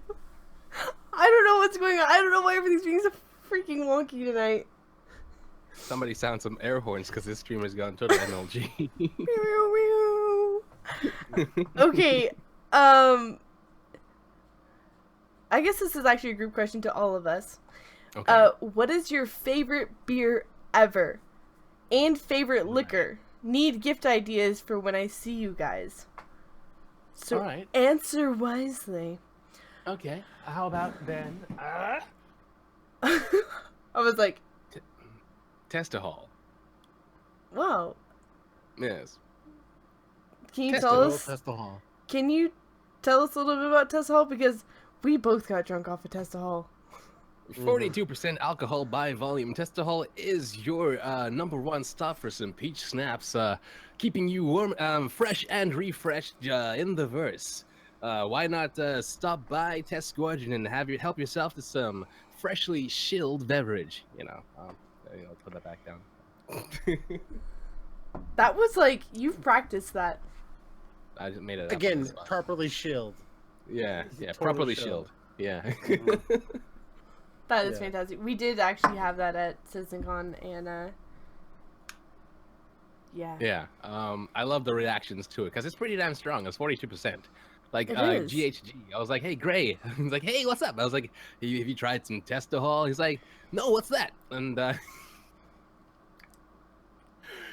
I don't know what's going on. I don't know why everything's being so freaking wonky tonight. Somebody sound some air horns because this streamer's gone total MLG. Meow, meow. Okay, I guess this is actually a group question to all of us. Okay. What is your favorite beer ever? And favorite liquor? Need gift ideas for when I see you guys. So All right. answer wisely. Okay. How about then? I was like, Testahol. wow. Yes. Can you Test tell it. us? Testahol. Can you tell us a little bit about Testahol? Because we both got drunk off of Testahol. 42% alcohol by volume. Testahol is your #1 stop for some peach snaps, keeping you warm, fresh and refreshed in the verse. Why not stop by Test Squadron and help yourself to some freshly chilled beverage? I'll put that back down. That was like, you've practiced that. I just made it up Again, on the spot. properly shielded. Yeah, Total properly chill. chilled. Yeah. That is Yeah. fantastic. We did actually have that at CitizenCon, and yeah. Yeah, I love the reactions to it because it's pretty damn strong. It's 42%. Like It is. GHG, I was like, "Hey, Gray," he's like, "Hey, what's up?" I was like, "Have you tried some Testahol?" He's like, "No, what's that?" And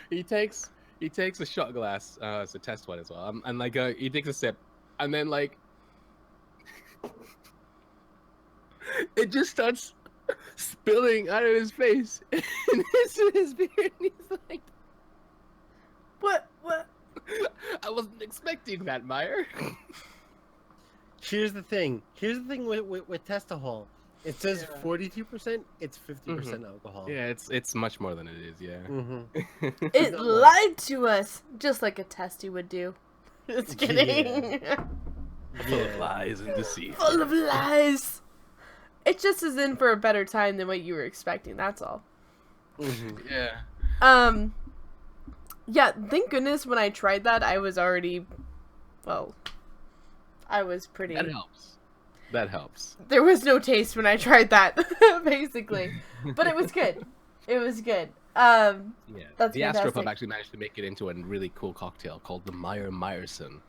he takes a shot glass. It's a test one as well. And like he takes a sip, and then like it just starts spilling out of his face into his beard. And he's like, What? I wasn't expecting that, Meyer. Here's the thing. With Testahol. It says 42%. It's 50% alcohol. Yeah, it's much more than it is. Yeah. Mm-hmm. It Not lied to us, just like a testy would do. Just kidding. Full of lies and deceit. Full of lies. It just is in for a better time than what you were expecting, that's all. Yeah. Yeah, thank goodness when I tried that, I was already, well, I was pretty... That helps. That helps. There was no taste when I tried that, basically. But it was good. It was good. Yeah. That's the fantastic. Astropub actually managed to make it into a really cool cocktail called the Meyer-Meyerson.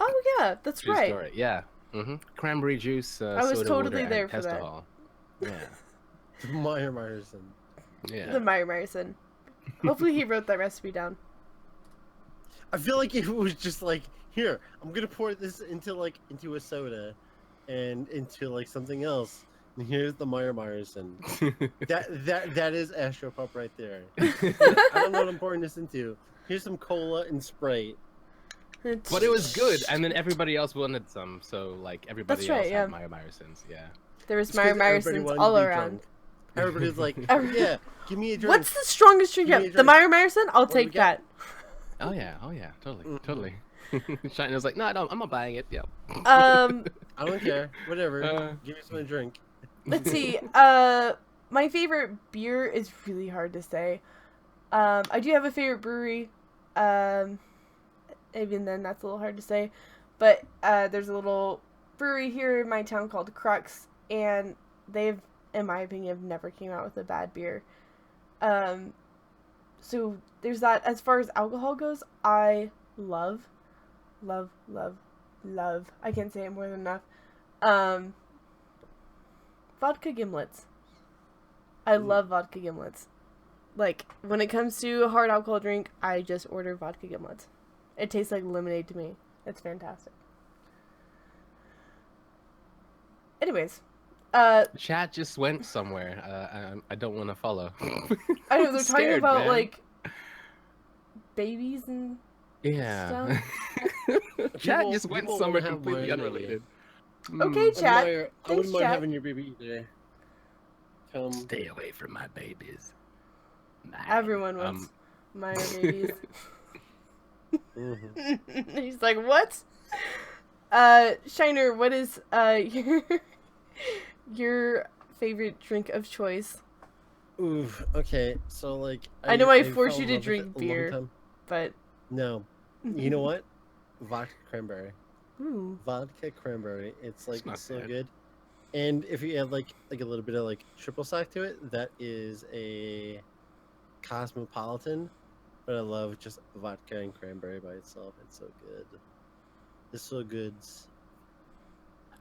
Oh, yeah, that's True right. story. Yeah. Cranberry juice, I was soda totally water, there and for that. Testahol. Yeah. Myerson. Yeah. The Meyer-Meyerson. Hopefully he wrote that recipe down. I feel like if it was just like, here, I'm gonna pour this into a soda, and into like something else. And here's the Myerson. That is Astropub right there. I don't know what I'm pouring this into. Here's some cola and Sprite. But it was good, and then everybody else wanted some, so like everybody That's right, else yeah. had Meyer-Meyersons. Yeah. There was It's 'cause everybody Meyer-Meyersons wanted all to be around. drunk. Everybody's like, Every- yeah, give me a drink. What's the strongest drink Give me yet? a The drink. Meyer-Meyerson? I'll do we take get? that. Oh yeah. Totally. Mhm. Totally. Shine was like, no, I'm not buying it. Yeah. Um, I don't care. Whatever. Give me something to drink. let's see. My favorite beer is really hard to say. I do have a favorite brewery. Even then, that's a little hard to say. But there's a little brewery here in my town called Crux, and they've, in my opinion, never came out with a bad beer. So there's that. As far as alcohol goes, I love. I can't say it more than enough. Vodka gimlets. I love vodka gimlets. Like, when it comes to a hard alcohol drink, I just order vodka gimlets. It tastes like lemonade to me. It's fantastic. Anyways, Chat just went somewhere. I don't want to follow. I know they're I'm talking scared, about man. like babies and Yeah. Chat just went People somewhere wanna have completely mine, unrelated. Okay, Mm, chat. I Thanks, wouldn't mind chat. having your baby either. Stay away from my babies. Mine. Everyone wants my babies. Mhm. He's like, what? Shiner, what is your favorite drink of choice? Oof. Okay. So like, I know I fell forced you in to love with it drink a long beer, time. but No. You know what? Vodka cranberry. ooh, Vodka cranberry. It's like not so bad. good. And if you add like a little bit of like triple sec to it, that is a cosmopolitan. But I love just vodka and cranberry by itself. It's so good. It's so good.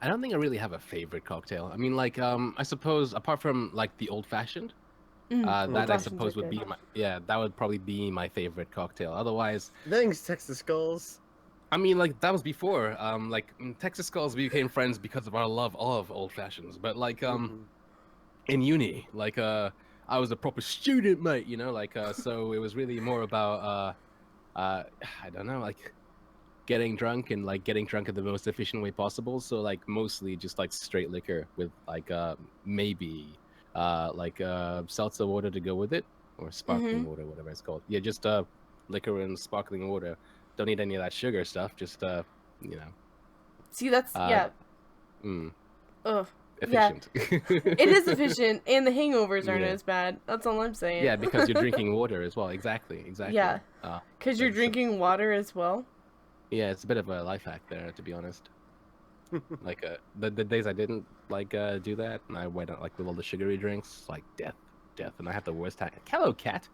I don't think I really have a favorite cocktail. I mean, like, I suppose apart from like the old fashioned, that I old-fashions are suppose would be good. that would probably be my favorite cocktail. Otherwise, Thanks, Texas Skulls. I mean, like that was before. Texas Skulls became friends because of our love of old fashions. But like, Mhm. in uni, like, I was a proper student, mate. You know, like, so it was really more about, I don't know, like getting drunk and like getting drunk in the most efficient way possible. So like mostly just like straight liquor with like maybe seltzer water to go with it or sparkling water, whatever it's called. Yeah, just liquor and sparkling water. Don't need any of that sugar stuff. Just you know, See, that's uh, yeah. mm, Ugh. Yeah, efficient. it is efficient, and the hangovers aren't Yeah. as bad. That's all I'm saying. Yeah, because you're drinking water as well. Exactly. Yeah, because you're So- drinking water as well. Yeah, it's a bit of a life hack there, to be honest. Like the days I didn't like do that, and I went out like with all the sugary drinks, like death, and I have the worst time. Hello, cat.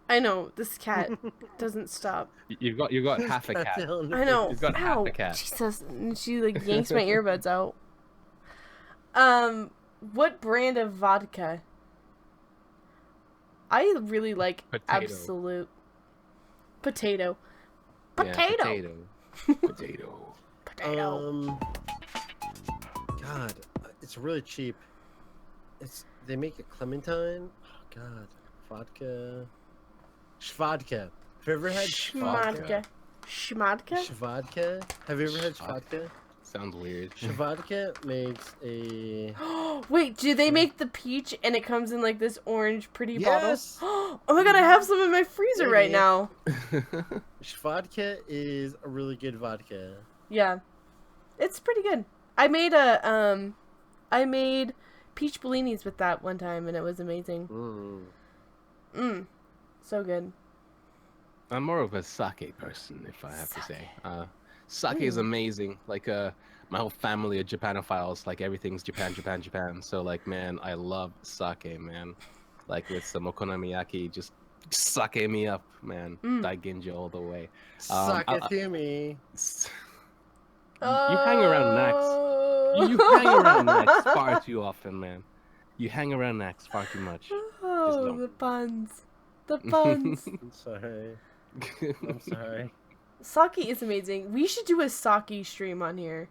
I know this cat doesn't stop. You've got half a Got cat. down to I know. You've got half Ow, a cat. Jesus! And she like yanks my earbuds out. What brand of vodka? I really like Potato. Absolute potato. Yeah, Potato. Potato. Potato. God, it's really cheap. They make it Clementine. Oh God, vodka. Schvodka. Have you ever had Schmadka. Schmadka? Schvodka? Have you ever had Schvodka? Sounds weird. Schvodka makes a Wait, do they make the peach and it comes in like this orange pretty Yes! bottle? Oh my god, I have some in my freezer right Maybe. now. Schvodka is a really good vodka. Yeah. It's pretty good. I made peach bellinis with that one time and it was amazing. So good. I'm more of a sake person, if I have to say. Sake is Ooh. amazing. Like my whole family are Japanophiles. Like everything's Japan, Japan, Japan. So like, man, I love sake, man. Like with some okonomiyaki, just sake me up, man. Daiginjo all the way. Suck it to me. You hang around Nax. You hang around Nax far too often, man. You hang around Nax far too much. Oh, don't. the puns. The puns. I'm sorry. I'm sorry. Sake is amazing. We should do a sake stream on here.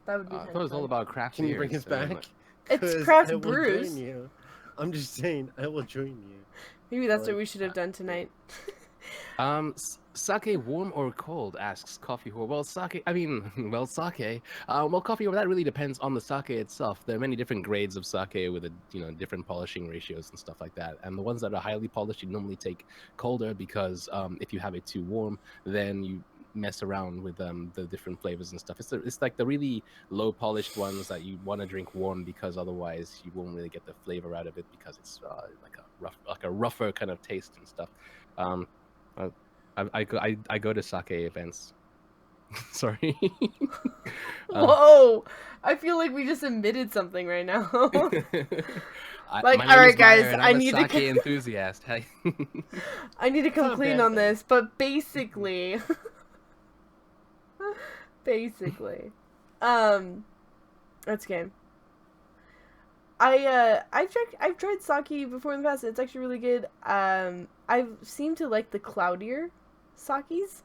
That would be I kind thought it of was all fun. about craft Can you beers, bring us so, back? like- It's 'Cause Craft I will Brews. join you. I'm just saying, I will join you. Maybe that's Like what we should have done tonight. Sake warm or cold? Asks Coffee Whore. Well, sake. I mean, well, sake. Well, Coffee Whore. That really depends on the sake itself. There are many different grades of sake with different polishing ratios and stuff like that. And the ones that are highly polished, you normally take colder because if you have it too warm, then you mess around with the different flavors and stuff. It's like the really low polished ones that you want to drink warm because otherwise you won't really get the flavor out of it because it's like a rougher kind of taste and stuff. I go to sake events. Sorry. Whoa! I feel like we just admitted something right now. Like, my name alright, is Meyer, guys, and I I'm a need to sake enthusiast. Hey. I need to come not a clean bad on thing. this, but basically, that's game. I've tried sake before in the past. It's actually really good. I seem to like the cloudier sakes.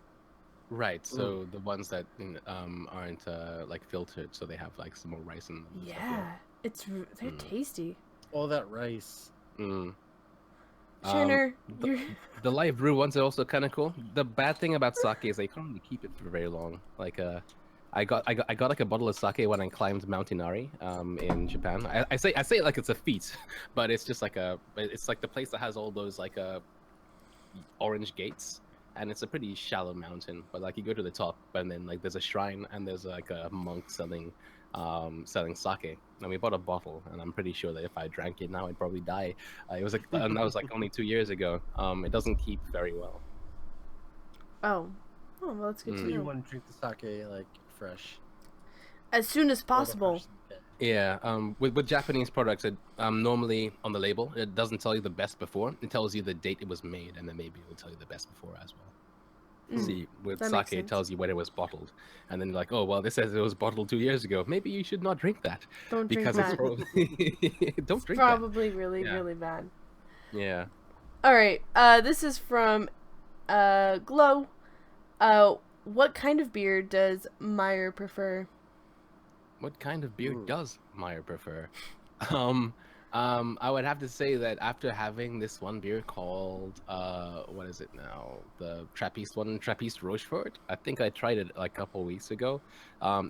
Right. So the ones that aren't like filtered, so they have like some more rice in them. And stuff, Yeah, they're Mm. tasty. All that rice. Mm. Shiner, The, you're the live brew ones are also kind of cool. The bad thing about sake is they can't really keep it for very long. Like I got like a bottle of sake when I climbed Mount Inari in Japan. I say it like it's a feat, but it's just like it's like the place that has all those like orange gates, and it's a pretty shallow mountain. But like you go to the top, and then like there's a shrine, and there's like a monk selling sake. And we bought a bottle, and I'm pretty sure that if I drank it now, I'd probably die. It was like, and that was like only 2 years ago. It doesn't keep very well. oh, well, that's good to So you know. want to drink the sake like fresh. As soon as Or the possible. fresh sake. Yeah, with Japanese products, it normally on the label it doesn't tell you the best before. It tells you the date it was made, and then maybe it'll tell you the best before as well. See, with that sake, makes it sense. tells you when it was bottled, and then you're like, oh well, this says it was bottled 2 years ago. Maybe you should not drink that Don't drink because that. it's probably don't drink Probably really, Yeah. really bad. that. Yeah. All right. This is from Glow. What kind of beer does Meyer prefer? What kind of beer Ooh. does Meyer prefer? I would have to say that after having this one beer called what is it now? The Trappist one, Trappist Rochefort. I think I tried it like a couple weeks ago.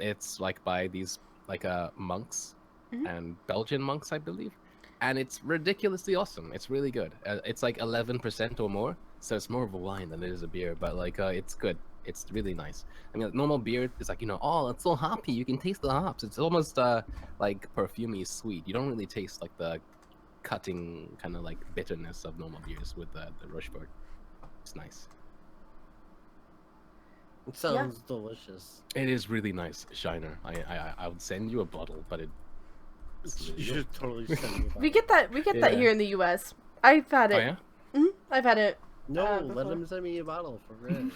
It's like by these like monks Mhm. and Belgian monks, I believe, and it's ridiculously awesome. It's really good. It's like 11% or more, so it's more of a wine than it is a beer, but like it's good. It's really nice. I mean, like, normal beer is like, oh, it's so hoppy. You can taste the hops. It's almost like perfumey sweet. You don't really taste like the cutting kind of like bitterness of normal beers with the Rochefort. It's nice. It sounds delicious. It is really nice, Shiner. I would send you a bottle, but You should totally send me We that. get that Yeah. here in the U.S. I've had Oh it. yeah. I've had it. No, let before. him send me a bottle for free.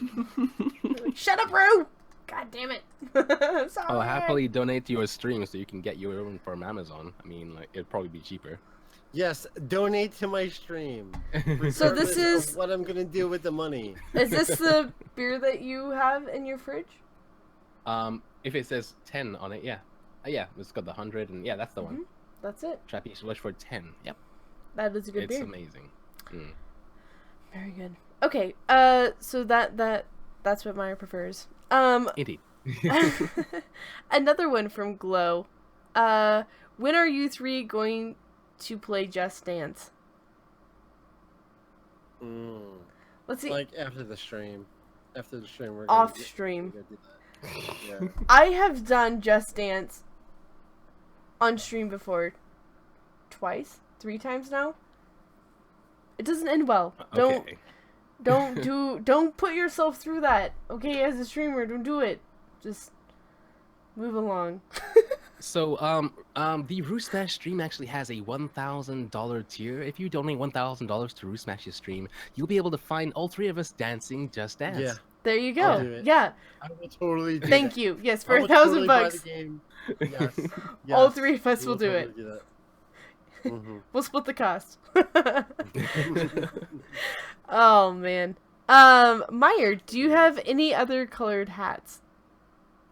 Shut up, Rue! God damn it. Sorry. I'll happily donate to your stream so you can get your own from Amazon. I mean, like it'd probably be cheaper. Yes, donate to my stream. So this regardless is- of what I'm gonna do with the money. Is this the beer that you have in your fridge? If it says 10 on it, yeah. Yeah, it's got the 100, and yeah, that's the one. That's it. Trappist Rochefort 10. Yep. That is a good It's beer. amazing. Mm. Very good. Okay. So that's what Meyer prefers. Indeed. Another one from Glow. When are you three going to play Just Dance? Let's see. Like after the stream. After the stream, we're Off gonna stream. do that. Yeah. I have done Just Dance on stream before. Twice? 3 times now? It doesn't end well. Okay. Don't put yourself through that. Okay, as a streamer, don't do it. Just move along. So, the Roosmash stream actually has a $1,000 tier. If you donate $1,000 to Roosmash's stream, you'll be able to find all 3 of us dancing Just Dance. Yeah. There you I'll go. do it. Yeah. I will totally do Thank that. you. Yes, I for will $1,000 totally buy bucks. the game. Yes. All Yes. 3 of us We will do it. totally do that. Mhm. We'll split the cost. Oh man. Meyer, do you have any other colored hats?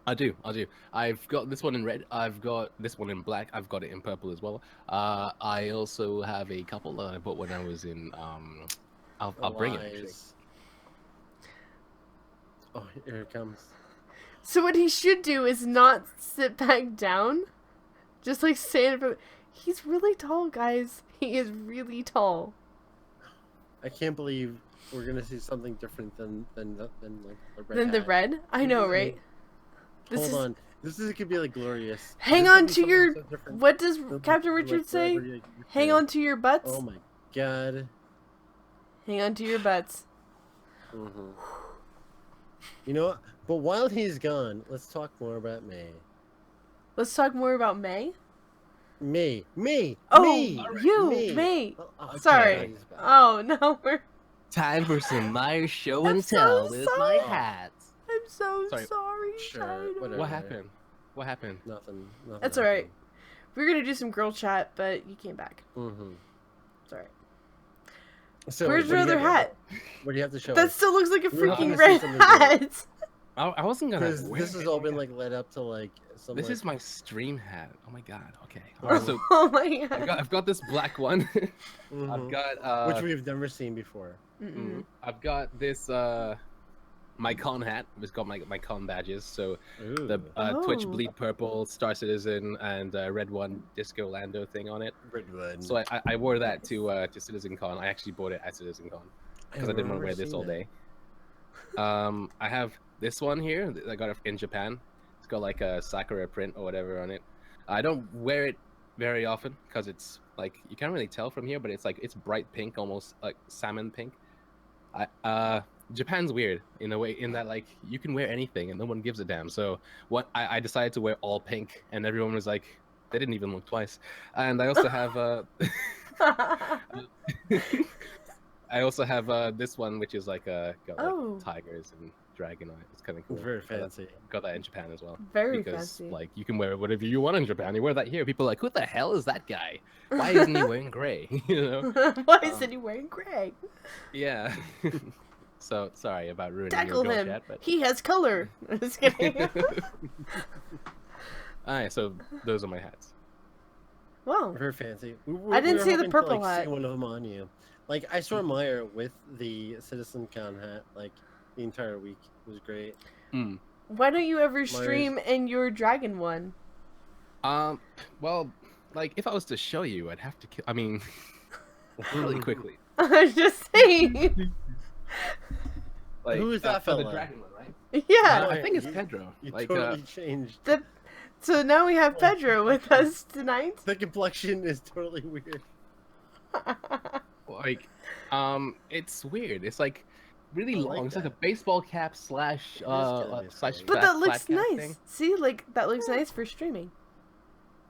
I do. I've got this one in red. I've got this one in black. I've got it in purple as well. I also have a couple that I bought when I was in. I'll bring it. Actually. Lies. Oh, here it comes. So what he should do is not sit back down. Just like stand for. He's really tall, guys. He is really tall. I can't believe we're gonna see something different than like the red. Than the hat. red? I know, right? Hold on. This is gonna be like glorious. Hang This could on be to something your. so different What does than Captain like Richard say? whatever you Hang do. on to your butts. Oh my god. Hang on to your butts. Mhm. You know what? But while he's gone, let's talk more about May. Let's talk more about May. Me. Oh, me, you, me. me. Okay, Sorry. he's back. Oh no, we're. Time for some Meyer show I'm and so tell with my sorry. hats. I'm so Sorry. sorry. Sure, Shiner. whatever. What happened? What happened? Nothing. That's alright. We were gonna do some girl chat, but you came back. Mm-hmm. It's alright. So Where's your other hat? What do you have to show That us? still looks like a We were freaking gonna say red something hat. I wasn't gonna Because wear this has it. all been like led up to like some. This like, is my stream hat. Oh my god. Okay. All right. So Oh my god. I've got this black one. I've mhm, got which we've never seen before. I've got this my con hat. It's got my con badges. So the Ooh, Twitch Oh. Bleed Purple, Star Citizen, and Red One Disco Lando thing on it. Redwood. So I wore that to Citizen Con. I actually bought it at Citizen Con because I didn't want to wear this all day. I have this one here that I got it in Japan. It's got like a Sakura print or whatever on it. I don't wear it very often because it's like you can't really tell from here, but it's like it's bright pink, almost like salmon pink. Japan's weird in a way in that like you can wear anything and no one gives a damn. So what I decided to wear all pink, and everyone was like, they didn't even look twice. And I also have I also have this one, which is like got like Oh. tigers and dragon eye. It's kind of cool. Very fancy. Got that in Japan as well. Very Because fancy. like you can wear whatever you want in Japan. You wear that here. People are like, who the hell is that guy? Why isn't he wearing gray? You know? Why isn't he wearing gray? Yeah. So sorry about ruining Tackle your girl him. chat, but He has color. Just kidding. alright, so those are my hats. Wow. Very fancy. I didn't were see the hoping to, purple like, hat. See one of them on you. Like I saw Meyer with the Citizen Con hat like the entire week. It was great. Mm. Why don't you ever stream in your dragon one? Well, like if I was to show you, I'd have to kill. I mean, really quickly. I'm just saying. Like, Who is that for the fella? dragon one, right? Yeah. I think it's You- Pedro. You Like, totally changed. So now we have Pedro with us tonight. The complexion is totally weird. like, it's weird. It's like really I long. like It's like a that. baseball cap slash It is kinda nice slash. looking. But flat- that looks flat cap nice. thing. See, like that looks nice for streaming.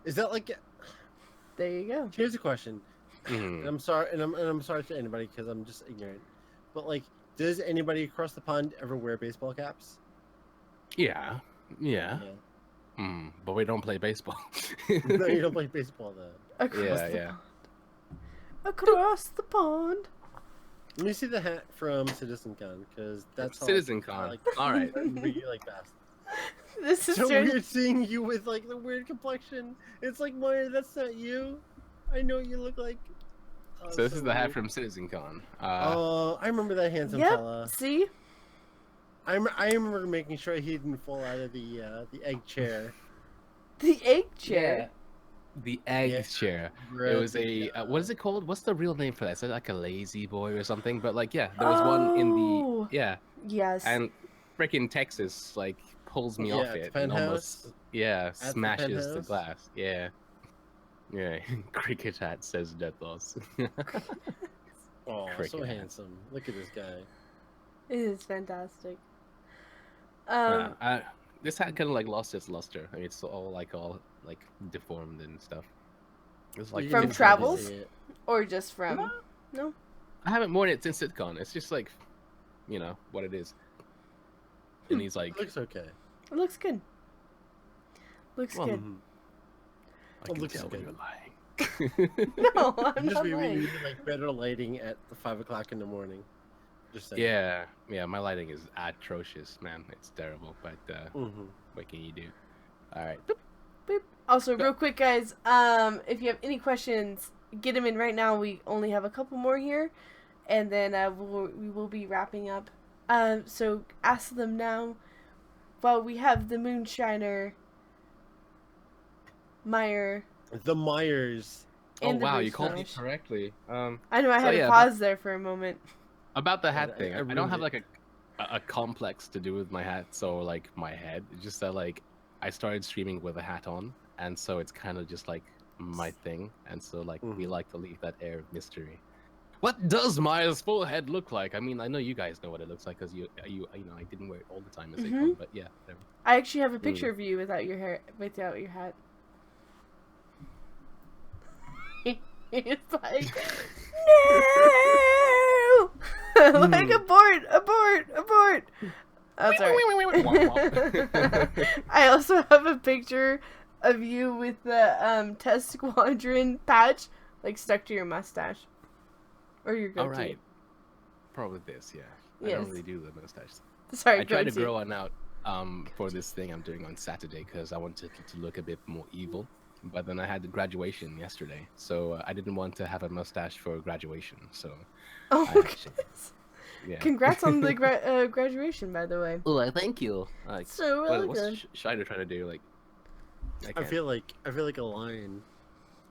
Is that like? There you go. Here's a question. Mhm. And I'm sorry, and I'm sorry to anybody because I'm just ignorant. But like, does anybody across the pond ever wear baseball caps? Yeah. Yeah. But we don't play baseball. No, you don't play baseball though. Across Yeah, the yeah. pond. Across the pond. Let me see the hat from Citizen Con because that's Citizen I Con. like, All right. what you like best. This is So turn- weird seeing you with like the weird complexion. It's like Meyer, that's not you. I know what you look like. Oh, So this so is the hat weird. from Citizen Con. Oh, I remember that handsome Yep. fella. See? I remember making sure he didn't fall out of the egg chair. The egg chair. The egg Yeah. chair. It was a what is it called? What's the real name for that? Is it like a lazy boy or something? But like, yeah, there was one in Oh. the Yes. and freaking Texas like pulls me Yeah, off at the it and almost the smashes the penthouse? glass. Yeah. Cricket hat says Deathos. Oh, Cricket so hat. handsome. Look at this guy. It is fantastic. This hat kind of like lost its luster. I mean, it's all like deformed and stuff. It's like You From can travels? totally see it. Or just from. No? I haven't worn it since SitCon. It's just like, you know what it is. And he's like, It looks okay. It looks good. Looks Well, good. Mhm. I can looks tell when good. you're lying. No, I'm Just not we lying. need like better lighting at the 5 o'clock in the morning. Just saying. Yeah, my lighting is atrocious, man. It's terrible, but Mm-hmm. what can you do? All right. Boop. Also, real quick, guys, if you have any questions, get them in right now. We only have a couple more here, and then we will be wrapping up. So ask them now. Well, we have the Moonshiner, Meyer, The Myers. Oh and the wow, you Bruce called me Smash. correctly. I know I So, had to yeah, pause there for a moment. About the Yeah, hat I- thing, I I don't ruined have it. like a complex to do with my hats or like my head. It's just that like I started streaming with a hat on, and so it's kind of just like my thing, and so like we Mhm. like to leave that air of mystery. What does Maya's full head look like? I mean, I know you guys know what it looks like because you know I didn't wear it all the time as Mhm. but yeah, whatever. I actually have a picture of you without your hair, without your hat. It's like, no! Like, abort! Oh, sorry. I also have a picture of you with the Test Squadron patch, like, stuck to your mustache. Or your goatee. All right, probably this. Yeah, I Yes. don't really do the mustache. Sorry, I tried to goatee. grow one out for this thing I'm doing on Saturday because I wanted to look a bit more evil. But then I had the graduation yesterday, so I didn't want to have a mustache for graduation. So Oh, I actually, yeah. congrats on the graduation, by the way. Oh, thank you. Like, So really what's good. Shider trying to do? Like, I I can't. feel like a lion.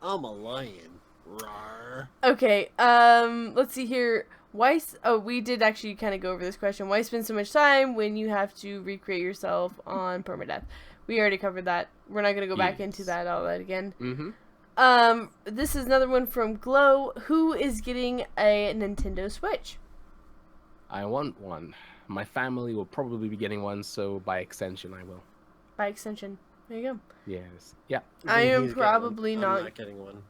I'm a lion. Rawr. Okay, let's see here. We did actually kind of go over this question. Why spend so much time when you have to recreate yourself on permadeath? We already covered that. We're not gonna go back into Yes. all that again. Mm-hmm. This is another one from Glow. Who is getting a Nintendo Switch? I want one. My family will probably be getting one, so by extension, I will. By extension. There you go. Yes. Yeah. I Then am he's getting one. probably I'm not. not getting one.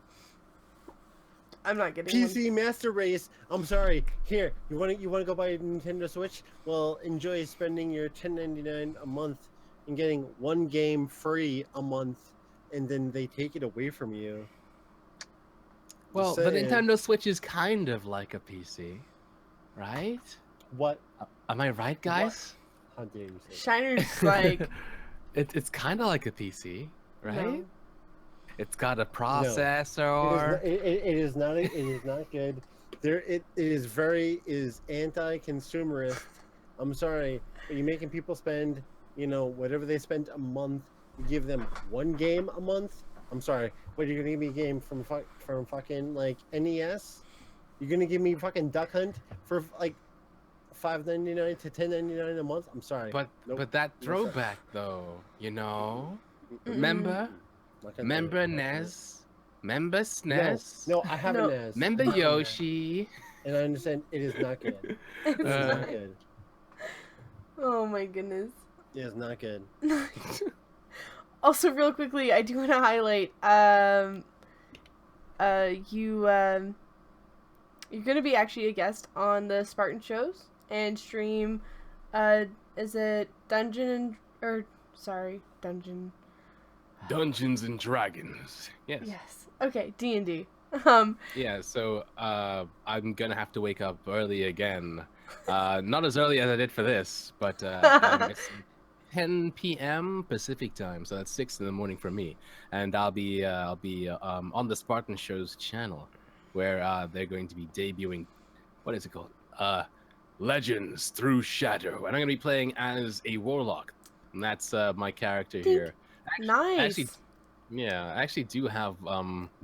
I'm not getting one. PC Master Race. I'm sorry. Here, you want to go buy a Nintendo Switch? Well, enjoy spending your $10.99 a month and getting one game free a month, and then they take it away from you. Well, Just the saying. Nintendo Switch is kind of like a PC, right? What? Am I right, guys? How dare you say that? Shiner's like, It's kind of like a PC, right? no. It's got a It processor. is not. It is not good. It is anti-consumerist. I'm sorry, but you're making people spend, whatever they spend a month. You give them one game a month. I'm sorry, but you're gonna give me a game from fucking like NES. You're gonna give me fucking Duck Hunt for like $5.99 to $10.99 a month. I'm sorry, But Nope. that No, sir. throwback though, Mm-mm. Remember? Not gonna Remember do it. Not gonna do it. NES? Remember SNES? No, I have No. a NES. Remember I have a NES. Yoshi? And I understand it is not good. It is Uh, not good. Oh my goodness. It is not good. Also, real quickly, I do want to highlight, you're gonna be actually a guest on the Spartan shows and stream, is it Dungeon Dungeons and Dragons. Yes. Yes. Okay, D&D. Yeah, so I'm gonna have to wake up early again. Not as early as I did for this, but it's 10 p.m. Pacific time, so that's 6 in the morning for me. And I'll be on the Spartan Show's channel, where they're going to be debuting. What is it called? Legends Through Shadow, and I'm gonna be playing as a warlock, and that's my character here. Nice. I actually do have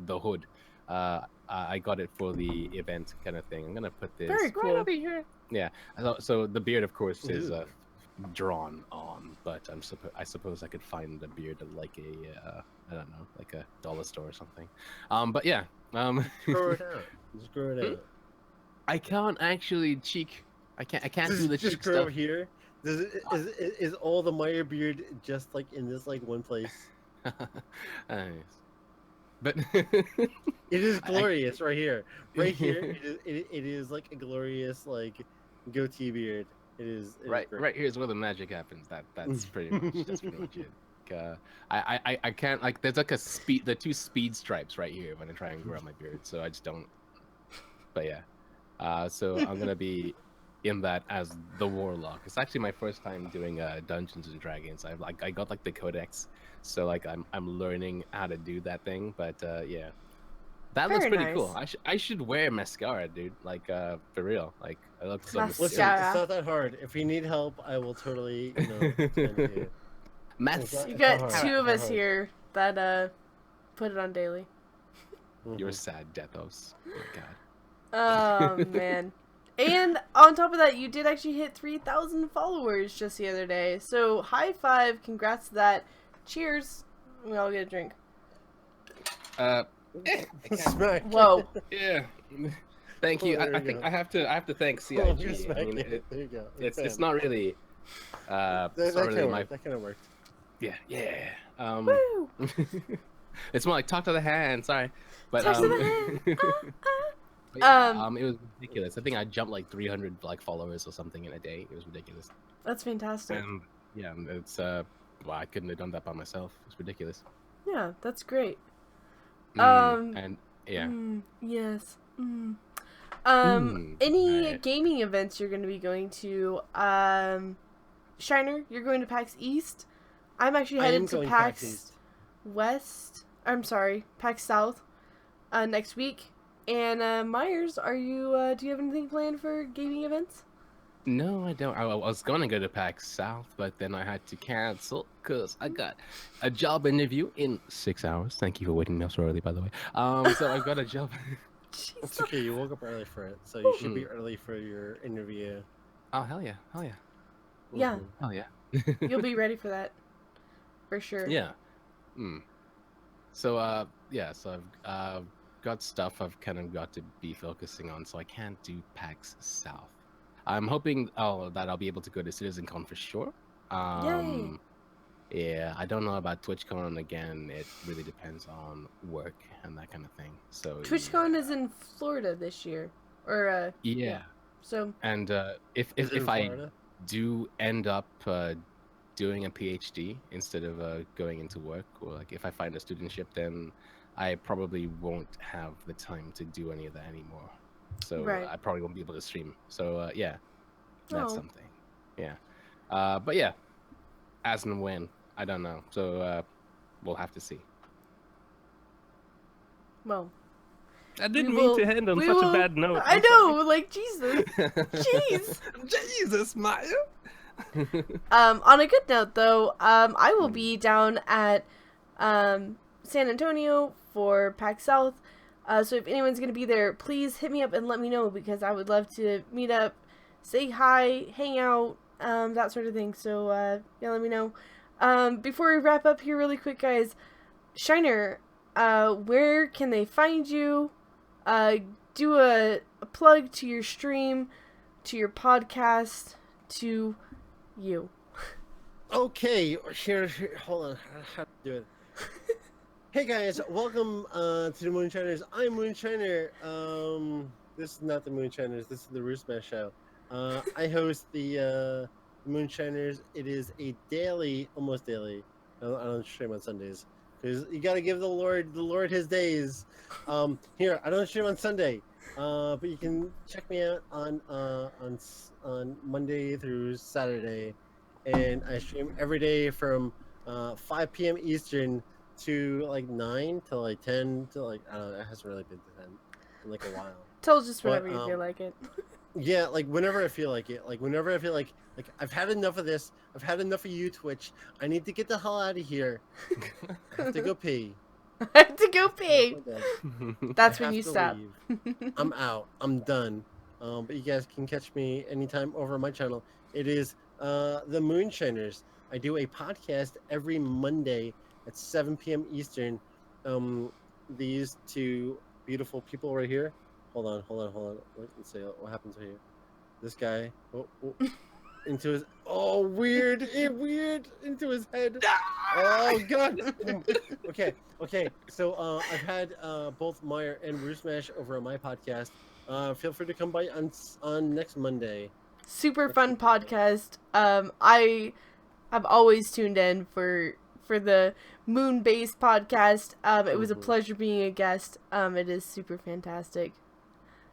the hood. I got it for the event kind of thing. I'm gonna put this Very right cool. over here. Yeah. So the beard, of course, is Ooh. drawn on, but I suppose I could find a beard at like a I don't know, like a dollar store or something. But yeah. Grow it out. Just grow it out. I can't actually cheek. I can't do the Just cheek grow stuff. here. Is all the Meyer beard just like in this like one place? Nice. But It is glorious right here. Right here, it is like a glorious like goatee beard. It is right great. here's where the magic happens. That's pretty much it. I can't, like, there's like the two speed stripes right here when I try and grow out my beard, so I just don't. But yeah, so I'm gonna be in that as the warlock. It's actually my first time doing Dungeons and Dragons. I got like the codex, so like I'm learning how to do that thing. But yeah, that looks Very pretty cool. nice. I should wear mascara, dude. Like for real. Like I look so Mascara. Listen, mysterious. it's not that hard. If you need help, I will totally, send you. Mas- You It's got not two hard. of us It's not hard. here that put it on daily. You're Mhm. sad, Deathos. Oh my god. Oh man. And on top of that, you did actually hit 3,000 followers just the other day. So high five, congrats to that. Cheers. We all get a drink. I can't. Smack. Whoa. Yeah. Thank you. Oh, there I you think go. I have to thank Oh, CIG. just I smack mean, it. There you go. it's not really. That It's not kind really of my. worked. That kind of worked. Yeah. Woo! It's more like talk to the hand. Sorry, but Talk to the hand. but yeah, Um, it was ridiculous. I think I jumped like 300 like followers or something in a day. It was ridiculous. That's fantastic. And yeah, it's well, I couldn't have done that by myself. It's ridiculous. Yeah, that's great. And yeah. Yes. Any Right. gaming events you're going to be going to? Shiner, you're going to PAX East. I'm actually I am headed to going PAX East. West. I'm sorry, PAX South next week. And Myers, are you? Do you have anything planned for gaming events? No, I don't. I was gonna go to PAX South, but then I had to cancel because I got a job interview in 6 hours. Thank you for waiting me up so early, by the way. So I've got a job. Jeez. It's okay. You woke up early for it, so you should be Mm. early for your interview. Oh hell yeah, hell yeah, Yeah, Mhm. hell yeah. you'll be ready for that, for sure. Yeah. Mm. So yeah. So I've got stuff I've kind of got to be focusing on, so I can't do PAX South. I'm hoping that I'll be able to go to CitizenCon for sure. Yay! Yeah, I don't know about TwitchCon again. It really depends on work and that kind of thing. So TwitchCon is in Florida this year, or yeah. So And if Is it in if I Florida? do end up doing a PhD instead of going into work, or like if I find a studentship, then I probably won't have the time to do any of that anymore. So Right. I probably won't be able to stream. So yeah, that's Oh. something. Yeah. But yeah, as and when, I don't know. So we'll have to see. well, I didn't mean to end we will- note. I know, like Jesus. Jeez. Jesus, Maya. On a good note, though, I will be down at San Antonio for PAX South. So if anyone's gonna be there, please hit me up and let me know because I would love to meet up, say hi, hang out, that sort of thing. So yeah, let me know. Before we wrap up here, really quick, guys, Shiner, where can they find you? Do a plug to your stream, to your podcast, to you. Okay, here, hold on. How to do it? Hey guys, welcome to the Moonshiners. I'm Moonshiner. This is not the Moonshiners. This is the Roost Smash Show. I host the Moonshiners. It is a daily, almost daily. I don't stream on Sundays because you got to give the Lord his days. Here, I don't stream on Sunday, but you can check me out on Monday through Saturday, and I stream every day from 5 p.m. Eastern to like 9 to like 10 to like I don't know, it hasn't really been to 10 in like a while. Tell us just But, whenever you feel like it. Yeah, like whenever I feel like it. Like whenever I feel like I've had enough of this. I've had enough of you, Twitch. I need to get the hell out of here. I have to go pee. I have to go pee. That's I when have you to stop. leave. I'm out. I'm done. But you guys can catch me anytime over on my channel. It is the Moonshiners. I do a podcast every Monday at 7 p.m. Eastern. These two beautiful people right here. Hold on. Let's see what happens right here. This guy. Oh. Into his. Oh, weird into his head. Oh God. Okay. So I've had both Meyer and Roost Smash over on my podcast. Feel free to come by on next Monday. Super fun podcast. I have always tuned in for the moon-based podcast. It was a pleasure being a guest. It is super fantastic.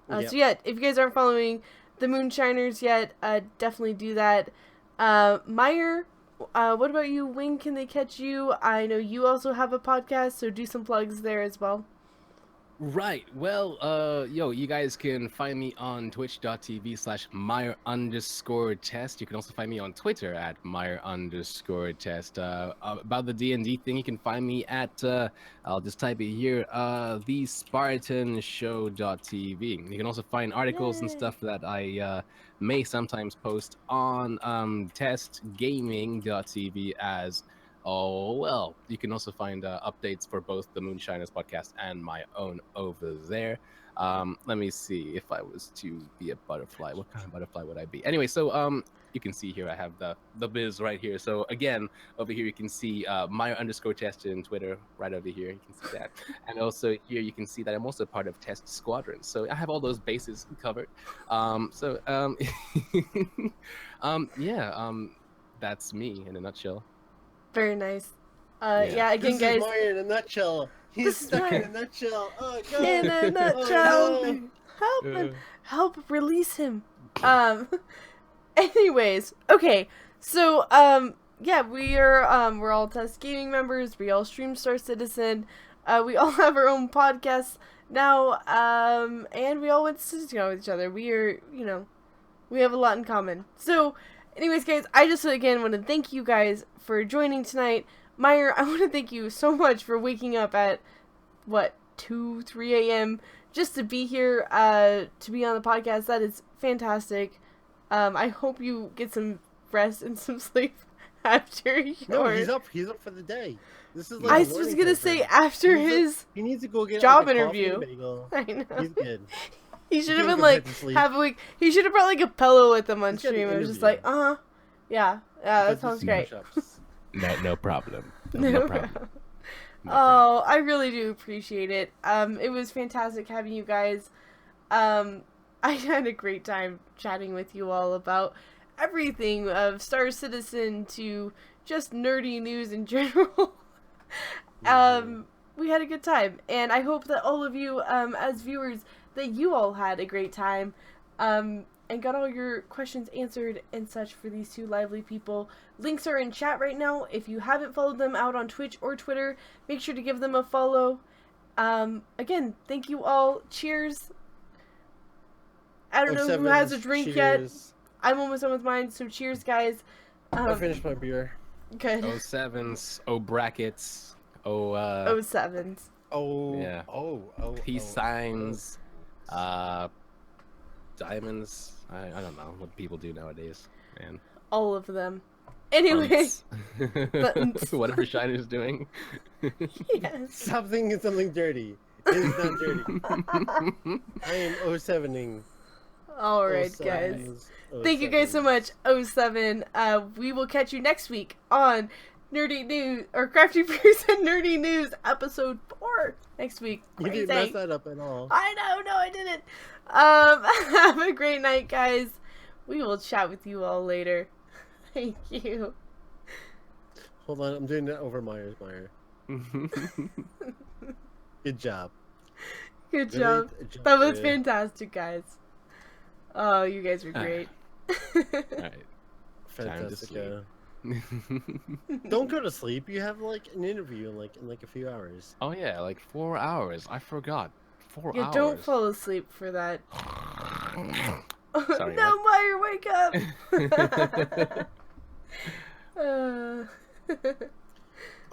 So yeah, if you guys aren't following the Moonshiners yet, definitely do that. Meyer, what about you? When can they catch you? I know you also have a podcast, so do some plugs there as well. Right. Well, you guys can find me on twitch.tv/Meyer_test. You can also find me on Twitter at Meyer_test. About the D&D thing, you can find me at, I'll just type it here, thespartanshow.tv. You can also find articles and stuff that I may sometimes post on testgaming.tv as well. You can also find updates for both the Moonshiners podcast and my own over there. Let me see if I was to be a butterfly. What kind of butterfly would I be? Anyway, so you can see here I have the biz right here. So again, over here you can see Meyer_test in Twitter right over here. You can see that, and also here you can see that I'm also part of Test Squadron. So I have all those bases covered. That's me in a nutshell. Very nice. Yeah, again, this guys. This is Meyer in a nutshell. He's stuck in a nutshell. Oh, God. In a nutshell. Help release him. Anyways, okay. So, yeah, we're all Test Gaming members. We all stream Star Citizen. We all have our own podcasts now, and we all went to Citizen with each other. We are, we have a lot in common. So, anyways, guys, I just again want to thank you guys for joining tonight. Meyer, I want to thank you so much for waking up at, 2, 3 a.m. just to be here, to be on the podcast. That is fantastic. I hope you get some rest and some sleep after your... No, he's up for the day. This is like I was gonna say after his he needs to go get job like, a coffee interview. and bagel. I know. He's good. He should have can't been go like back to sleep. have a week. He should have brought like a pillow with him on He's got an stream. It was just interview. like, yeah, that But sounds this great. push-ups. No problem. No No problem. problem. No problem. Oh, I really do appreciate it. It was fantastic having you guys. I had a great time chatting with you all about everything of Star Citizen to just nerdy news in general. We had a good time, and I hope that all of you, as viewers, that you all had a great time, and got all your questions answered and such for these two lively people. Links are in chat right now. If you haven't followed them out on Twitch or Twitter, make sure to give them a follow. Again, thank you all. Cheers. I don't know who has a drink yet. I'm almost done with mine, so cheers, guys. I finished my beer. Good. Oh sevens, oh brackets, oh 07s. Yeah. Peace signs, diamonds. I don't know what people do nowadays, man. All of them. Anyway. Buttons. Whatever Shiner's doing. Yes. Something dirty. It is not dirty. I am 07ing. Alright, guys. 07s, Thank you guys so 07s. much, 07. We will catch you next week on Nerdy News, or Crafty Brews and Nerdy News, episode 4 next week. You Crazy. didn't mess that up at all. I know, no, I didn't. Have a great night, guys. We will chat with you all later. Thank you. Hold on, I'm doing that over Meyer. Good job. Good job. Great That was yeah. fantastic, guys. Oh, you guys were great. Alright. Time to Fantastic. sleep. Don't go to sleep. You have like an interview in like a few hours. Oh yeah, like 4 hours. I forgot. 4 Yeah, hours. don't fall asleep for that. Sorry, no, Meyer, wake up!